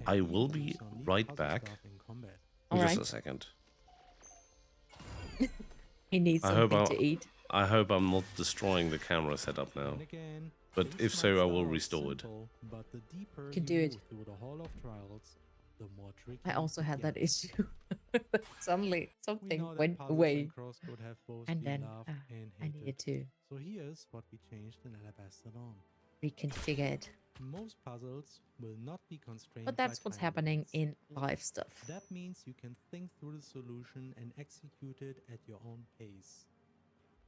I will be right back. Just a second. He needs something to eat. I hope I'm not destroying the camera setup now. But if so, I will restore it. But the deeper You can do it. through the Hall of Trials, the more tricky I also it had that gets. issue. Suddenly, We something know that went puzzles away. and crosscode have both And been then loved and I hated. needed to So here's what we changed in Alabaster Dawn. reconfigure it. Most puzzles will not be constrained But that's by what's time happening limits. in live stuff. That means you can think through the solution and execute it at your own pace.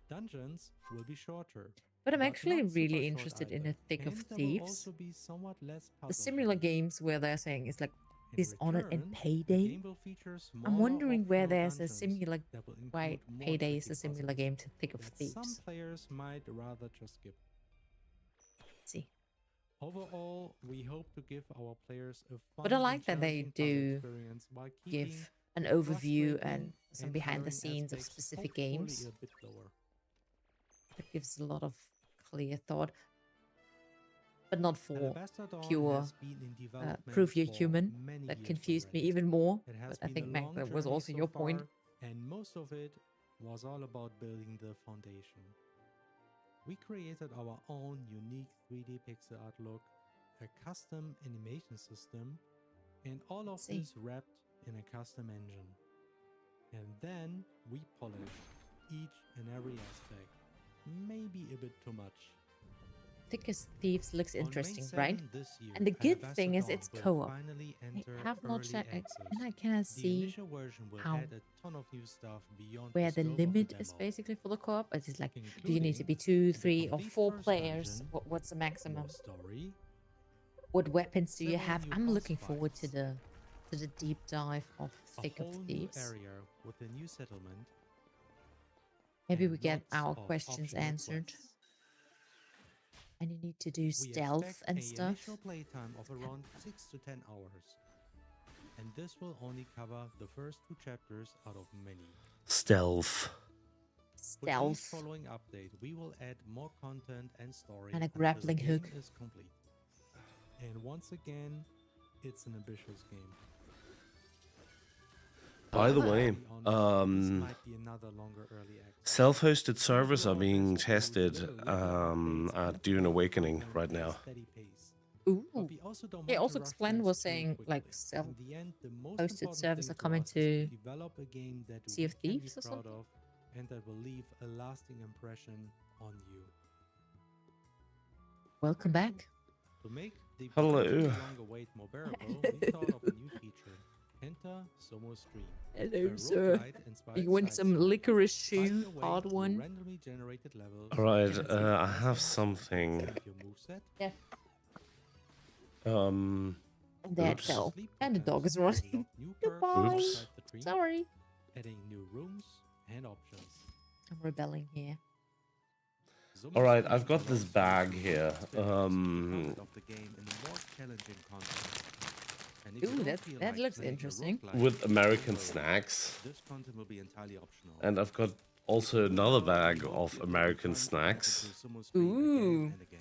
Dungeons will be shorter. But I'm not actually super really short interested in either. the Thick of And there will Thieves. also be somewhat less The puzzle similar heavy. games where they're saying it's like In Dishonored and return, the Payday. game will feature I'm smaller wondering where optional there's a dungeons similar that will why include more Payday is tricky a similar puzzles game to Thick of that Thieves. some players might rather just skip. Let's see. Overall, we hope to give our players a fun But I and like that they challenging puzzle do experience while keeping give an overview and frustrating some and behind the tiring scenes of aspects specific hopefully games. a bit lower. That gives a lot of clear thought. But not for Alabaster Dawn pure has been in development prove you're for human. many That years confused me already. even more. It has But I been think, a Mac, long that was journey also so your point. far, and most of it was all about building the foundation. We created our own unique 3D pixel art look, a custom animation system, and all of Let's see. this wrapped in a custom engine. And then we polished each and every aspect, maybe a bit too much. Thick as Thieves looks On May interesting, 7 right? this year, And the good Alabaster thing is Dawn it's will co-op. finally I enter have not early checked. access. And I cannot The see initial version will how add a ton of new stuff beyond where the scope of limit is demo, basically for the co-op. Is it like, do you need to including be 2, the 3, or complete 4 first players? dungeon, What's the maximum? more story, What weapons do you several have? new I'm boss looking forward to fights, the deep dive of a Thick of whole new Thieves. area with a new settlement, Maybe and we get lots our of questions optional answered. quests. And you need to do We stealth expect and a stuff. initial playtime of around 6 to 10 hours. And this will only cover the first 2 chapters out of many. Stealth. With each Stealth. following update, we will add more content and story And a until grappling the game hook. is complete. And once again, it's an ambitious game. By the way, This might be another longer early access. self-hosted servers are being tested at Dune Awakening right now. Steady pace. Ooh. But we also don't Yeah, want also to rush Explain things was too saying quickly. like In self the end, the most hosted important servers thing are for coming us is to develop a game that Sea we of can be Thieves or proud something? of and that will leave a lasting impression on you. Welcome back. To make the Hello. potentially longer wait more bearable, we thought of a new feature, Enter Sumo Stream. Hello, a sir. roguelite-inspired You want side some scroll. licorice Find shoe? your way Hard through one? randomly generated levels. Alright, and I success have and something. select your moveset, Yeah. Um, And that oops. fell. sleep And the patterns, dog is running. unlock new perks Goodbye. Oops. inside the tree, Sorry. adding new rooms and options. I'm rebelling here. Sumo Alright, Stream I've got this allows you bag to here. experience the content of the game in a more challenging context. And if you Ooh, don't that's, feel that like looks playing a interesting. roguelike, With American don't worry. snacks. This content will be entirely optional. And I've got also another bag of American snacks. Ooh. And again.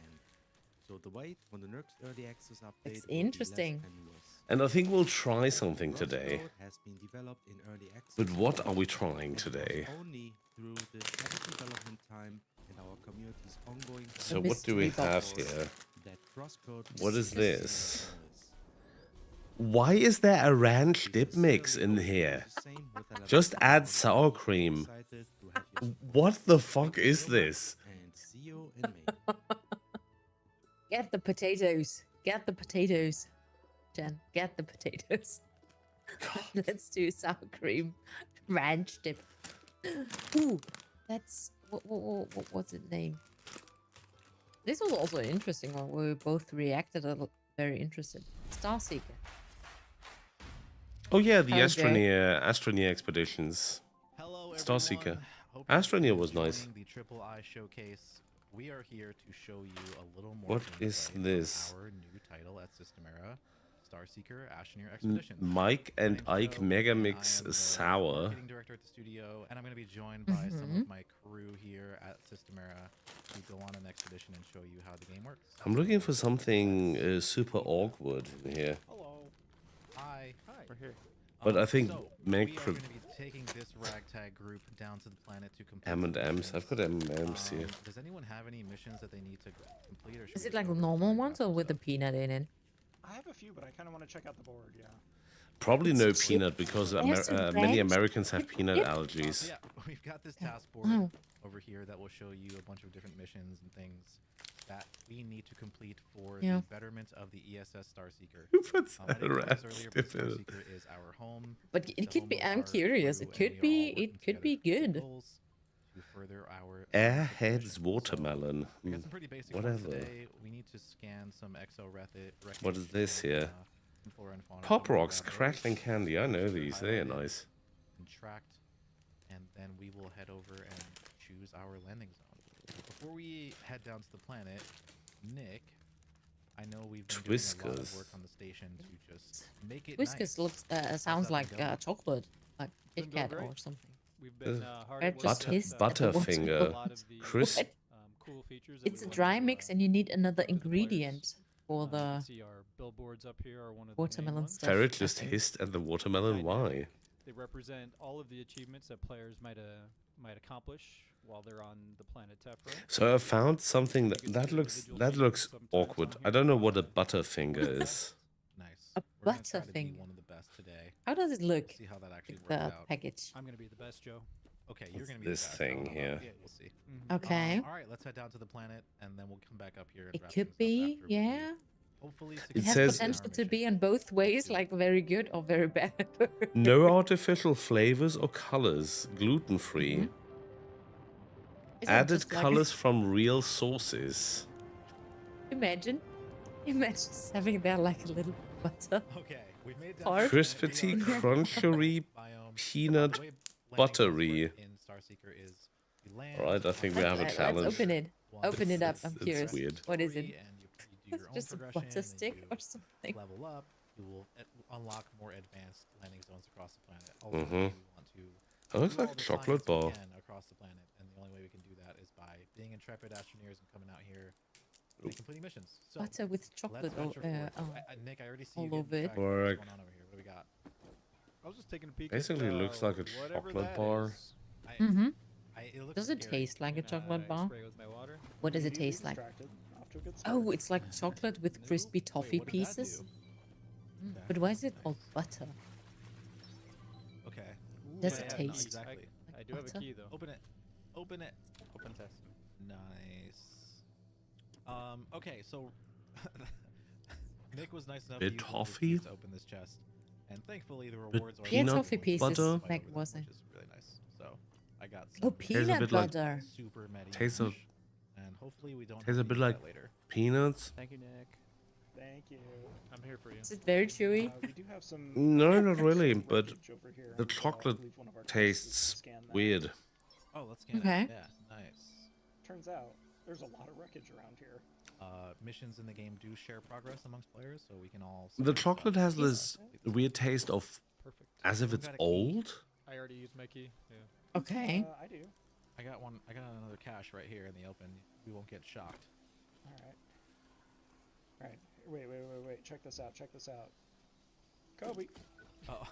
So the wait for the next early access update Looks will be interesting. less tenuous. And I think we'll try something today. Crossroad has been developed in early access. But what are we trying and it was today? only through the added development time and our community's ongoing So what do we mystery have box. here? that Crosscode What is is this? seamless. Why is there a ranch dip mix in here? Just add sour cream. What the fuck is this? And see you in May. Get the potatoes. Get the potatoes. Jen, get the potatoes. Let's do sour cream ranch dip. Ooh, that's What's its name? This was also an interesting one where we both reacted very interested. Starseeker. Oh yeah, the Hello, Jay. Astroneer expeditions. Hello, Starseeker. Hope Astroneer was nice. the Tripe-i showcase. We are here to show you a little more What is gameplay this? from our new title at Systemera, Starseeker Astroneer Expedition. Mike and Ike Megamix Sour. Marketing director at the studio, and I'm going to be joined by some of my crew here at Systemera to go on an expedition and show you how the game works. I'm looking for something super awkward in here. Hello. Hi. We're here. But I think we Meg are going to be taking this ragtag group down to the planet to complete M&M's. I've got M&M's here. Does anyone have any missions that they need to complete? Or Is it like normal ones or with a peanut in it? I have a few, but I kind of want to check out the board. Yeah. Probably no peanut because many Americans have peanut allergies. Yeah, we've got this task board over here that will show you a bunch of different missions and things that we need to complete for the betterment of the ESS Starseeker. I didn't realize earlier, but Starseeker is our home. But it could be. I'm curious. It could be. It could be good. To further our Airhead's watermelon. we got some pretty basic ones Whatever. today. We need to scan some What is this here? Pop rocks, crackling candy. I know these. They are nice. Contract, and then we will head over and choose our landing zone. Before we head down to the planet, Nick, I know we've been doing a lot of work on the station to just make it Whiskas nice. looks sounds like chocolate, like Kit Kat or something. We've been hard Red at just work hissed at at the Butterfinger. a lot of the Crisp. cool features. that It's we a want dry to, mix, and you need another ingredient for the see our billboards up here are one of watermelon stuff. Ferret just hissed at the watermelon. Why? They represent all of the achievements that players might accomplish while they're on the planet Tephra. So I found something that looks awkward. I don't know what a butterfinger is. Nice. A butterfinger. One of the best today. How does it look? See how that actually The works out. package. I'm gonna be the best, Joe. Okay, you're gonna be This the best. thing Oh, here. Yeah, we'll see. Okay. All right, let's head down to the planet, and then we'll come back up here. And It wrap could things up be, after we yeah. Hopefully, It has says- potential to be on both ways, like very good or very bad. No artificial flavors or colors. Gluten-free. Isn't it Added just like- colors from real sources. Imagine just having there like a little butter. Okay, we've made that. Part. Crispity, crunchery, peanut, buttery. In Starseeker is we land. Alright, I think we have a Let's challenge. open it. Open it up. I'm It's curious. weird. What is it? And you do your own Just a progression, butter and stick you or something. Level up. You will unlock more advanced landing zones across the planet. Mhm. We want to That looks do like all a the chocolate science we bar. can across the planet, and the only way we can do that is by being intrepid astroneers and coming out here and completing missions. So Butter with let's chocolate venture or, forward. Nick, I already see all you getting over it. distracted. What's Work. going on over here? What do we got? I was just taking a peek. Basically at, looks like a whatever chocolate that bar. is. Mm-hmm. It looks Does it scary. taste like a chocolate bar? Spray with my water. What does it taste like? Oh, it's like chocolate with crispy toffee what did that pieces. do? But why is it called butter? Okay. Does Yeah, it no, taste? exactly. I do have a butter? key though. Open it. Open it. Open test. Nice. Okay, so Nick was nice enough Bit to use toffee? to open this chest, and thankfully the rewards are Yeah, peanut toffee pieces. butter? Like was it? which is really nice. So I got Oh, some peanut bit like- butter. super medi Tastes of and hopefully we don't tastes a have to bit use like that later. peanuts. Thank you, Nick. Thank you. I'm here for you. Is it very chewy? We do have some. No, not really, but wreckage over here, the so I chocolate believe one of our tastes scan that. weird. Oh, let's scan Okay. it. Yeah, nice. Turns out there's a lot of wreckage around here. Missions in the game do share progress amongst players, so we can all. The chocolate has this weird taste of Perfect. as if it's old. I already used my key. Yeah. Okay. I do. I got one. I got another cache right here in the open. We won't get shocked. All right. All right. Wait. Check this out. Check this out. Kobe. Oh.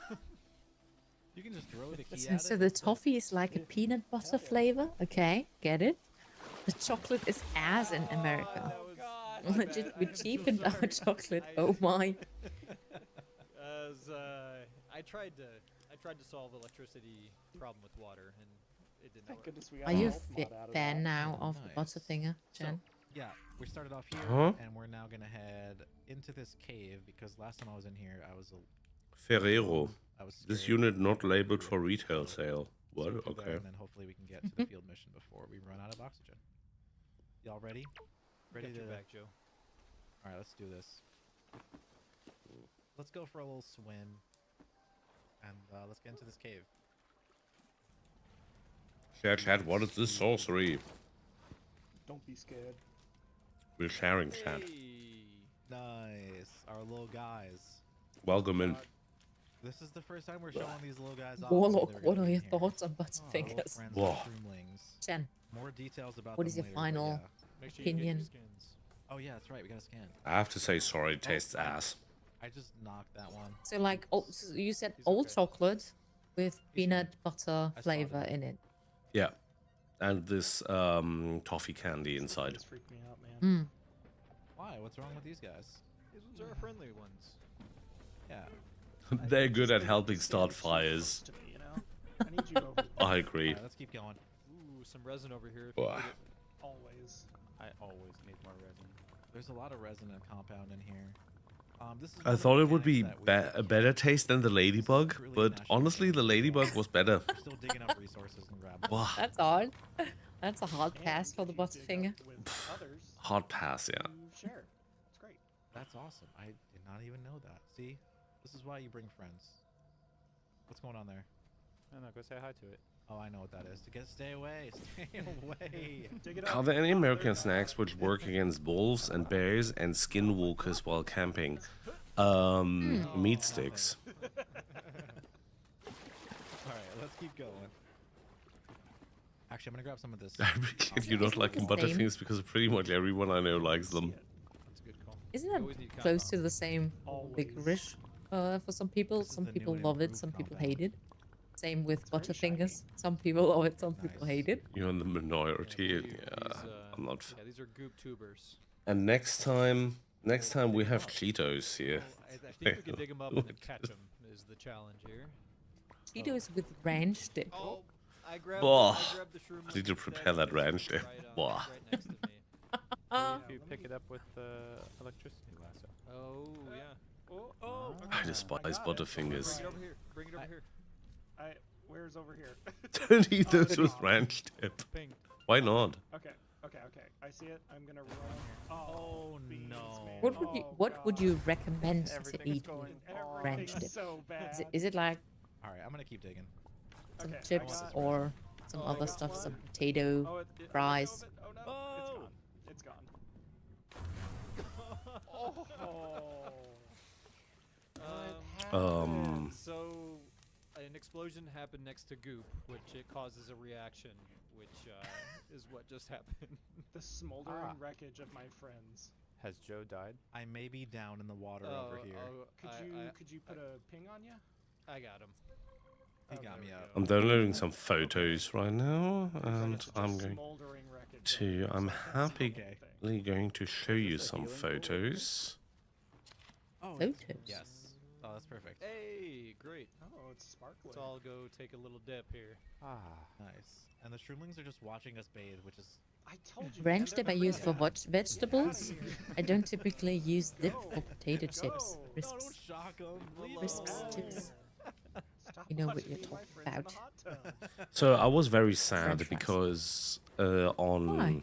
You can just throw the key So, at so it. the toffee is like a peanut butter flavor. Okay, get it. The chocolate is ass in America. Legit, we cheapened our chocolate. Oh my. As I tried to solve electricity problem with water, and it didn't work. Goodness, we got Are you a a fan now of the Nice. butter thinger, Jen? Yeah, we started off here, Huh? and we're now gonna head into this cave because last time I was in here, I was Ferrero. I was This scared. unit not labeled for retail sale. What? we'll do that, Okay. and then hopefully we can get to the field mission before we run out of oxygen. Y'all ready? Ready Got to your back, Joe. All right, let's do this. Let's go for a little swim, and let's get into this cave. Chat, what is this sorcery? Don't be scared. We're sharing chat. Nice, our little guys. Welcome in. This is the first time we're showing these little guys off. Warlock, what are your thoughts on Butterfingers? Whoa. Jen, More details about what them is your later, but final yeah. Make sure you get your opinion? skins. Oh yeah, that's right. We got a scan. I have to say sorry, it tastes ass. I just knocked that one. So like, so you said old chocolate with peanut butter flavor in it. Yeah. And this toffee candy inside. These freak me out, man. Why? What's wrong with these guys? These ones are our friendly ones. Yeah. They're good at helping start fires. To me, you know? I need you over. I agree. All right, let's keep going. Ooh, some resin over here. If you Wow. get it. Always. I always need more resin. There's a lot of resin and compound in here. This is I thought it would be a better taste than the ladybug, but honestly, the ladybug was better. We're still digging up resources and grabbing. Wow. That's odd. That's a hard pass for the Butterfinger. Hard pass, yeah. Share. It's great. That's awesome. I did not even know that. See, this is why you bring friends. What's going on there? No, go say hi to it. Oh, I know what that is. Stay away. Stay away. Dig it Are up. there any American snacks which work against wolves and bears and skinwalkers while camping? Meat sticks. All right, let's keep going. Actually, I'm gonna grab some of this. I really glad you're not liking Butterfingers because pretty much everyone I know likes them. That's a good call. Isn't that close to the same licorice for some people? Some people love it, some people hate it. Same with Butterfingers. Some people love it, some people hate it. You're in the minority. Yeah, I'm not. Yeah, these are goop tubers. And next time we have Cheetos here. I think we can dig them up and then catch them. Is the challenge here? Cheetos with ranch dip. Oh, I grabbed Whoa. the shroom. I need to prepare that ranch dip. Whoa. Right next to me. If you pick it up with the electricity lasso. Oh yeah. Oh. I despise Butterfingers. Bring it over here. Bring it over here. Where's over here? Don't eat those with ranch dip. Ping. Why not? Okay. I see it. I'm gonna run. Oh no. What would you recommend to eat with ranch dip? So bad. Is it like All right, I'm gonna keep digging. some Okay, I chips got it. or some other stuff, some potato fries? Oh no. It's gone. So, an explosion happened next to goop, which it causes a reaction, which is what just happened. The smoldering wreckage of my friends. Has Joe died? I may be down in the water over here. Could you put a ping on you? I got him. He got me out. I'm downloading some photos right now, and I'm happily going to show you some photos. Oh, Photos. Yes. Oh, that's perfect. Hey, great. Oh, it's sparkling. Let's all go take a little dip here. Nice. And the shroomlings are just watching us bathe, which is. I told you. Ranch dip I use for vegetables. I don't typically use dip for potato chips. Crisps. Crisps, chips. You know what you're talking about. So I was very sad because on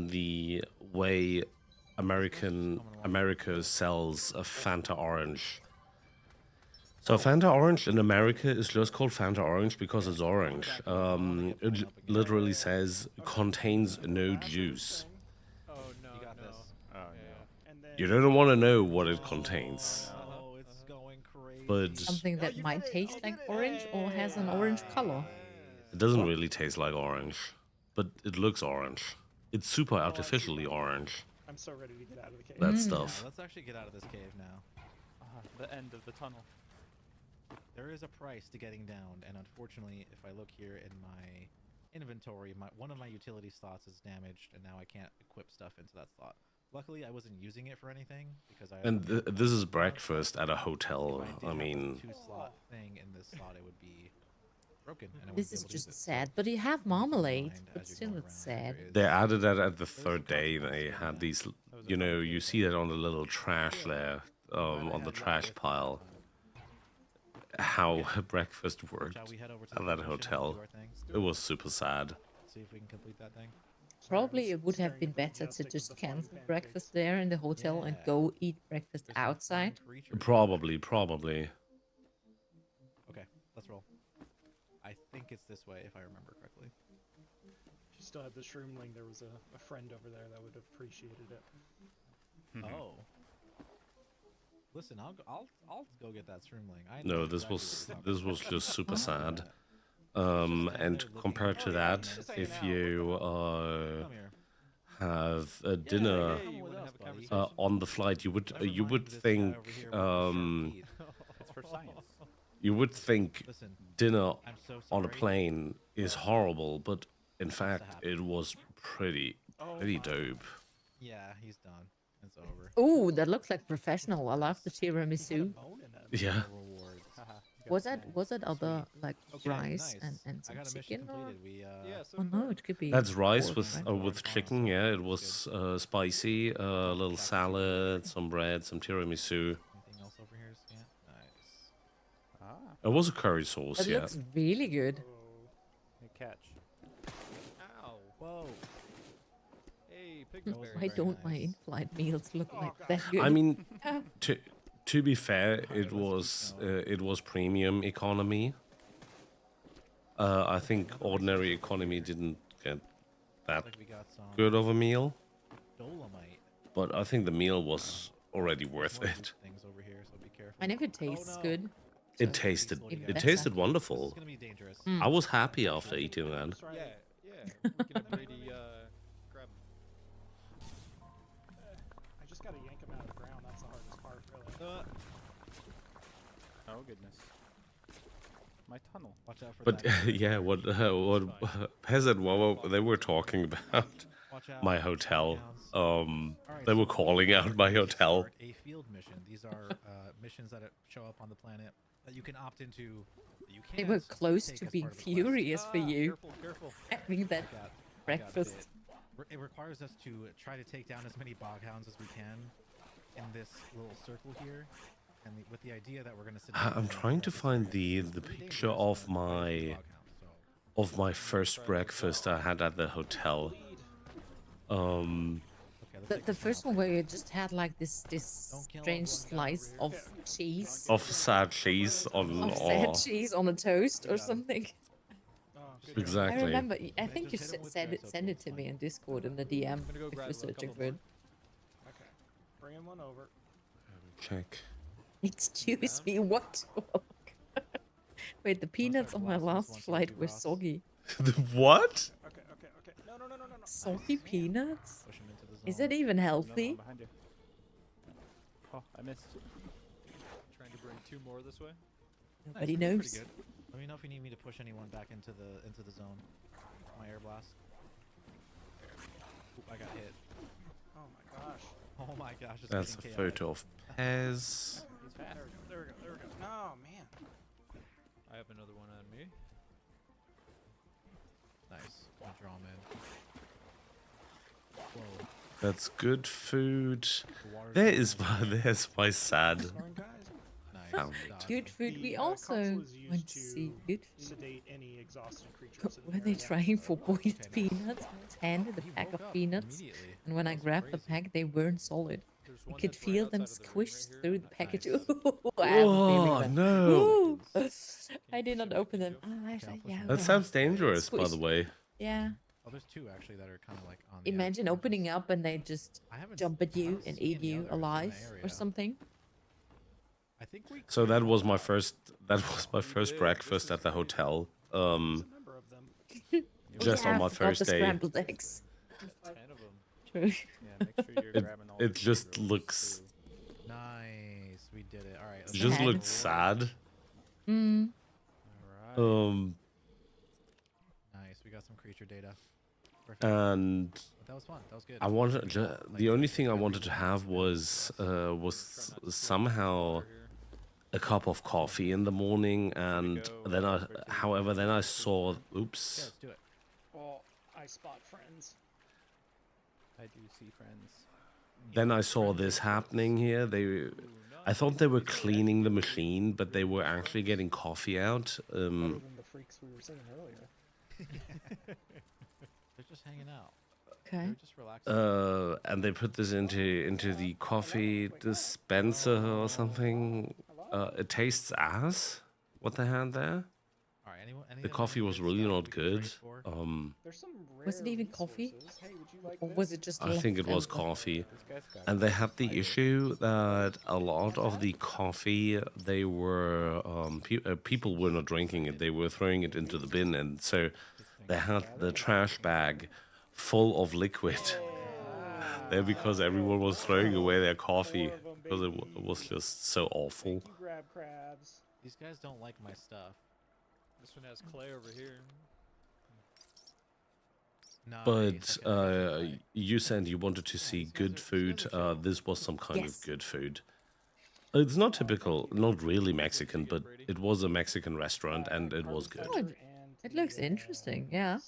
the way America sells a Fanta Orange. So Fanta Orange in America is just called Fanta Orange because it's orange. It literally says contains no juice. Oh no, You got this. Oh no. You don't want to know what it contains. Oh, it's going crazy. But Something that might taste like orange or has an orange color. it doesn't really taste like orange. But it looks orange. It's super artificially orange. I'm so ready to get out of the cave. That stuff. Yeah, let's actually get out of this cave now. The end of the tunnel. There is a price to getting down, and unfortunately, if I look here in my inventory, one of my utility slots is damaged, and now I can't equip stuff into that slot. Luckily, I wasn't using it for anything because I. And this is breakfast at a hotel. I mean, two-slot thing in this slot, it would be broken. And I This wouldn't is be able to use just it. sad, but you have marmalade, but still it's sad. they added that at the third day. They had these, you know, you see that on the little trash there, on the trash pile. how breakfast worked Shall we head over to at the that location and hotel. do our thing? It was super sad. See if we can complete that thing. Probably it would have been better to just cancel breakfast there in the hotel and go eat breakfast outside. Probably. Okay, let's roll. I think it's this way if I remember correctly. If you still had the shroomling, there was a friend over there that would have appreciated it. Oh. Listen, I'll go get that shroomling. I No, know this exactly was what you're talking just about. super sad. And compared to that, if you have a dinner on the flight, you would think you would think dinner on a plane is horrible, but in fact, it was pretty dope. Yeah, he's done. It's over. Oh, that looks like professional. I love the tiramisu. Yeah. Was it other like rice and some chicken? Oh no, it could be. That's rice pork, with right? with chicken. Yeah, it was spicy. A little salad, some bread, some tiramisu. Anything else over here? Nice. It was a curry sauce. It Yeah. looks really good. Good catch. Ow. Whoa. Hey, pigberry. Why don't my in-flight meals look like that good? I mean, to be fair, it was premium economy. I think ordinary economy didn't get that good of a meal, Dolomite. but I think the meal was already worth it. Things over here, so be careful. And if it tastes good. It tasted wonderful. It's gonna be dangerous. I was happy after eating that. Yeah. We can have Brady grab him. I just gotta yank him out of the ground. That's the hardest part, really. Oh goodness. My tunnel. Watch out for But that. yeah, what Pez and Wawa, they were talking about my hotel. They were calling out my hotel. A field mission. These are missions that show up on the planet that you can opt into. You They can't were close take to as being part of the quest. furious for you. Careful. Having that I got breakfast. bit. It requires us to try to take down as many boghounds as we can in this little circle here, and with the idea that we're going to sit. I'm trying to find the picture of my first breakfast I had at the hotel. The first one where you just had like this strange slice of cheese. Of sad cheese on. Of sad cheese on a toast or something. Exactly. I remember. I think you send it to me in Discord in the DM if you're searching for it. Okay, bringing one over. Check. Excuse me, what? Wait, the peanuts on my last flight were soggy. The what? Okay. No. Soggy peanuts? Is it even healthy? Behind you. Oh, I missed. Trying to bring two more this way. Nobody Pretty knows. good. Let me know if you need me to push anyone back into the zone. My air blast. Oop, I got hit. Oh my gosh. Oh my gosh. It's That's a getting photo of Pez. He's fat. There we go. Oh man. I have another one on me. Nice. One draw man. Whoa. That's good food. There's my sad. Nice. Good food. We also went to see good food. Sedate any exhausted creatures. Were they trying for boiled peanuts? I was handed a pack of peanuts, and when I grabbed the pack, they weren't solid. I could feel them squish through the package. Oh no! Ooh. I did not open them. Yeah, That sounds dangerous, by the way. Yeah. Oh, there's two actually that are kind of like on. Imagine opening up and they just jump at you and eat you alive or something. I think we. So that was my first breakfast at the hotel. Just on my first the day. Scrambled eggs. 10 of them. True. Yeah, make sure you're grabbing all. It just looks. Nice, we did it. All right. It just looked sad. Mm. Nice, we got some creature data. Perfect. And But that was fun. That was good. I wanted the only thing I wanted to have was somehow a cup of coffee in the morning, and then I saw. Oops. Let's do it. Well, I spot friends. I do see friends. then I saw this happening here. I thought they were cleaning the machine, but they were actually getting coffee out. Better than the freaks we were seeing earlier. They're just hanging out. Okay. They're just relaxing. And they put this into the coffee dispenser or something. It tastes ass. What they had there? All right, The coffee was really not good. Was it even coffee? Or was it just I think it was leftover? coffee. And they had the issue that a lot of the coffee, they were people were not drinking it. They were throwing it into the bin, and so they had the trash bag full of liquid there because everyone was throwing away their coffee because it was just so awful. Grab crabs. These guys don't like my stuff. This one has clay over here. But you said you wanted to see good food. This was some kind of good food. It's not typical, not really Mexican, but it was a Mexican restaurant and it was good. Oh, it looks interesting, yeah.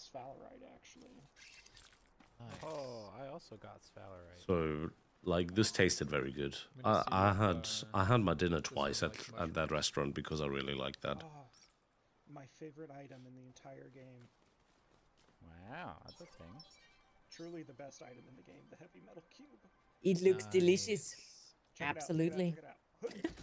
Oh, I also got sphalerite. So, like, this tasted very good. I had my dinner twice at that restaurant because I really liked that. My favorite item in the entire game. Wow, that's a thing. Truly the best item in the game, the heavy metal cube. It looks delicious. Check it out, Absolutely. check it out.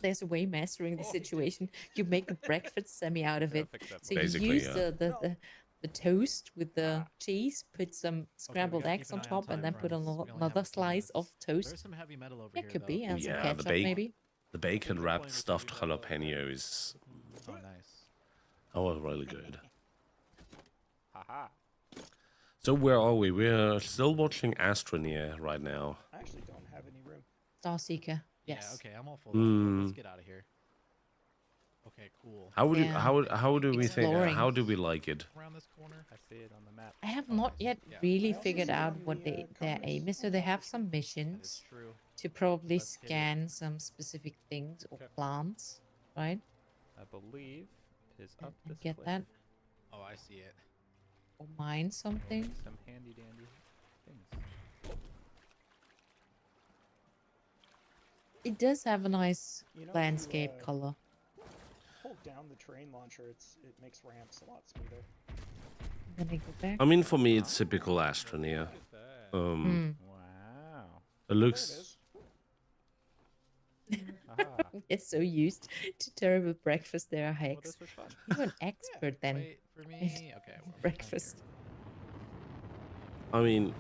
There's a way mastering the situation. You make a breakfast semi out of it. So you Basically, use yeah. the toast with the cheese, put some scrambled eggs on top, and then put another slice of toast. There's some heavy metal over Yeah, here. could be, though. and some Yeah, ketchup maybe. the bacon wrapped stuffed jalapeno is Oh, nice. really good. Haha. So where are we? We're still watching Astroneer right now. I actually don't have any room. Starseeker. Yes. Yeah, okay, I'm all full. Let's get out of here. Okay, cool. How would Yeah. how do we think? Exploring. How do we like it? Around this corner. I see it on the map. I have not yet really figured out what their aim is. So they have some missions True. to probably scan some specific things or plants, right? I believe it is up And this get way. that Oh, I see it. or mine something. Some handy dandy things. It does have a nice You know, landscape if you, color. Hold down the train launcher, it makes ramps a lot smoother. Then I go back. I mean, for me, it's typical Astroneer. Mm. Wow. It looks. We're so used to terrible breakfast there, Hex. this was fun. You're an expert then. Wait for me. Okay. Well, Breakfast. I mean,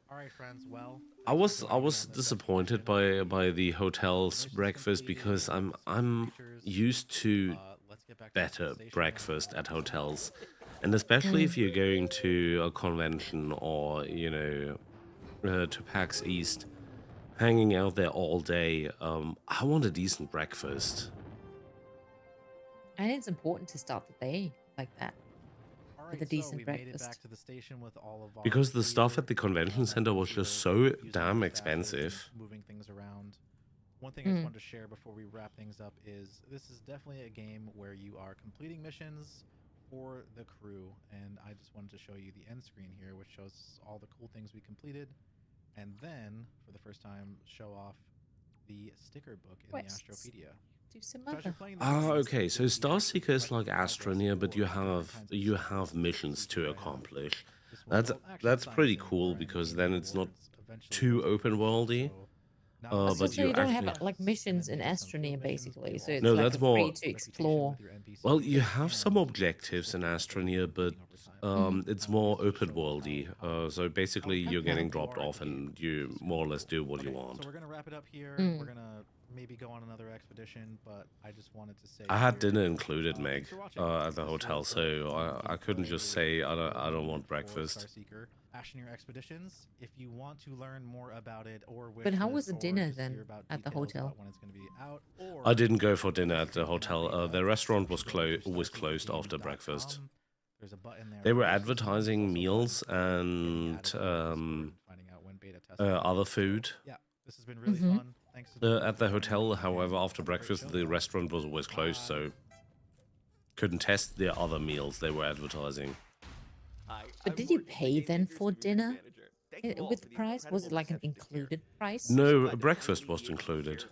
all right, friends. Well, I was disappointed by the hotel's breakfast because I'm used to better breakfast at hotels, and especially if you're going to a convention or to PAX East, hanging out there all day. I want a decent breakfast. And it's important to start the day like that. all With right, a decent we made it breakfast. back to the station with all of our Because the food, stuff at the convention center was just so using damn our expensive. staffers, moving things around. One thing I just wanted to share before we wrap things up is this is definitely a game where you are completing missions for the crew, and I just wanted to show you the end screen here, which shows all the cool things we completed, and then for the first time show off the sticker book in the Quests. Astropedia. Do some So as you're other. playing the Ah, missions, okay. So there's Starseeker is like quests, Astroneer, but you have missions to accomplish. That's pretty cool because then it's not too open worldy. So But you you don't actually have like missions in Astroneer basically. So it's No, like that's a more- free to explore. well, you have some objectives in Astroneer, but it's more open worldy. So basically, you're getting dropped off, and you more or less do what you want. So we're gonna wrap it up here. Mm. We're gonna maybe go on another expedition, but I just wanted to say I had here, dinner included, Meg, for watching. at the hotel, so I couldn't just say I don't want breakfast. Starseeker, Astroneer Expeditions. If you want to learn more about it or wish But how list was the or dinner just then hear about at the details hotel? about when it's going to be out, or I didn't go for dinner at the hotel. The restaurant was closed after breakfast. there's a button there. They were for advertising meals and finding out when beta testing. other food. Yeah, this has been really Mhm. fun. Thanks to At the hotel, however, after breakfast, the restaurant was always closed, so couldn't test the other meals they were advertising. But did you pay then for dinner? With price, was it like an included price? No, breakfast was included.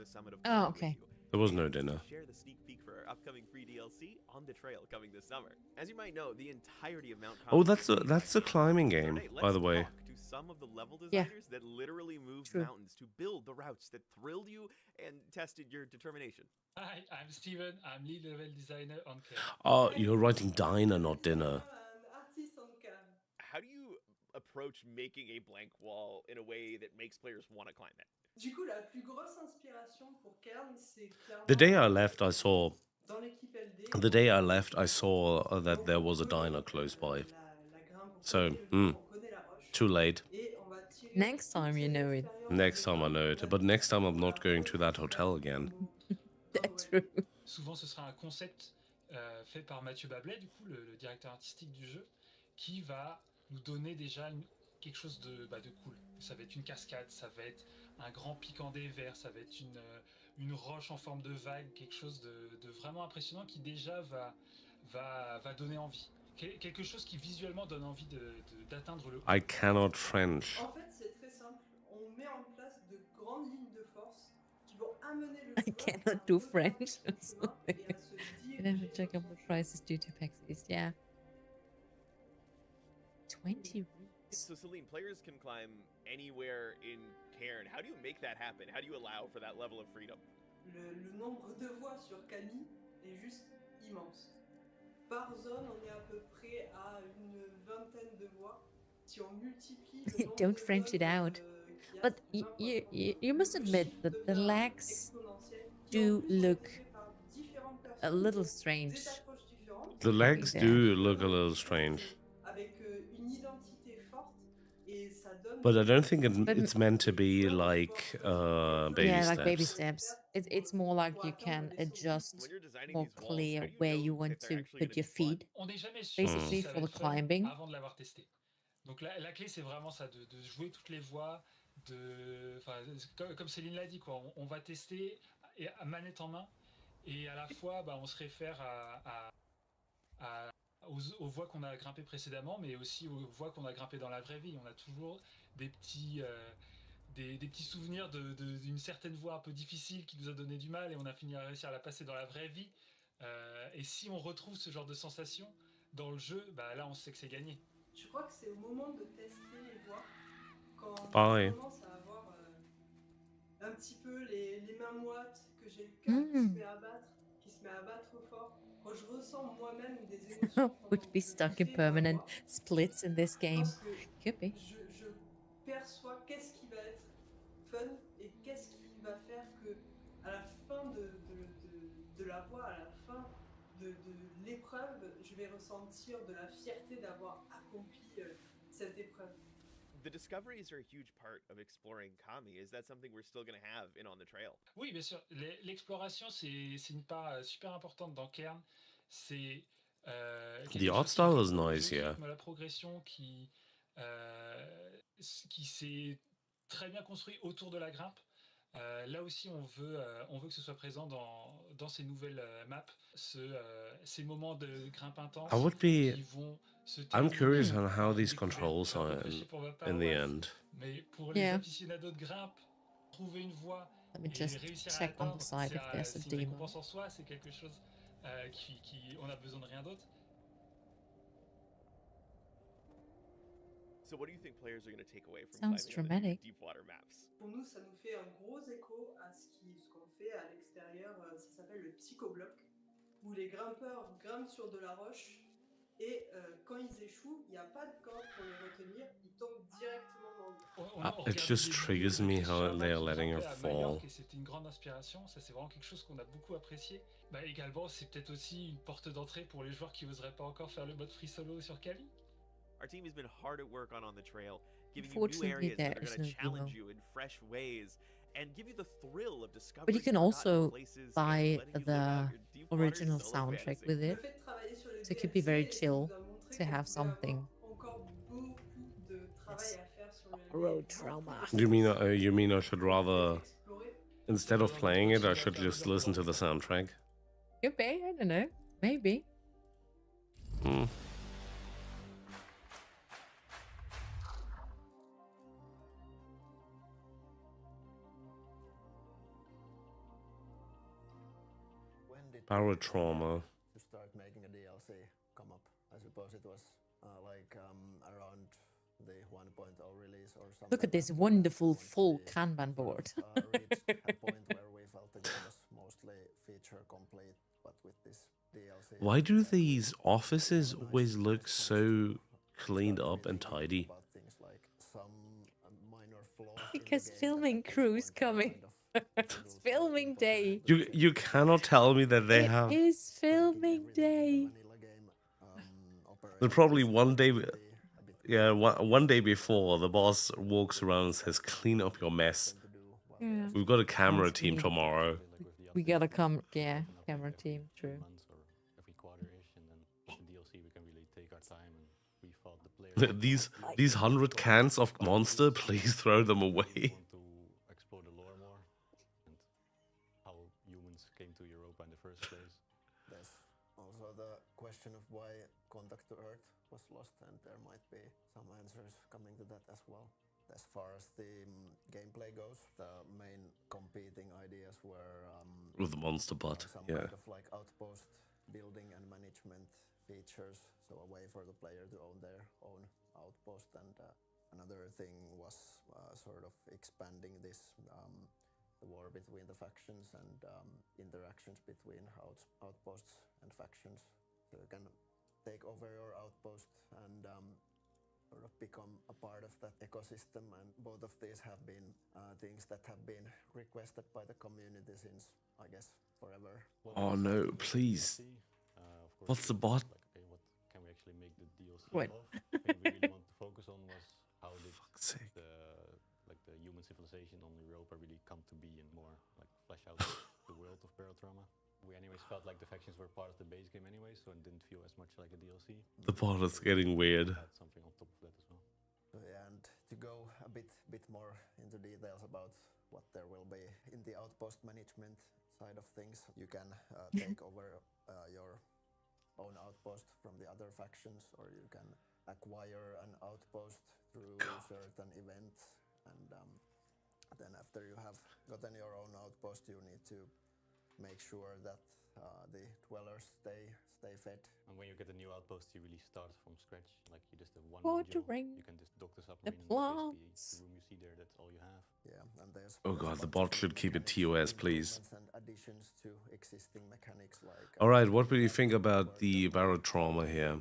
Oh, okay. There was no dinner. Share the sneak peek for our upcoming free DLC on the trail coming this summer. As you might know, the entirety of Mount Oh, Comfort that's a climbing game, Today, by let's the way. talk to some of the level Yeah. designers that literally moved True. mountains to build the routes that thrilled you and tested your determination. Hi, I'm Steven. I'm lead level designer on Care. Oh, you're writing diner, not dinner. How do you approach making a blank wall in a way that makes players want to climb it? Du coup, la plus grosse inspiration pour Kern, c'est clairement The day I left, I saw. dans l'équipe LD. The day I left, I saw that there was a diner close by. So, too late. Next time you know it. Next time I know it. But next time I'm not going to that hotel again. That's true. Souvent, ce sera un concept fait par Mathieu Bablet, du coup, le directeur artistique du jeu, qui va nous donner déjà quelque chose de cool. Ça va être une cascade, ça va être un grand pic en dévers, ça va être une roche en forme de vague, quelque chose de vraiment impressionnant qui déjà va donner envie. Quelque chose qui visuellement donne envie d'atteindre le haut. I cannot French. En fait, c'est très simple. On met en place de grandes lignes de force qui vont amener le I cannot do French. You have to check up the prices due to taxes. Yeah. 20 routes. So Celine, players can climb anywhere in Cairn. How do you make that happen? How do you allow for that level of freedom? Le nombre de voies sur Camille est juste immense. Par zone, on est à peu près à une vingtaine de voies. Si on multiplie le nombre Don't de French it zones, out. But you must admit that the legs do look a little strange. The legs do look a little strange. Avec une identité forte et ça donne But I don't think it's meant to be like baby yeah, steps. like baby steps. It's more like you can adjust more clear where you want to put your feet, On n'est jamais sûr basically, si ça for va the être fun climbing. avant de l'avoir testé. Donc la clé, c'est vraiment ça, de jouer toutes les voies, comme Céline l'a dit, quoi. On va tester à manette en main, et à la fois, on se réfère aux voies qu'on a grimpées précédemment, mais aussi aux voies qu'on a grimpées dans la vraie vie. On a toujours des petits souvenirs d'une certaine voie un peu difficile qui nous a donné du mal, et on a fini à réussir à la passer dans la vraie vie. Et si on retrouve ce genre de sensation dans le jeu, là on sait que c'est gagné. Je crois que c'est au moment de tester les voies, quand on commence à avoir un petit peu les mains moites, que j'ai le cœur qui se met à battre fort, quand je ressens moi-même des émotions. Would be stuck in permanent splits in this game. Could be. Je perçois qu'est-ce qui va être fun et qu'est-ce qui va faire que à la fin de la voie, à la fin de l'épreuve, je vais ressentir de la fierté d'avoir accompli cette épreuve. The discoveries are a huge part of exploring Kami. Is that something we're still going to have in On the Trail? Oui, bien sûr. L'exploration, c'est une part super importante dans Cairn. C'est The art style is nice, yeah. La progression qui s'est très bien construit autour de la grimpe. Là aussi, on veut que ce soit présent dans ces nouvelles maps, ces moments de grimpe intense qui vont se I'm curious on how these controls are in the end. Mais pour les aficionados de grimpe, trouver une voie Let me just check on the side if there's a c'est une demo. récompense en soi, c'est quelque chose on a besoin de rien d'autre. So what do you think players are going to take away from Sounds climbing on the dramatic. deep water maps? Pour nous, ça nous fait un gros écho à ce qu'on fait à l'extérieur. Ça s'appelle le psychobloc, où les grimpeurs grimpent sur de la roche et quand ils échouent, il n'y a pas de corde pour les retenir, ils tombent directement dans l'eau. It just triggers me how they are letting her fall. C'était une grande inspiration, ça c'est vraiment quelque chose qu'on a beaucoup apprécié. Également, c'est peut-être aussi une porte d'entrée pour les joueurs qui n'oseraient pas encore faire le mode free solo sur Kali. Our team has been hard at work on the Trail, giving you new areas that are going to challenge you in fresh ways and give you the thrill of discovering. But you can also buy the original soundtrack with it, so it could be very chill to have something. Road trauma. You mean I should rather, instead of playing it, I should just listen to the soundtrack? Could be, I don't know. Maybe. Barotrauma. To start making a DLC come up. I suppose it was around the 1.0 release or something. Look at this wonderful full Kanban board. Reached a point where we felt the game was mostly feature complete, but with this DLC. Why do these offices always look so cleaned up and tidy? Because filming crew's coming. It's filming day. You cannot tell me that they have. It is filming day. They're probably one day. Yeah, one day before, the boss walks around and says, "Clean up your mess." Yeah. We've got a camera team tomorrow. We gotta come, yeah, camera team, true. These 100 cans of Monster, please throw them away. Explore the lore more and how humans came to Europa in the first place. There's also the question of why contact to Earth was lost, and there might be some answers coming to that as well. As far as the gameplay goes, the main competing ideas were With the monster bot, some yeah. kind of like outpost building and management features, so a way for the player to own their own outpost. And another thing was sort of expanding this the war between the factions and interactions between outposts and factions. So you can take over your outpost and sort of become a part of that ecosystem, and both of these have been things that have been requested by the community since, I guess, forever. Oh no, please. What's the bot? Okay, what can we actually make the DLC What? of? I think we really want to focus on was how did the human civilization on Europa really come to be and more like flesh out the world of Barotrauma. We anyways felt like the factions were part of the base game anyway, so it didn't feel as much like a DLC. The bot is getting weird. Add something on top of that as well. So yeah, and to go a bit more into details about what there will be in the outpost management side of things, you can take over your own outpost from the other factions, or you can acquire an outpost through certain events, and then after you have gotten your own outpost, you need to make sure that the dwellers stay fed. And when you get a new outpost, you really start from scratch. Like you just have one Watering module. You can just dock the the submarine. plants. The room you see there, that's all you have. Yeah, and there's Oh god, the bot should keep it TOS, please. and additions to existing mechanics like. Alright, what do you think about the Barotrauma here?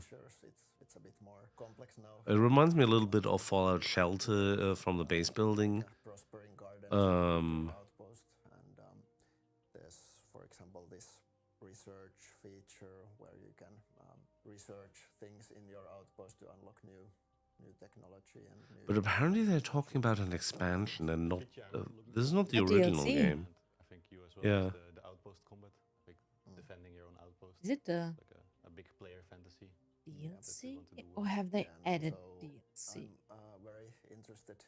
It's a bit more complex now. It reminds me a little bit of Fallout Shelter from the base building. Prospering garden outpost, and there's, for example, this research feature where you can research things in your outpost to unlock new technology and new. But apparently they're talking about an expansion and not. This is not the A original DLC. game. I think you as well Yeah. as the outpost combat, like defending your own outpost. Is it the like a big player fantasy? DLC? Or have they added DLC? I'm very interested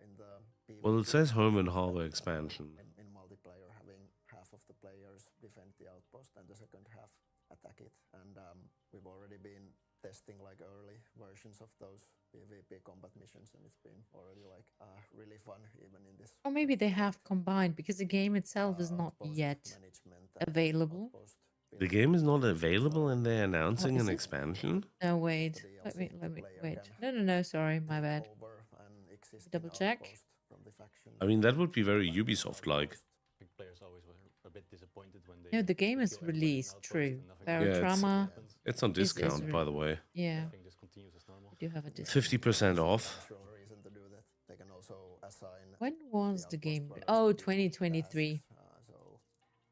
in the PvP Well, it says Home and Harbor expansion. in multiplayer, having half of the players defend the outpost and the second half attack it. And we've already been testing like early versions of those PvP combat missions, and it's been already like really fun even in this. Or maybe they have combined because the game itself is not yet available. The game is not available and they're announcing is an it? expansion? No, wait. Let me wait. No, sorry, my bad. Double check. I mean, that would be very Ubisoft-like. I think players always were a bit disappointed when they. No, the game is released, true. Yeah, Barotrauma. it's on discount, by the way. Yeah. I think this continues as normal. We do have a discount. 50% off. Reason to do that. They can also assign. When was the game? Oh, 2023. So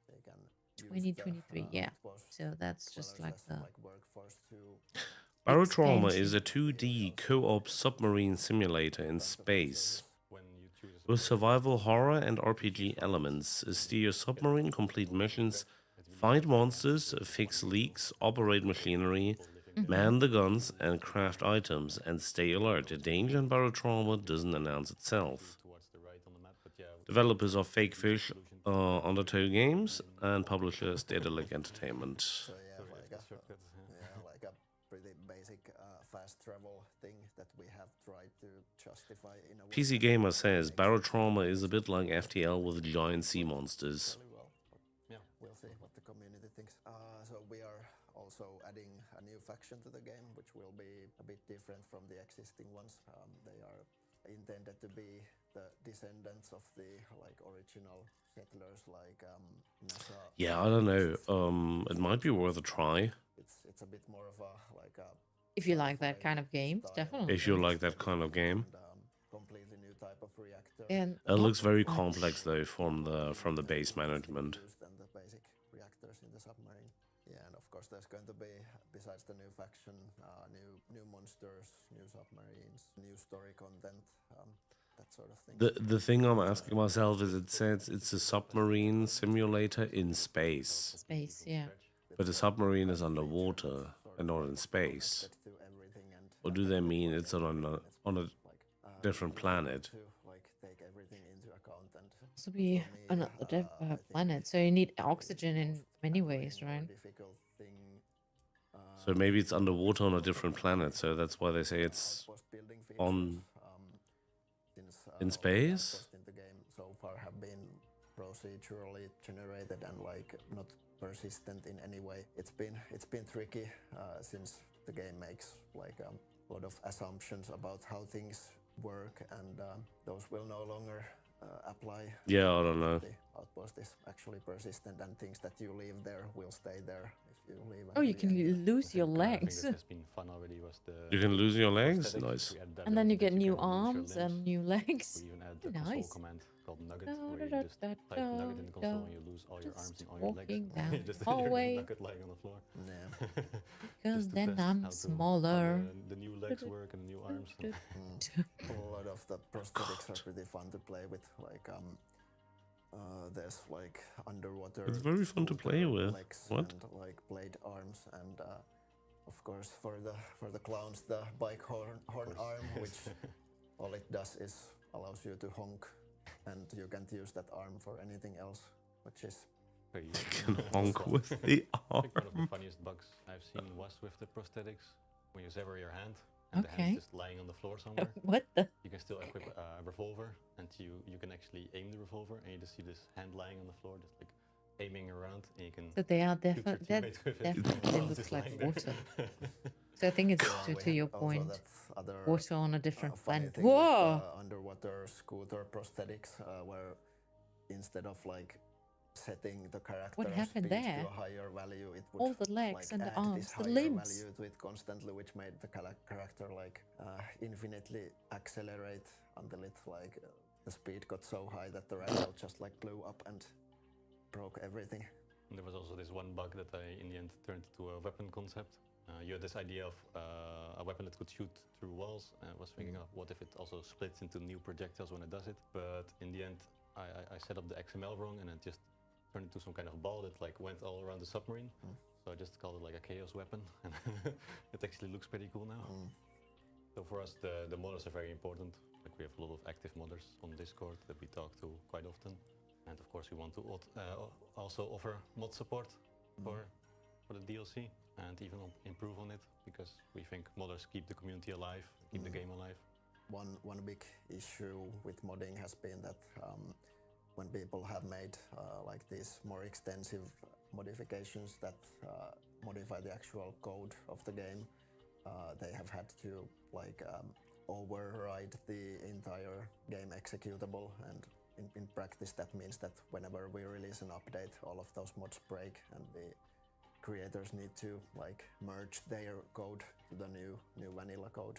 they can 2023, yeah. So that's just like the. workforce to. Barotrauma is a 2D co-op submarine simulator in space. With survival horror and RPG elements, steer your submarine, complete missions, fight monsters, fix leaks, operate machinery, man the guns, and craft items, and stay alert. The danger in Barotrauma doesn't announce itself. Developers are Fake Fish, Undertow Games, and publisher Daedalic Entertainment. So yeah, like a pretty basic fast travel thing that we have tried to justify in a way. PC Gamer says Barotrauma is a bit like FTL with giant sea monsters. We'll see what the community things. So we are also adding a new faction to the game, which will be a bit different from the existing ones. They are intended to be the descendants of the original settlers, like NASA. Yeah, I don't know. It might be worth a try. It's a bit more of a if you like that kind of game, definitely. If you like that kind of game. Completely new type of reactor. And it looks very complex though from the base management. Than the basic reactors in the submarine. Yeah, and of course there's going to be, besides the new faction, new monsters, new submarines, new story content, that sort of thing. The thing I'm asking myself is, it says it's a submarine simulator in space. Space, yeah. But the submarine is underwater and not in space. Or do they mean it's on a different planet? To be another planet, so you need oxygen in many ways, right? So maybe it's underwater on a different planet, so that's why they say it's on in space. In the game so far have been procedurally generated and not persistent in any way. It's been tricky since the game makes a lot of assumptions about how things work, and those will no longer apply. Yeah, I don't know. The outpost is actually persistent, and things that you leave there will stay there if you leave. Oh, you can lose your legs. Has been fun already was the you can lose your legs? Nice. And then you get new arms and new legs. We even add the console command called Nugget, where you just type Nugget in the console and you lose all your arms and all your legs. Down just the hallway. Nugget lying on the floor. Yeah. Because then I'm smaller. The new legs work and new arms. A lot of the prosthetics are pretty fun to play with. There's underwater. It's very fun to play with. What? And blade arms, and of course for the clowns, the bike horn arm, which all it does is allows you to honk, and you can't use that arm for anything else, which is. You can honk with the arm. I think one of the funniest bugs I've seen was with the prosthetics, when you sever your hand. And the hand's just lying on the floor somewhere. What the? You can still equip a revolver, and you can actually aim the revolver, and you just see this hand lying on the floor, just aiming around, and you can. So they are definitely looks like water. So I think it's to your point, water on a different planet. Whoa! Underwater scooter prosthetics, where instead of setting the character happened speed there? to a higher value, it would all the legs and the add arms, this the higher limbs. value to it constantly, which made the character infinitely accelerate until it the speed got so high that the rifle just blew up and broke everything. And there was also this one bug that I in the end turned into a weapon concept. You had this idea of a weapon that could shoot through walls, and I was thinking of what if it also splits into new projectiles when it does it. But in the end I set up the XML wrong, and it just turned into some kind of ball that went all around the submarine. So I just called it a chaos weapon, and it actually looks pretty cool now. So for us the modders are very important. We have a lot of active modders on Discord that we talk to quite often, and of course we want to also offer mod support for the DLC and even improve on it, because we think modders keep the community alive, keep the game alive. One big issue with modding has been that when people have made these more extensive modifications that modify the actual code of the game, they have had to override the entire game executable, and in practice that means that whenever we release an update, all of those mods break, and the creators need to merge their code to the new vanilla code.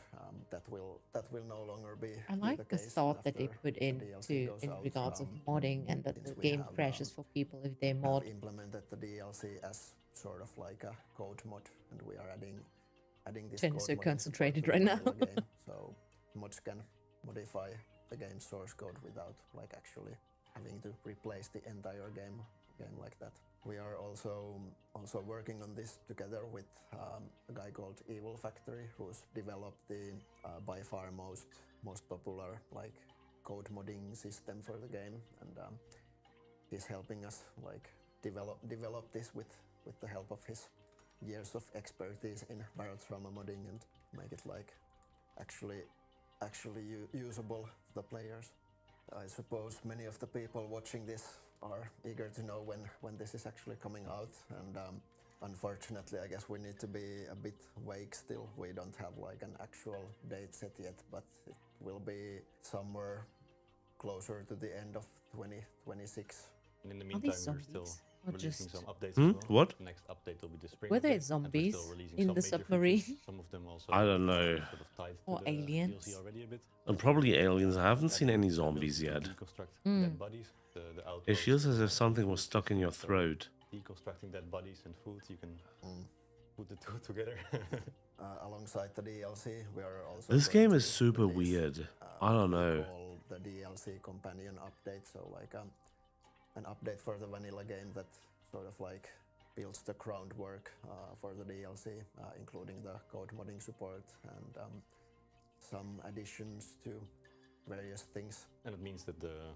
That will no longer be. I like the thought that they put in regards of modding, and that the game crashes for people if they mod. We implemented the DLC as sort of a code mod, and we are adding this. Jen is so concentrated right now. So mods can modify the game source code without actually having to replace the entire game like that. We are also working on this together with a guy called Evil Factory, who's developed the by far most popular code modding system for the game, and he's helping us develop this with the help of his years of expertise in barotrauma modding, and make it actually usable to the players. I suppose many of the people watching this are eager to know when this is actually coming out, and unfortunately, I guess we need to be a bit vague still. We don't have like an actual date set yet, but it will be somewhere closer to the end of 2026. And in the meantime, we're still releasing some updates as well. What? The next update will be the spring. Were there update, zombies and we're still releasing in some the major submarine? features. Some of them also I don't know. sort of tied Or to the aliens? DLC already a bit. And probably aliens. I haven't seen any zombies yet. Deconstruct dead bodies. The It outpost, feels as if something was stuck in your throat. Deconstructing dead bodies and food, you can put the two together. Alongside the DLC, we are also. This going game to is super release, weird. I don't know. call the DLC companion update, so like an update for the vanilla game that sort of like builds the groundwork for the DLC, including the code modding support and some additions to various things. And it means that the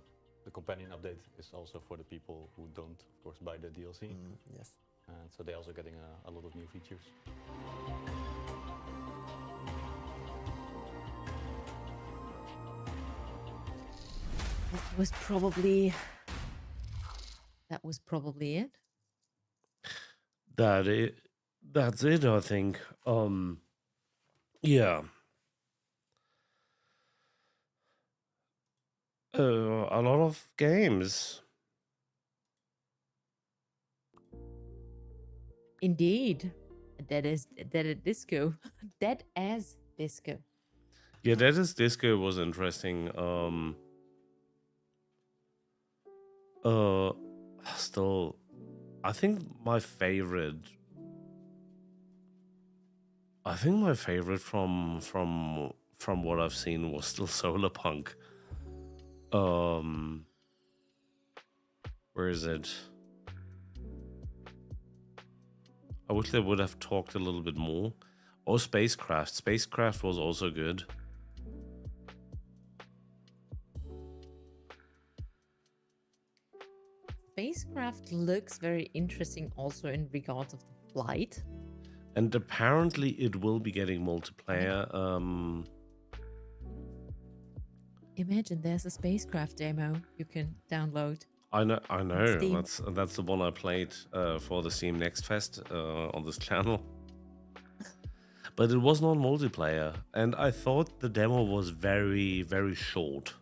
companion update is also for the people who don't, of course, buy the DLC. Yes. And so they're also getting a lot of new features. That was probably it. That's it, I think. Yeah. A lot of games. Indeed. Dead as Disco. Dead as Disco. Yeah, Dead as Disco was interesting. Still, I think my favorite from what I've seen was still Solarpunk. Where is it? I wish they would have talked a little bit more. Or Spacecraft. Spacecraft was also good. Spacecraft looks very interesting also in regards of the flight. And apparently it will be getting multiplayer. Imagine there's a spacecraft demo you can download. I know. Steam. That's the one I played for the Steam Next Fest on this channel. But it was not multiplayer, and I thought the demo was very, very short.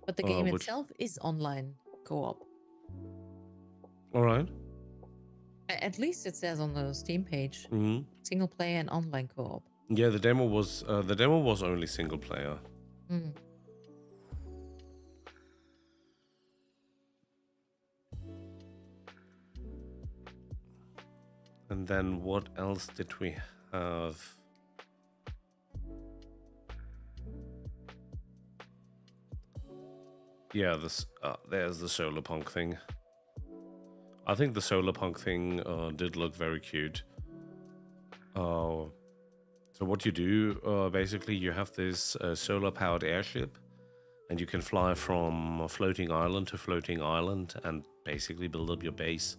But the game itself is online co-op. All right. At least it says on the Steam page, single player and online co-op. Yeah, the demo was only single player. And then what else did we have? Yeah, there's the Solarpunk thing. I think the Solarpunk thing did look very cute. So what you do, basically, you have this solar-powered airship, and you can fly from floating island to floating island and basically build up your base.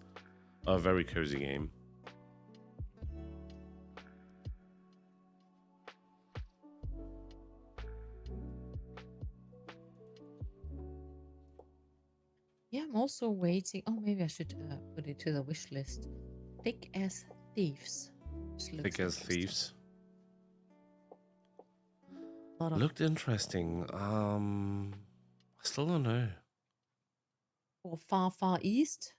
A very cozy game. Yeah, I'm also waiting. Oh, maybe I should put it to the wish list. Thick as Thieves. Thick as Thieves. Looked interesting. I still don't know. Or Far Far East.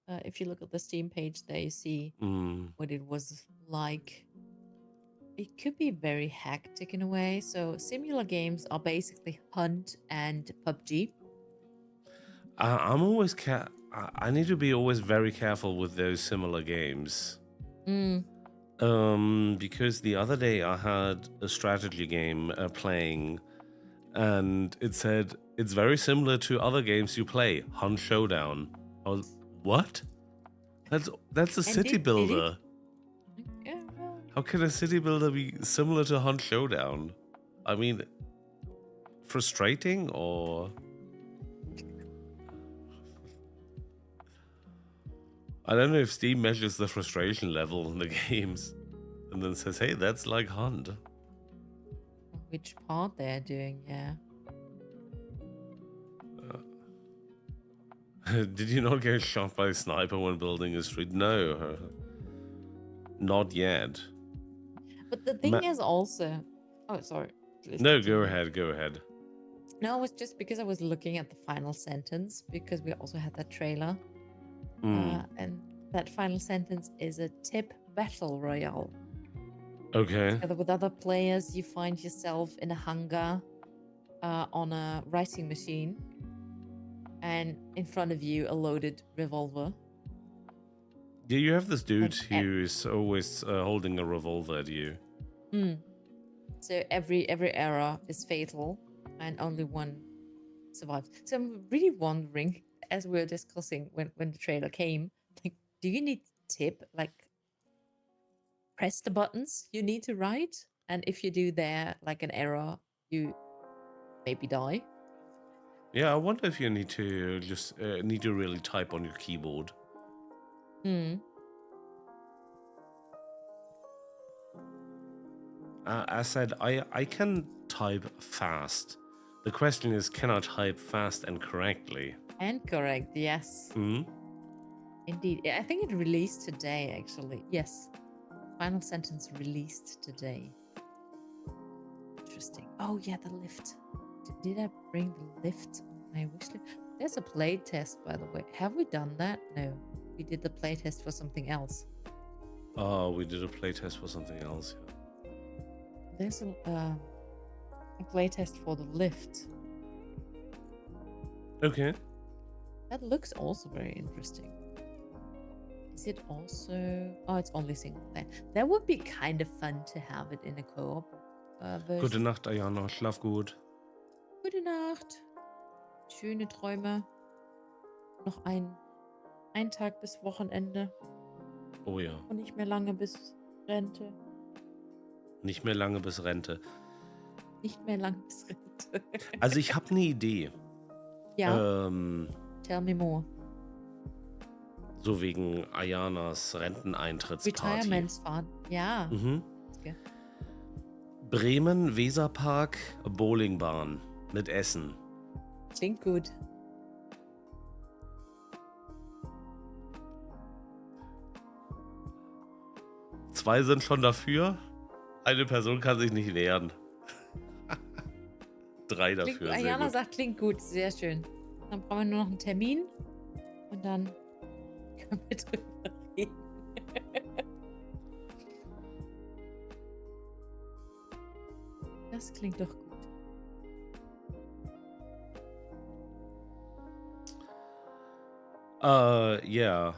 If you look at the Steam page there, you see what it was like. It could be very hectic in a way. So similar games are basically Hunt and PUBG. I'm always I need to be always very careful with those similar games. Because the other day I had a strategy game playing, and it said it's very similar to other games you play. Hunt Showdown. I was, what? That's a city builder. Yeah, well. How can a city builder be similar to Hunt Showdown? I mean, frustrating or? I don't know if Steam measures the frustration level in the games and then says, hey, that's like Hunt. Which part they're doing, yeah. Did you not get shot by a sniper when building a street? No, not yet. But the thing is also... Oh, sorry. Please No, continue. go ahead. No, it was just because I was looking at the final sentence, because we also had that trailer. And that final sentence is a tip battle royale. Okay. Together with other players, you find yourself in a hangar on a writing machine, and in front of you a loaded revolver. Yeah, you have this dude who is always holding a revolver at you. So every error is fatal, and only one survives. So I'm really wondering, as we were discussing when the trailer came, like, do you need tip? Like, press the buttons you need to write, and if you do there, like an error, you maybe die. Yeah, I wonder if you need to just need to really type on your keyboard. As said, I can type fast. The question is, can I type fast and correctly? And correct, yes. Indeed. I think it released today, actually. Yes. Final sentence released today. Interesting. Oh, yeah, the lift. Did I bring the lift on my wish list? There's a play test, by the way. Have we done that? No. We did the play test for something else. Oh, we did a playtest for something else. Yeah. There's a playtest for the lift. Okay. That looks also very interesting. Is it also... Oh, it's only single player. That would be kind of fun to have it in a co-op version. Gute Nacht, Ayana. Schlaf gut. Gute Nacht. Schöne Träume. Noch ein Tag bis Wochenende. Oh ja. Und nicht mehr lange bis Rente. Nicht mehr lange bis Rente. Nicht mehr lange bis Rente. Also ich habe eine Idee. Ja. Tell me more. So wegen Ayanas Renteneintrittsparty. Retirementsfahrt. Ja. Okay. Bremen, Weserpark, Bowlingbahn mit Essen. Klingt gut. Zwei sind schon dafür. Eine Person kann sich nicht wehren. 3 dafür. Ayana sagt, klingt gut. Sehr schön. Dann brauchen wir nur noch einen Termin. Und dann können wir drüber reden. Das klingt doch gut. Yeah.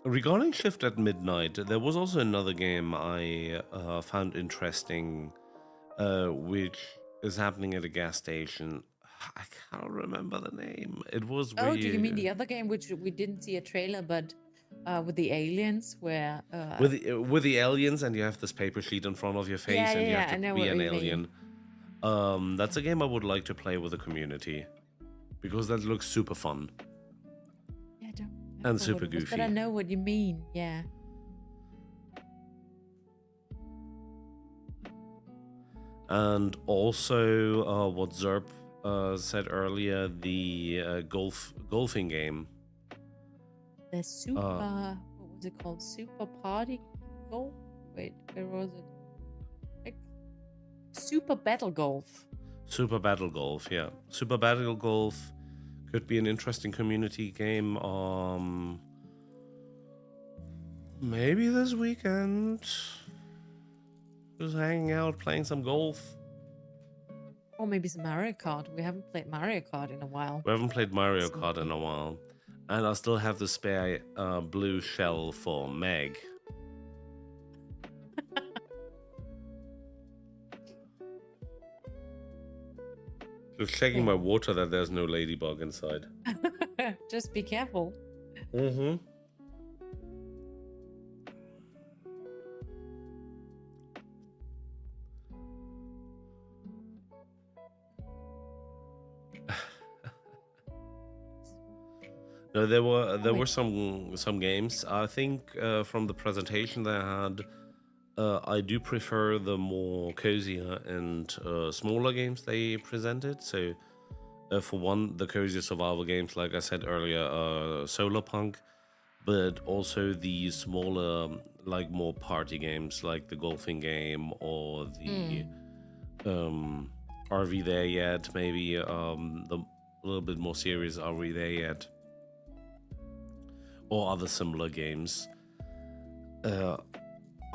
Regarding Shift at Midnight, there was also another game I found interesting, which is happening at a gas station. I can't remember the name. It was Oh, do you mean the other game, which we didn't see a trailer, but with the aliens, where with the aliens, and you have this paper sheet in front of your face, and you have to be an alien. That's a game I would like to play with the community, because that looks super fun. Yeah, I don't remember and super what it was, goofy. but I know what you mean. Yeah. And also, what Zerp said earlier, the golfing game. The super, what was it called? Super Party Golf? Wait, where was it? Like, Super Battle Golf. Super Battle Golf, yeah. Super Battle Golf could be an interesting community game. Maybe this weekend. Just hanging out, playing some golf. Or maybe some Mario Kart. We haven't played Mario Kart in a while. We haven't played Mario Kart in a while. And I still have the spare blue shell for Meg. Just checking my water that there's no ladybug inside. Just be careful. Mm-hmm. No, there were some games. I think from the presentation they had, I do prefer the more cozier and smaller games they presented. So For one, the cozy survival games, like I said earlier, Solarpunk, but also the smaller, like more party games, like the golfing game or the Are We There Yet? Maybe the little bit more serious Are We There Yet? Or other similar games.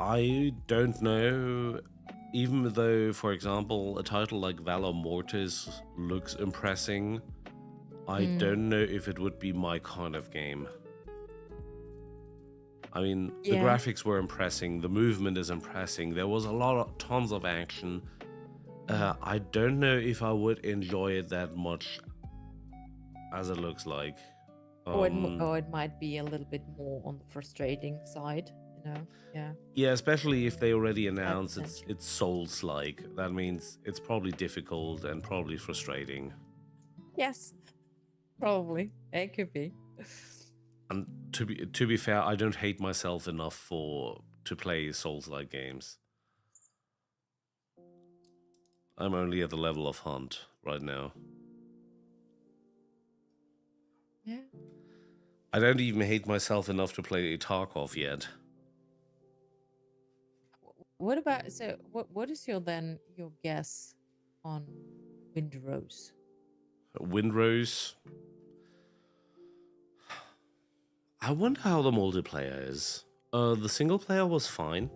I don't know, even though, for example, a title like Valor Mortis looks impressive, I don't know if it would be my kind of game. I mean, the graphics were impressive, the movement is impressive, there was tons of action. I don't know if I would enjoy it that much as it looks like. Or it might be a little bit more on the frustrating side, you know? Yeah. Yeah, especially if they already announced it's Souls-like. That means it's probably difficult and probably frustrating. Yes, probably. It could be. And to be fair, I don't hate myself enough to play Souls-like games. I'm only at the level of Hunt right now. Yeah. I don't even hate myself enough to play Tarkov yet. What about, what is your guess on Windrose? Windrose? I wonder how the multiplayer is. The single player was fine.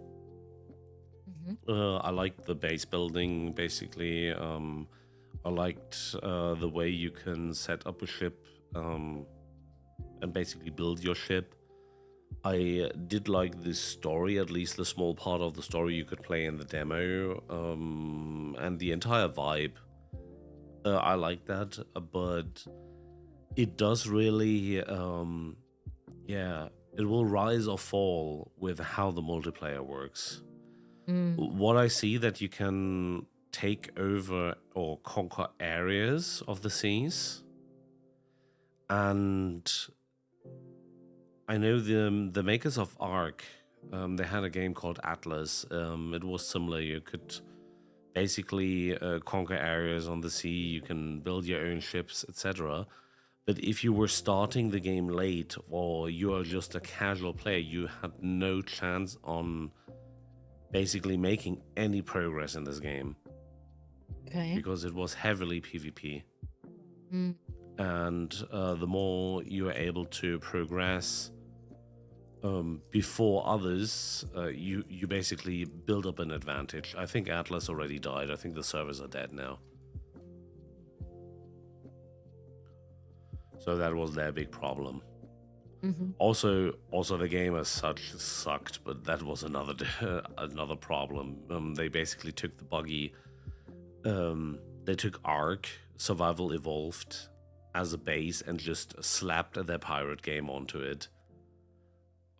I liked the base building, basically. I liked the way you can set up a ship and basically build your ship. I did like this story, at least the small part of the story you could play in the demo, and the entire vibe. I like that, but it does really, it will rise or fall with how the multiplayer works. What I see that you can take over or conquer areas of the seas, and I know the makers of Ark, they had a game called Atlas. It was similar. You could basically conquer areas on the sea. You can build your own ships, etc. But if you were starting the game late or you are just a casual player, you had no chance on basically making any progress in this game. Okay. Because it was heavily PvP. And the more you are able to progress before others, you basically build up an advantage. I think Atlas already died. I think the servers are dead now. So that was their big problem. Also the game as such sucked, but that was another problem. They basically took the buggy. They took Ark, Survival Evolved, as a base and just slapped their pirate game onto it.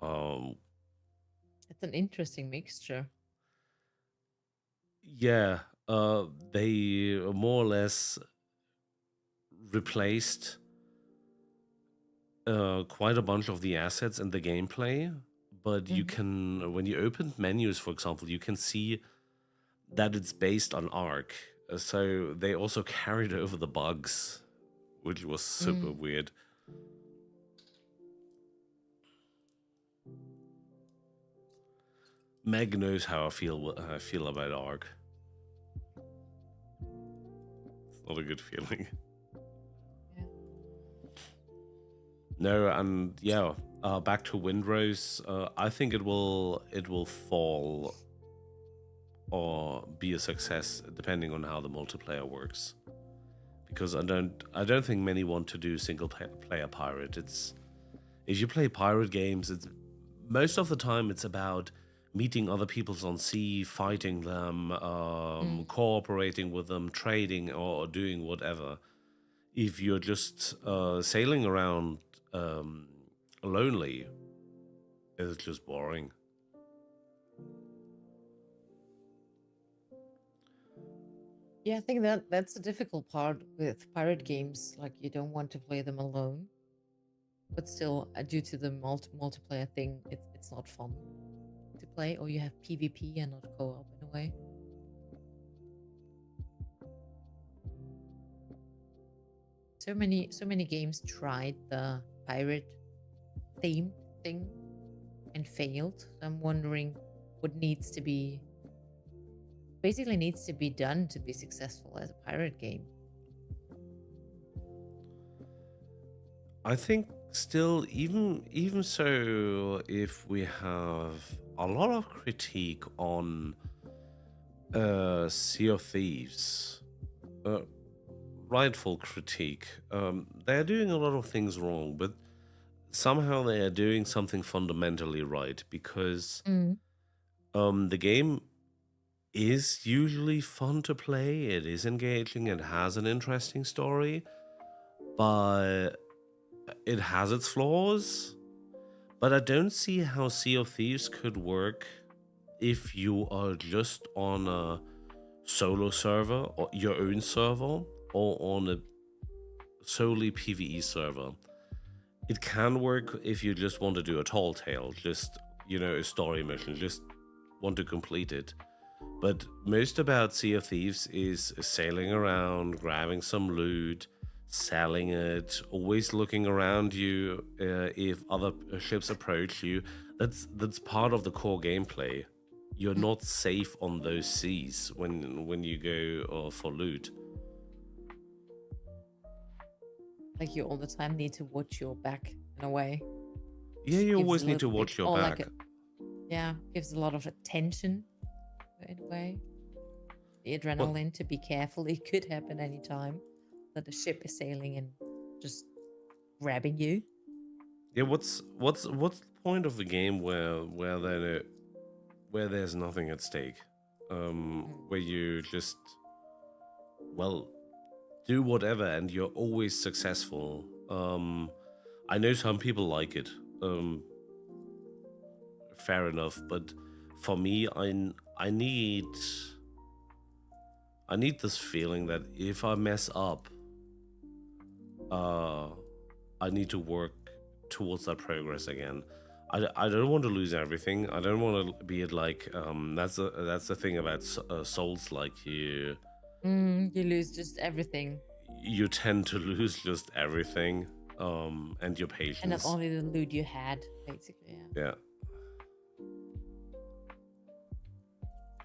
It's an interesting mixture. Yeah, they more or less replaced quite a bunch of the assets in the gameplay, but you can, when you open menus, for example, you can see that it's based on Ark. So they also carried over the bugs, which was super weird. Meg knows how I feel about Ark. It's not a good feeling. No, and yeah, back to Windrose. I think it will fall or be a success depending on how the multiplayer works. Because I don't think many want to do single player pirate. If you play pirate games, it's most of the time it's about meeting other peoples on sea, fighting them, cooperating with them, trading or doing whatever. If you're just sailing around lonely, it's just boring. Yeah, I think that's the difficult part with pirate games. Like, you don't want to play them alone, but still, due to the multiplayer thing, it's not fun to play, or you have PvP and not co-op in a way. So many games tried the pirate theme thing and failed. So I'm wondering what needs to be done to be successful as a pirate game. I think still, even so, if we have a lot of critique on Sea of Thieves, rightful critique, they're doing a lot of things wrong, but somehow they are doing something fundamentally right, because the game is usually fun to play, it is engaging, it has an interesting story, but it has its flaws. But I don't see how Sea of Thieves could work if you are just on a solo server, or your own server, or on a solely PvE server. It can work if you just want to do a tall tale, just, a story mission, just want to complete it. But most about Sea of Thieves is sailing around, grabbing some loot, selling it, always looking around you if other ships approach you. That's part of the core gameplay. You're not safe on those seas when you go for loot. Like you all the time need to watch your back in a way. Yeah, you always need to watch your back. Gives a lot of attention in a way. The adrenaline to be careful. It could happen anytime that the ship is sailing and just grabbing you. Yeah, what's the point of the game where there's nothing at stake? Where you just do whatever and you're always successful. I know some people like it. Fair enough, but for me, I need this feeling that if I mess up, I need to work towards that progress again. I don't want to lose everything. I don't want to be like that's the thing about Souls, like you lose just everything. You tend to lose just everything, and your patience. And not only the loot you had, basically. Yeah.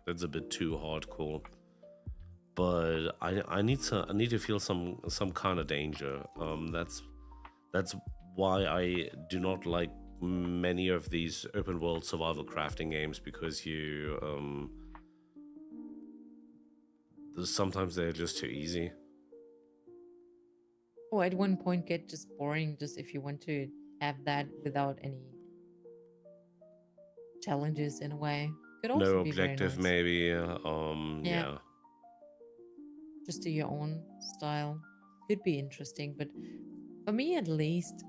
That's a bit too hardcore. But I need to feel some kind of danger. That's why I do not like many of these open world survival crafting games, because sometimes they're just too easy. Or at one point get just boring, just if you want to have that without any challenges in a way. Could also no be objective, very nice. Maybe. Yeah. Just to your own style. Could be interesting, but for me at least,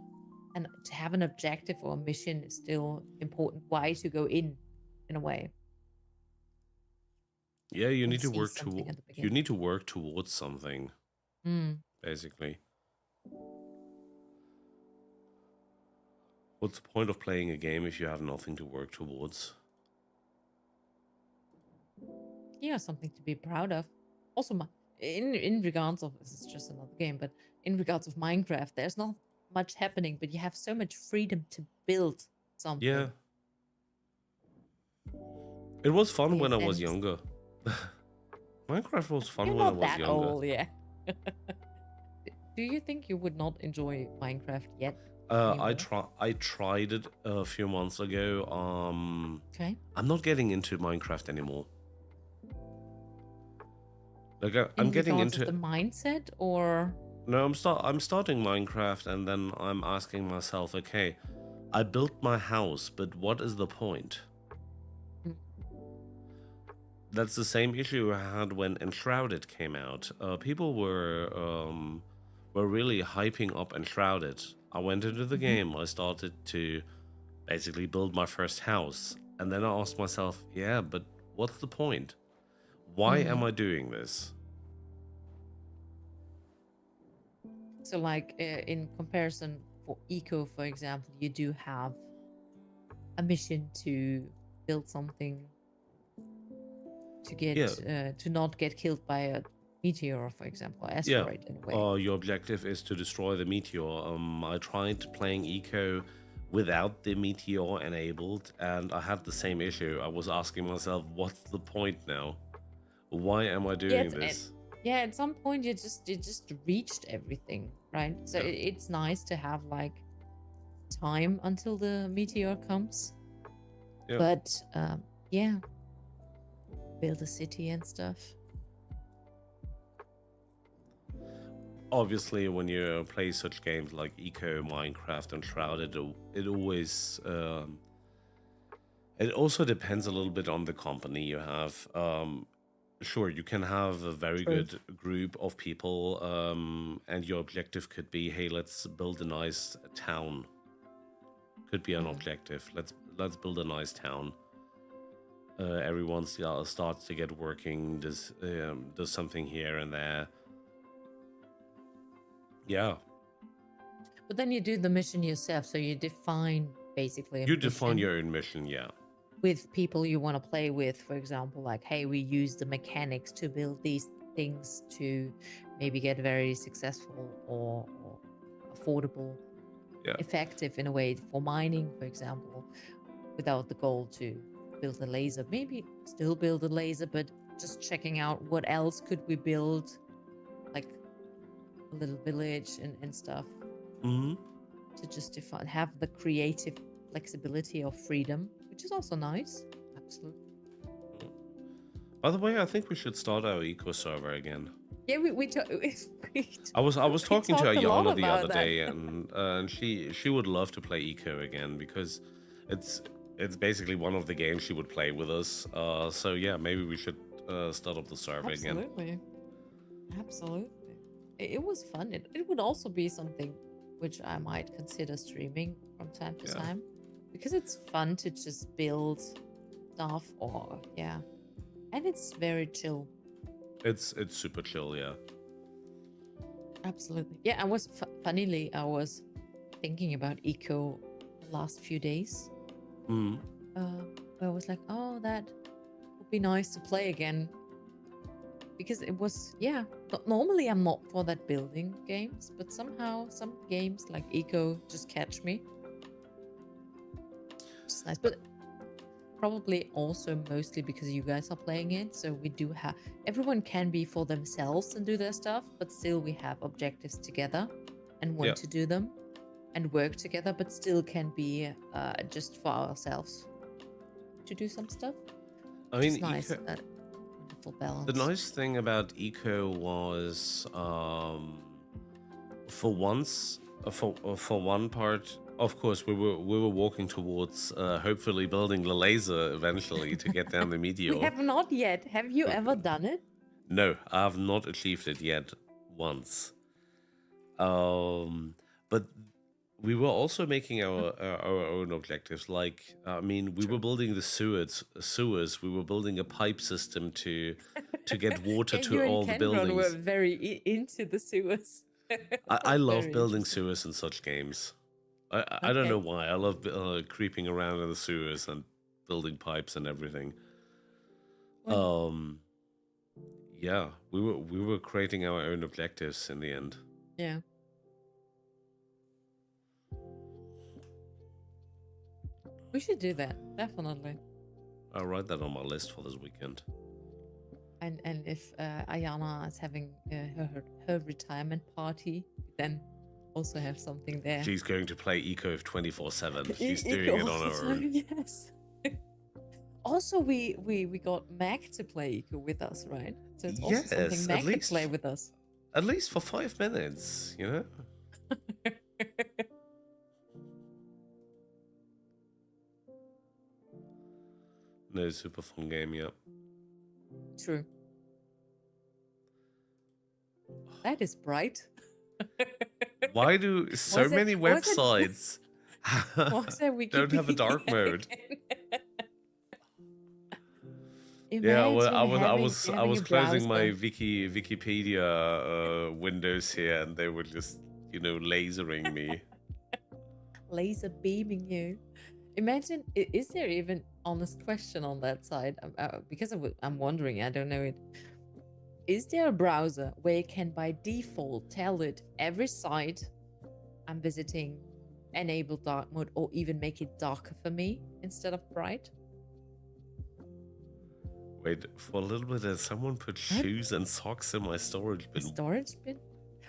and to have an objective or a mission is still important. Why to go in a way. Yeah, you need to work towards something. Basically. What's the point of playing a game if you have nothing to work towards? Yeah, something to be proud of. Also, in regards of, this is just another game, but in regards of Minecraft, there's not much happening, but you have so much freedom to build something. Yeah. It was fun when I was younger. Minecraft was fun when I was younger. Old, yeah. Do you think you would not enjoy Minecraft yet? I tried it a few months ago. Okay. I'm not getting into Minecraft anymore. Like I'm getting into the mindset, or no, I'm starting Minecraft, and then I'm asking myself, okay, I built my house, but what is the point? That's the same issue I had when Enshrouded came out. People were really hyping up Enshrouded. I went into the game, I started to basically build my first house, and then I asked myself, yeah, but what's the point? Why am I doing this? So like in comparison for Eco, for example, you do have a mission to build something to get to not get killed by a meteor, for example, asteroid in a way. Your objective is to destroy the meteor. I tried playing eco without the meteor enabled, and I had the same issue. I was asking myself, what's the point now? Why am I doing this? At some point you just reached everything, right? So it's nice to have like time until the meteor comes. But build a city and stuff. Obviously, when you play such games like Eco, Minecraft, and Shrouded, it always it also depends a little bit on the company you have. Sure, you can have a very good group of people, and your objective could be, hey, let's build a nice town. Could be an objective. Let's build a nice town. Everyone starts to get working. Does something here and there. Yeah. But then you do the mission yourself, so you define basically. You define your own mission, yeah. With people you want to play with, for example, like, hey, we use the mechanics to build these things to maybe get very successful or affordable, effective in a way for mining, for example, without the goal to build a laser. Maybe still build a laser, but just checking out what else could we build, like a little village and stuff. To just have the creative flexibility of freedom, which is also nice. Absolutely. By the way, I think we should start our eco server again. Yeah, I was talking to Ayana the other day, and she would love to play eco again because it's basically one of the games she would play with us. So yeah, maybe we should start up the server again. Absolutely. It was fun. It would also be something which I might consider streaming from time to time, because it's fun to just build stuff and it's very chill. It's super chill, yeah. Absolutely. Yeah, I was I was thinking about eco the last few days. I was like, oh, that would be nice to play again. Because it was, normally I'm not for that building games, but somehow some games like Eco just catch me. It's nice, but probably also mostly because you guys are playing it. So we do have, everyone can be for themselves and do their stuff, but still we have objectives together and want to do them and work together, but still can be just for ourselves to do some stuff. I mean, it's nice. Balance. The nice thing about eco was for one part, of course, we were walking towards hopefully building the laser eventually to get down the meteor. We have not yet. Have you ever done it? No, I have not achieved it yet once. But we were also making our own objectives. Like, I mean, we were building the sewers. We were building a pipe system to get water to all the buildings. You were very into the sewers. I love building sewers in such games. I don't know why. I love creeping around in the sewers and building pipes and everything. Yeah, we were creating our own objectives in the end. Yeah. We should do that, definitely. I'll write that on my list for this weekend. And if Ayana is having her retirement party, then also have something there. She's going to play Eco 24/7. She's doing it on her own. Yes. Also, we got Mac to play Eco with us, right? So it's also something Mac can play with us. At least for 5 minutes, you know? No, super fun game, yeah. True. That is bright. Why do so many websites don't have a dark mode? Yeah, well, I was closing my Wikipedia windows here, and they were just, lasering me. Laser beaming you. Imagine, is there even honest question on that side? Because I'm wondering, I don't know it. is there a browser where you can by default tell it every site I'm visiting enable dark mode, or even make it darker for me instead of bright? Wait, for a little bit, did someone put shoes and socks in my storage bin? Storage bin?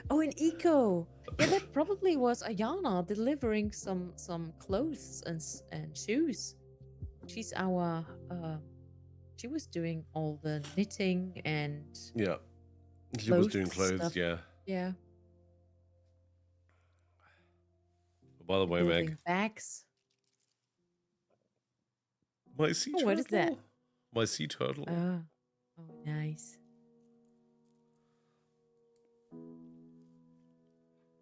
Oh, in Eco. Yeah, that probably was Ayana delivering some clothes and shoes. She's our she was doing all the knitting and yeah, she was doing clothes. Stuff. Yeah. Yeah. By the way, Meg, bags. My sea turtle. What is that? My sea turtle. Oh, nice.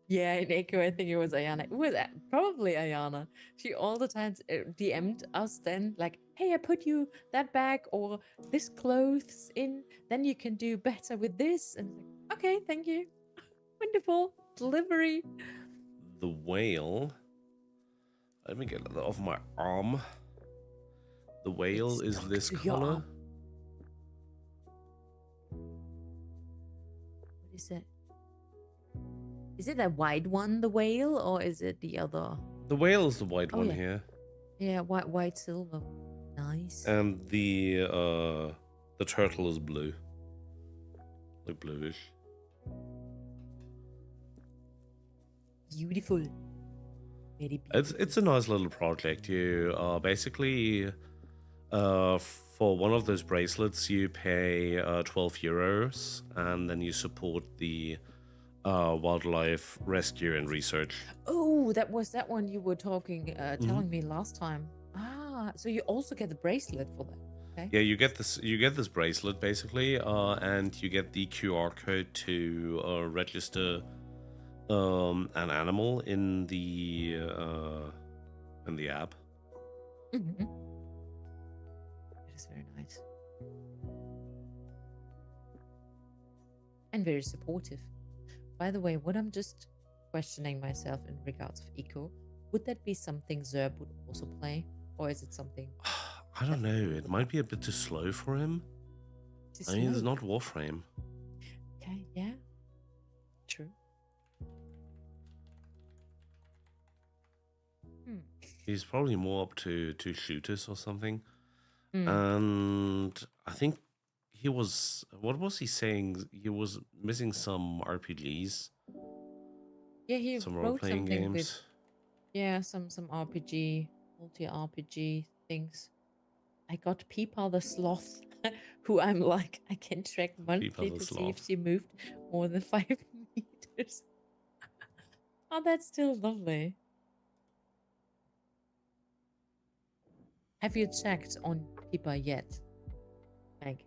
Yeah, in Echo, I think it was Ayana. It was probably Ayana. She all the time DM'd us then, like, hey, I put you that bag or this clothes in, then you can do better with this. And like, okay, thank you. Wonderful. Delivery. The whale. Let me get it off my arm. The whale is this color. What is it? Is it that white one, the whale, or is it the other? The whale is the white one here. Yeah, white, silver. Nice. And the turtle is blue. Like bluish. Beautiful. Very beautiful. It's a nice little project. You basically for one of those bracelets you pay 12 euros, and then you support the wildlife rescue and research. Oh, that was that one you were talking, telling me last time. Ah, so you also get the bracelet for that. Okay. Yeah, you get this bracelet basically, and you get the QR code to register an animal in the app. Mm-hmm. That is very nice and very supportive. By the way, what I'm just questioning myself in regards of Eco, would that be something Zerb would also play, or is it something? I don't know. It might be a bit too slow for him. I mean, it's not Warframe. Okay, yeah, true. He's probably more up to shooters or something. Mm. And I think he was... What was he saying? He was missing some RPGs. Yeah, he some wrote role-playing something games. with... Yeah, some RPG, multi-RPG things. I got Peepa the Sloth, who I'm like, I can track monthly to see if she moved more than 5 meters. Oh, that's still lovely. Have you checked on Peepa yet, Meg?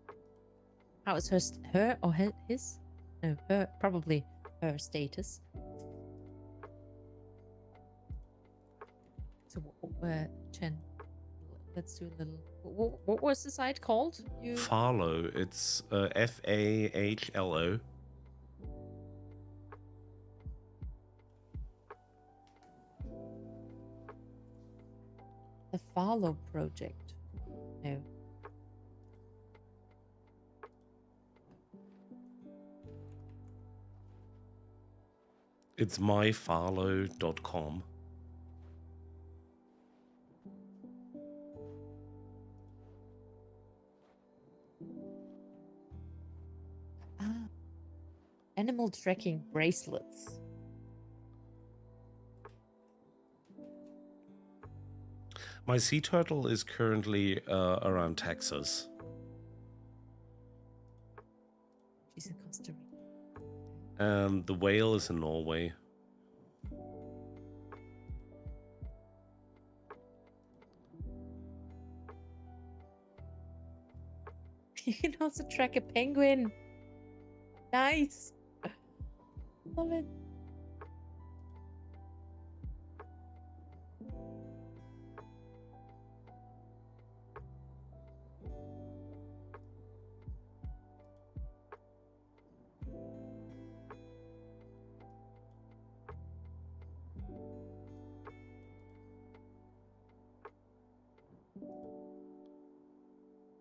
How is her or his? No, her, probably her status. So, Chen, let's do a little... What was the site called? Fahlo. It's Fahlo. The Fahlo project. No. It's myfahlo.com. Animal tracking bracelets. My sea turtle is currently around Texas. She's in Costa Rica. And the whale is in Norway. You can also track a penguin. Nice. Love it.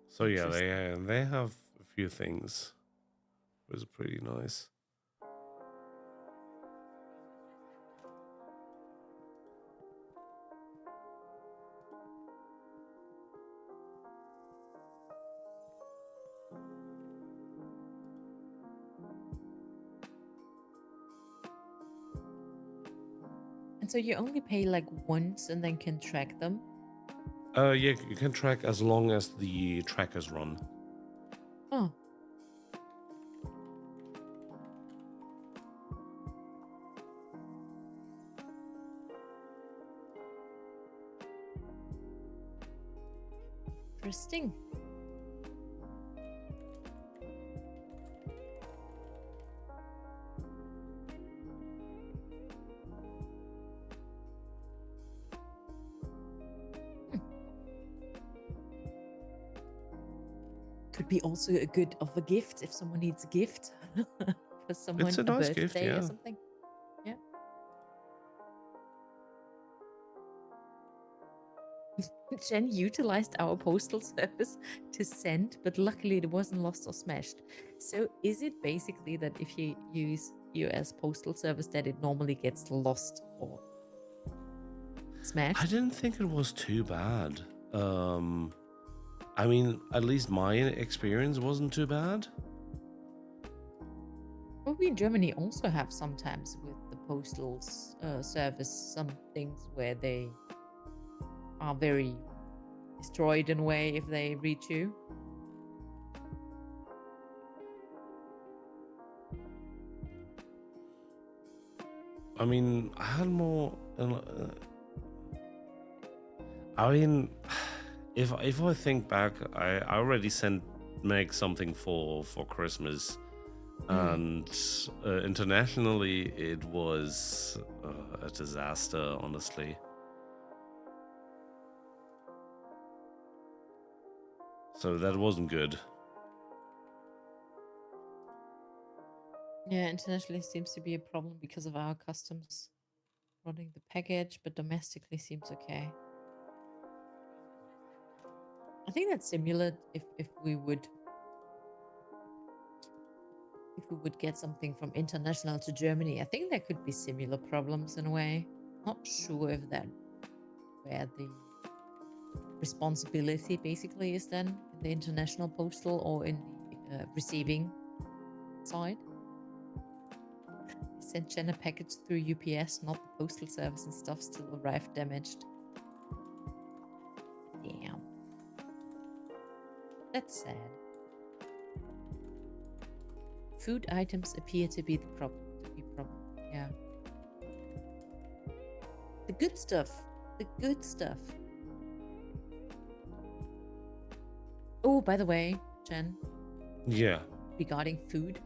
So yeah, they have a few things. was pretty nice. And so you only pay like once and then can track them? Yeah, you can track as long as the trackers run. Oh. Interesting. Could be also a good of a gift if someone needs a gift for someone, It's a nice birthday gift, yeah. or something. Yeah. Jen utilized our postal service to send, but luckily it wasn't lost or smashed. So is it basically that if you use US postal service that it normally gets lost or smashed? I didn't think it was too bad. I mean, at least my experience wasn't too bad. Well, we in Germany also have sometimes with the postal service some things where they are very destroyed in a way if they reach you. I mean, I had more. I mean, if I think back, I already sent Meg something for Christmas, and internationally it was a disaster, honestly. So that wasn't good. Yeah, internationally seems to be a problem because of our customs running the package, but domestically seems okay. I think that's similar if we would get something from international to Germany. I think there could be similar problems in a way. Not sure if that where the responsibility basically is then in the international postal or in the receiving side. I sent Jen a package through UPS, not the postal service, and stuff still arrived damaged. Damn. That's sad. Food items appear to be the problem. Yeah. The good stuff. The good stuff. Oh, by the way, Jen. Yeah. Regarding food,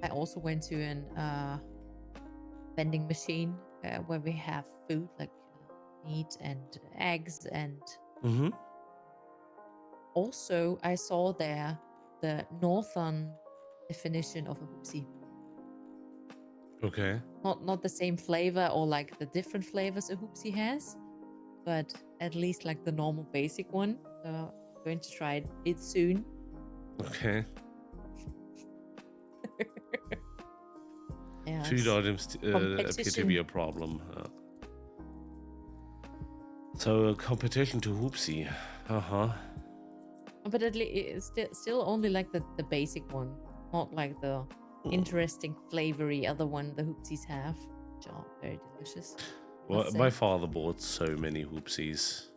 I also went to an vending machine where we have food like meat and eggs and. Also, I saw there the northern definition of a hoopsie. Okay. Not the same flavor or like the different flavors a hoopsie has, but at least like the normal basic one. So I'm going to try it soon. Okay. Yes. Food items appear to be a problem. So competition to hoopsie. But at least it's still only like the basic one, not like the interesting flavory other one the hoopsies have, which are very delicious. Well, my father bought so many hoopsies.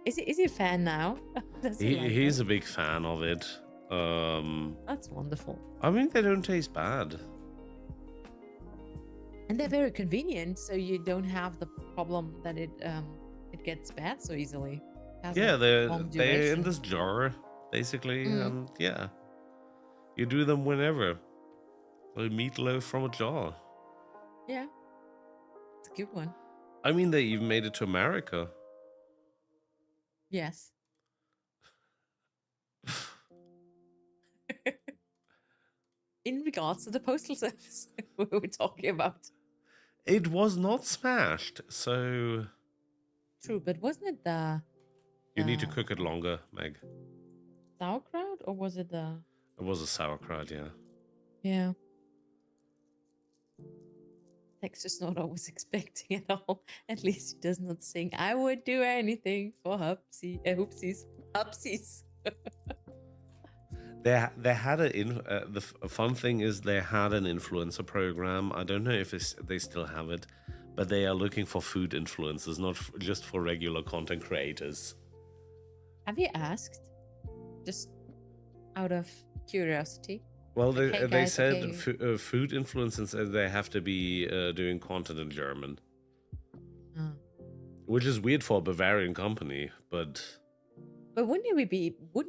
Is he a fan now? He's a big fan of it. That's wonderful. I mean, they don't taste bad. And they're very convenient, so you don't have the problem that it gets bad so easily. Yeah, they're in this jar, basically, and yeah. You do them whenever. Like meatloaf from a jar. Yeah. It's a good one. I mean, they even made it to America. Yes. In regards to the postal service we were talking about. It was not smashed, so... True, but wasn't it the... You need to cook it longer, Meg. Sauerkraut, or was it the... It was a sauerkraut, yeah. Yeah. Tex is not always expecting at all. At least he does not sing, I would do anything for Hoopsies. Hupsies. They had the fun thing is they had an influencer program. I don't know if they still have it, but they are looking for food influencers, not just for regular content creators. Have you asked? Just out of curiosity. Well, Like, hey they guys, said okay. Food influencers, they have to be doing content in German. Which is weird for a Bavarian company, but wouldn't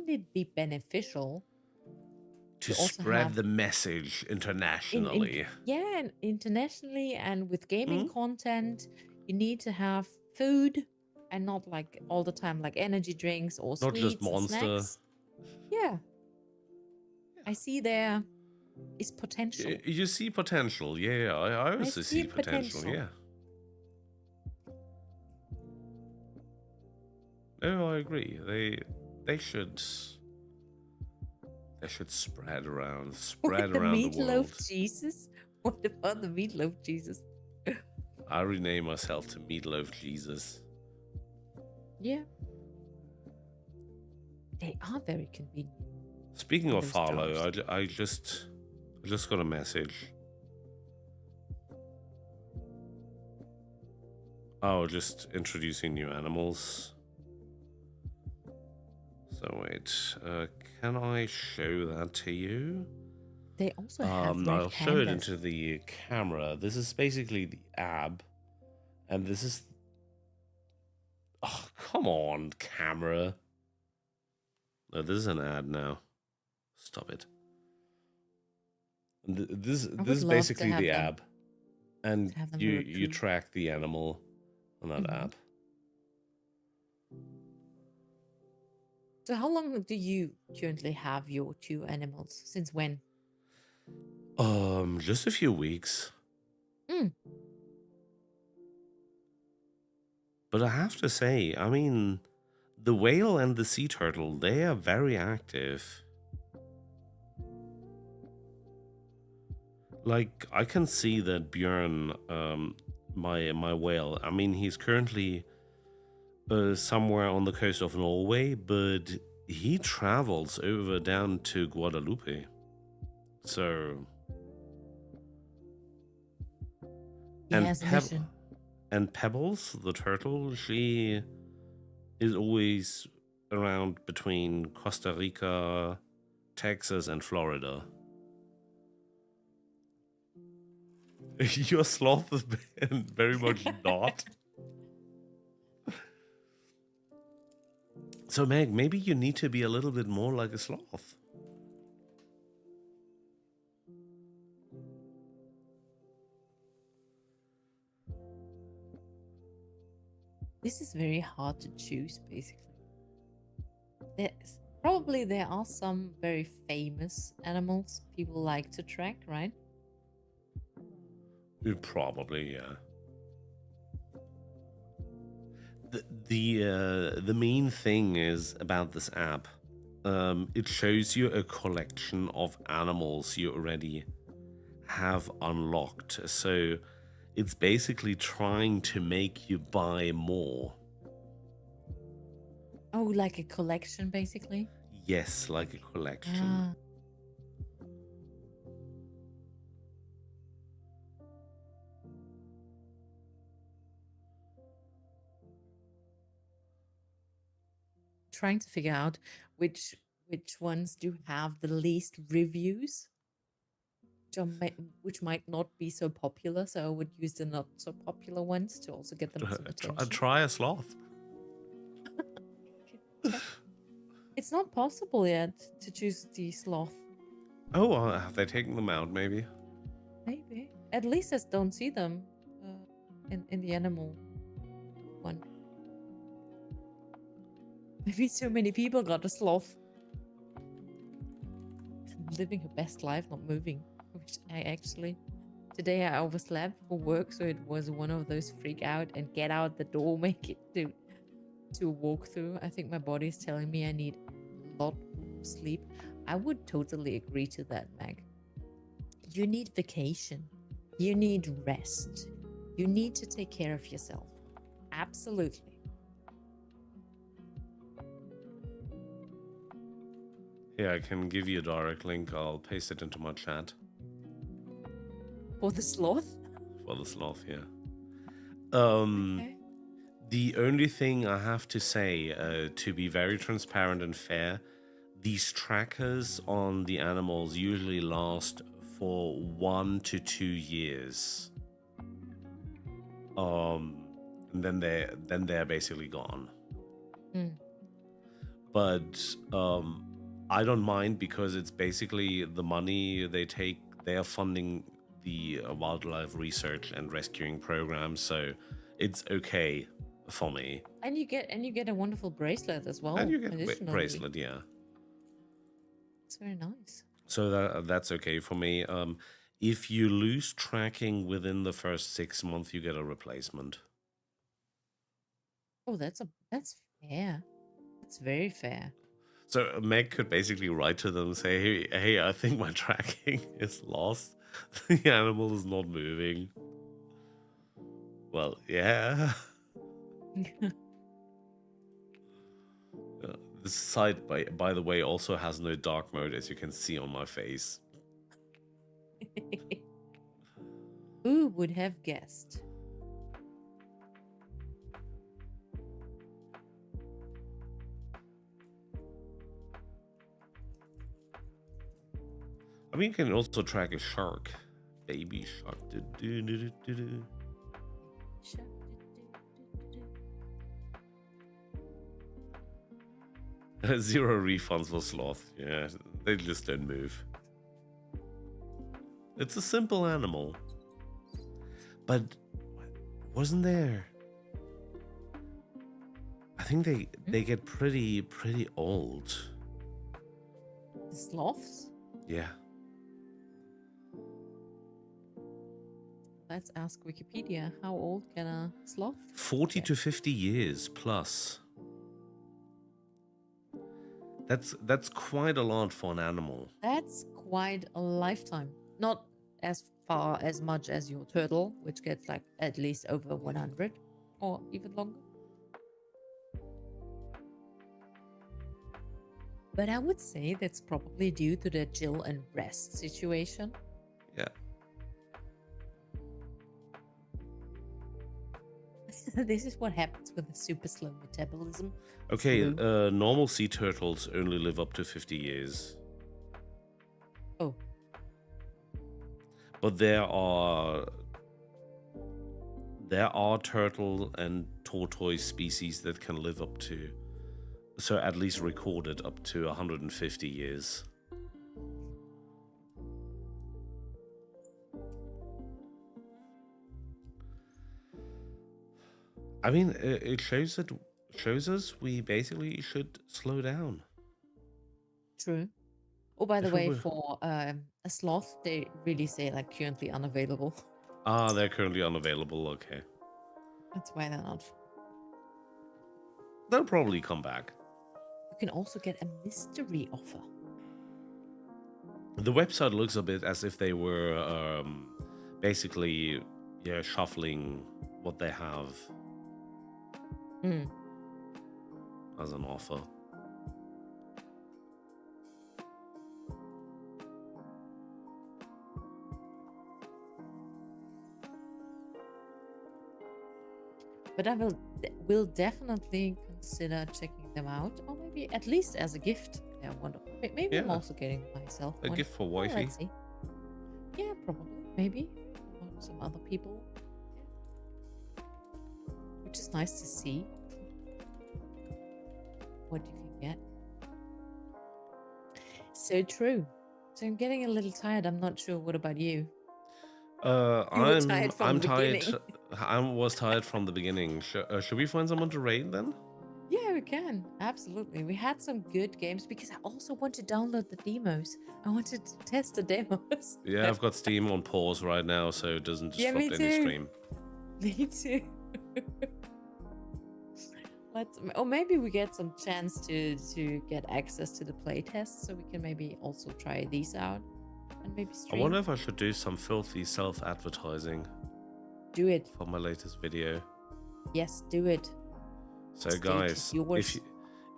it be beneficial to also spread have the message internationally? Yeah, and internationally, and with gaming content, you need to have food and not like all the time like energy drinks or Not sweets just and Monster. snacks. Yeah. I see there is potential. You see potential, yeah. I also see potential, yeah. No, I agree. They should spread around The the world. meatloaf Jesus? What about the meatloaf Jesus? I rename myself to Meatloaf Jesus. Yeah. They are very convenient. Speaking of Farlow, I just got a message. Oh, just introducing new animals. So wait, can I show that to you? They also have red I'll show it pandas. into the camera. This is basically the ab, and this is. Oh, come on, camera. No, this is an ad now. Stop it. This is basically the ab, and you track the animal on that app. So how long do you currently have your 2 animals? Since when? Just a few weeks. But I have to say, I mean, the whale and the sea turtle, they are very active. Like, I can see that Björn, my whale, I mean, he's currently somewhere on the coast of Norway, but he travels over down to Guadalupe. So... And Pebbles, the turtle, she is always around between Costa Rica, Texas, and Florida. Your sloth is very much not. So, Meg, maybe you need to be a little bit more like a sloth. This is very hard to choose, basically. There are some very famous animals people like to track, right? Probably, yeah. The main thing is about this app. It shows you a collection of animals you already have unlocked. So it's basically trying to make you buy more. Oh, like a collection, basically? Yes, like a collection. Trying to figure out which ones do have the least reviews, which might not be so popular. So I would use the not so popular ones to also get them some attention. Try a sloth. It's not possible yet to choose the sloth. Oh, have they taken them out? Maybe. Maybe. At least I don't see them in the animal one. Maybe so many people got a sloth. Living her best life, not moving. Which I actually... Today I overslept for work, so it was one of those freak out and get out the door, make it to walk through. I think my body is telling me I need a lot of sleep. I would totally agree to that, Meg. you need vacation. You need rest. You need to take care of yourself. Absolutely. Yeah, I can give you a direct link. I'll paste it into my chat. For the sloth? For the sloth, yeah. Okay. The only thing I have to say, to be very transparent and fair, these trackers on the animals usually last for 1 to 2 years. And then they're basically gone. But I don't mind, because it's basically the money they take. They are funding the wildlife research and rescuing programs, so it's okay for me. And you get a wonderful bracelet as well. And you get a bracelet, yeah. It's very nice. So that's okay for me. If you lose tracking within the first 6 months, you get a replacement. Oh, that's fair. That's very fair. So Meg could basically write to them and say, hey, I think my tracking is lost. The animal is not moving. Well, yeah. This site, by the way, also has no dark mode, as you can see on my face. Who would have guessed? I mean, you can also track a shark. Baby shark. Zero refunds for sloth. Yeah, they just don't move. It's a simple animal. But wasn't there? I think they get pretty old. The sloths? Yeah. Let's ask Wikipedia. How old can a sloth? 40 to 50 years plus. That's quite a lot for an animal. That's quite a lifetime. Not as much as your turtle, which gets like at least over 100 or even longer. But I would say that's probably due to the chill and rest situation. Yeah. This is what happens with a super slow metabolism. Okay, normal sea turtles only live up to 50 years. Oh. But there are turtle and tortoise species that can live up to, so at least recorded up to 150 years. I mean, it shows us we basically should slow down. True. Oh, by the way, for a sloth, they really say like currently unavailable. Ah, they're currently unavailable. Okay. That's why they're not. They'll probably come back. You can also get a mystery offer. The website looks a bit as if they were basically, yeah, shuffling what they have as an offer. But I will definitely consider checking them out, or maybe at least as a gift. They're wonderful. Maybe I'm also getting myself a one. gift for wifey. Let's see. Yeah, probably. Maybe. Or some other people. Which is nice to see. What you can get. So true. So I'm getting a little tired. I'm not sure. What about you? I'm tired. I was tired from the beginning. Should we find someone to raid then? Yeah, we can. Absolutely. We had some good games because I also want to download the demos. I wanted to test the demos. Yeah, I've got Steam on pause right now, so it doesn't disrupt any stream. Me too. Or maybe we get some chance to get access to the playtests, so we can maybe also try these out. and maybe I stream. wonder if I should do some filthy self-advertising. Do it. For my latest video. Yes, do it. So guys,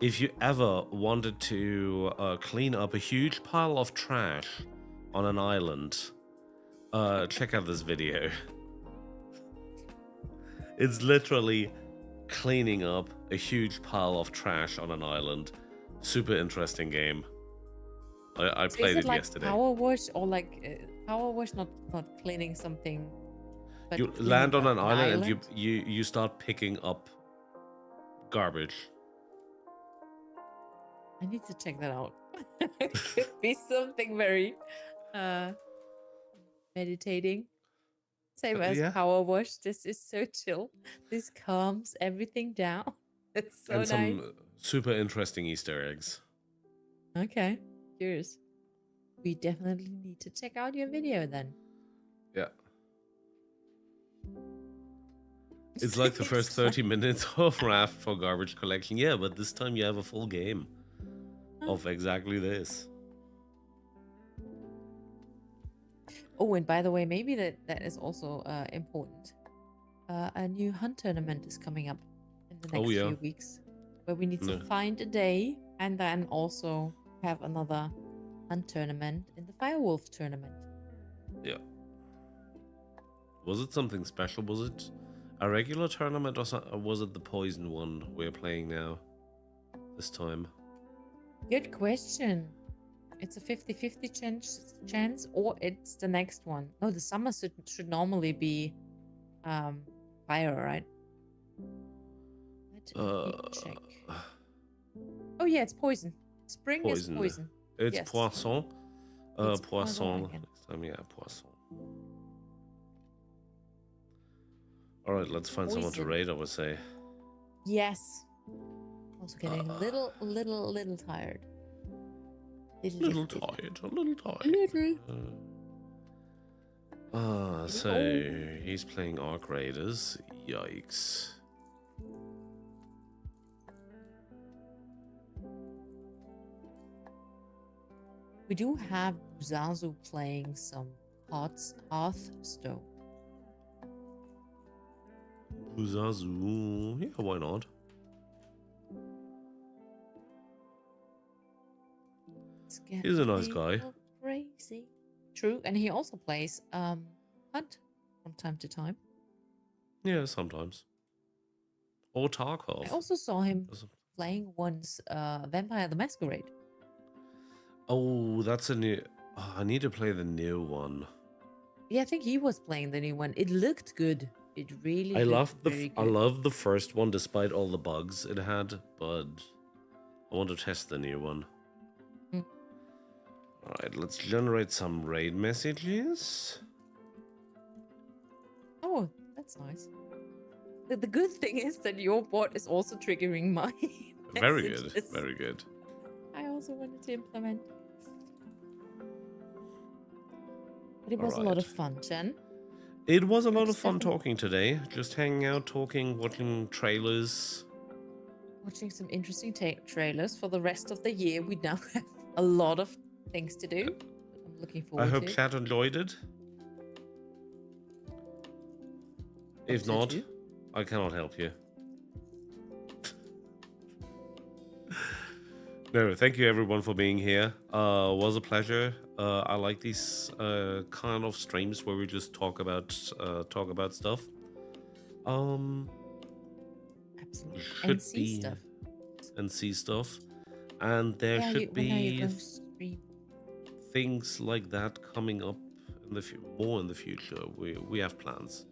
if you ever wanted to clean up a huge pile of trash on an island, check out this video. It's literally cleaning up a huge pile of trash on an island. Super interesting game. I So played is it like yesterday. Power wash or like power wash, not cleaning something. But You cleaning land on up an island and you start picking up garbage. I need to check that out. It could be something very meditating. Same as Yeah. power wash. This is so chill. This calms everything down. It's so And nice. some super interesting Easter eggs. Okay, curious. We definitely need to check out your video then. Yeah. It's like the first 30 minutes of Raft for garbage collection. Yeah, but this time you have a full game of exactly this. Oh, and by the way, maybe that is also important. A new hunt tournament is coming up in the next few weeks, where we need to find a day and then also have another hunt tournament in the Firewolf tournament. Yeah. Was it something special? Was it a regular tournament or was it the poison one we're playing now? This time? Good question. It's a 50-50 chance, or it's the next one. No, the summer should normally be fire, right? Let me check. Oh yeah, it's poison. Spring is poison. It's yes. poisson. It's Poisson. again. Next time, yeah, poisson. Alright, let's find someone to raid, I would say. Yes. Also getting a little tired. Little tired. So he's playing Arc Raiders. Yikes. We do have Buzazu playing some Hearthstone. Buzazu. Yeah, why not? He's a nice guy. Crazy. True, and he also plays Hunt from time to time. Yeah, sometimes. Or Tarkov. I also saw him playing once Vampire the Masquerade. Oh, that's a new... Oh, I need to play the new one. Yeah, I think he was playing the new one. It looked good. It really I looked very good. I love the first one despite all the bugs it had, but I want to test the new one. Alright, let's generate some raid messages. Oh, that's nice. The good thing is that your bot is also triggering my Very good, messages. very good. I also wanted to implement. But it was a lot of fun, Jen. It was a lot of fun talking today. Just hanging out, talking, watching trailers. Watching some interesting trailers for the rest of the year. We now have a lot of things to do. I'm looking forward to it. I hope chat enjoyed it. If not, I cannot help you. No, thank you everyone for being here. Was a pleasure. I like these kind of streams where we just talk about stuff. Absolutely. And see stuff. And see stuff. And there should be things like that coming up in the more in the future. We have plans.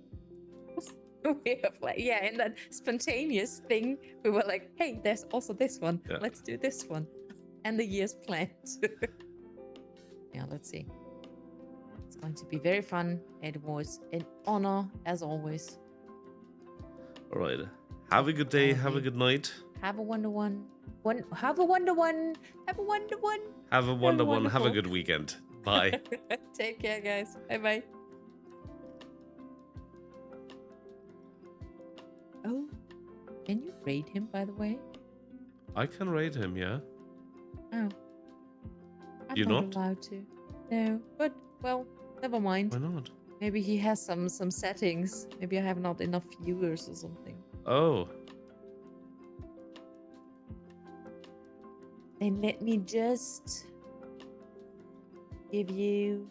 We have in that spontaneous thing, we were like, hey, there's also this one. Yeah. Let's do this one. And the year's planned. Yeah, let's see. It's going to be very fun. It was an honor, as always. All right. Have a good day. Have a good night. Have a wonder one. Have a wonder one. Have a wonder one. Have a wonder one. Have a good weekend. Bye. Take care, guys. Bye-bye. Oh, can you raid him, by the way? I can raid him, yeah. Oh. I'm You're not allowed to. No, but well, never mind. Why not? Maybe he has some settings. Maybe I have not enough viewers or something. Oh. Then let me just give you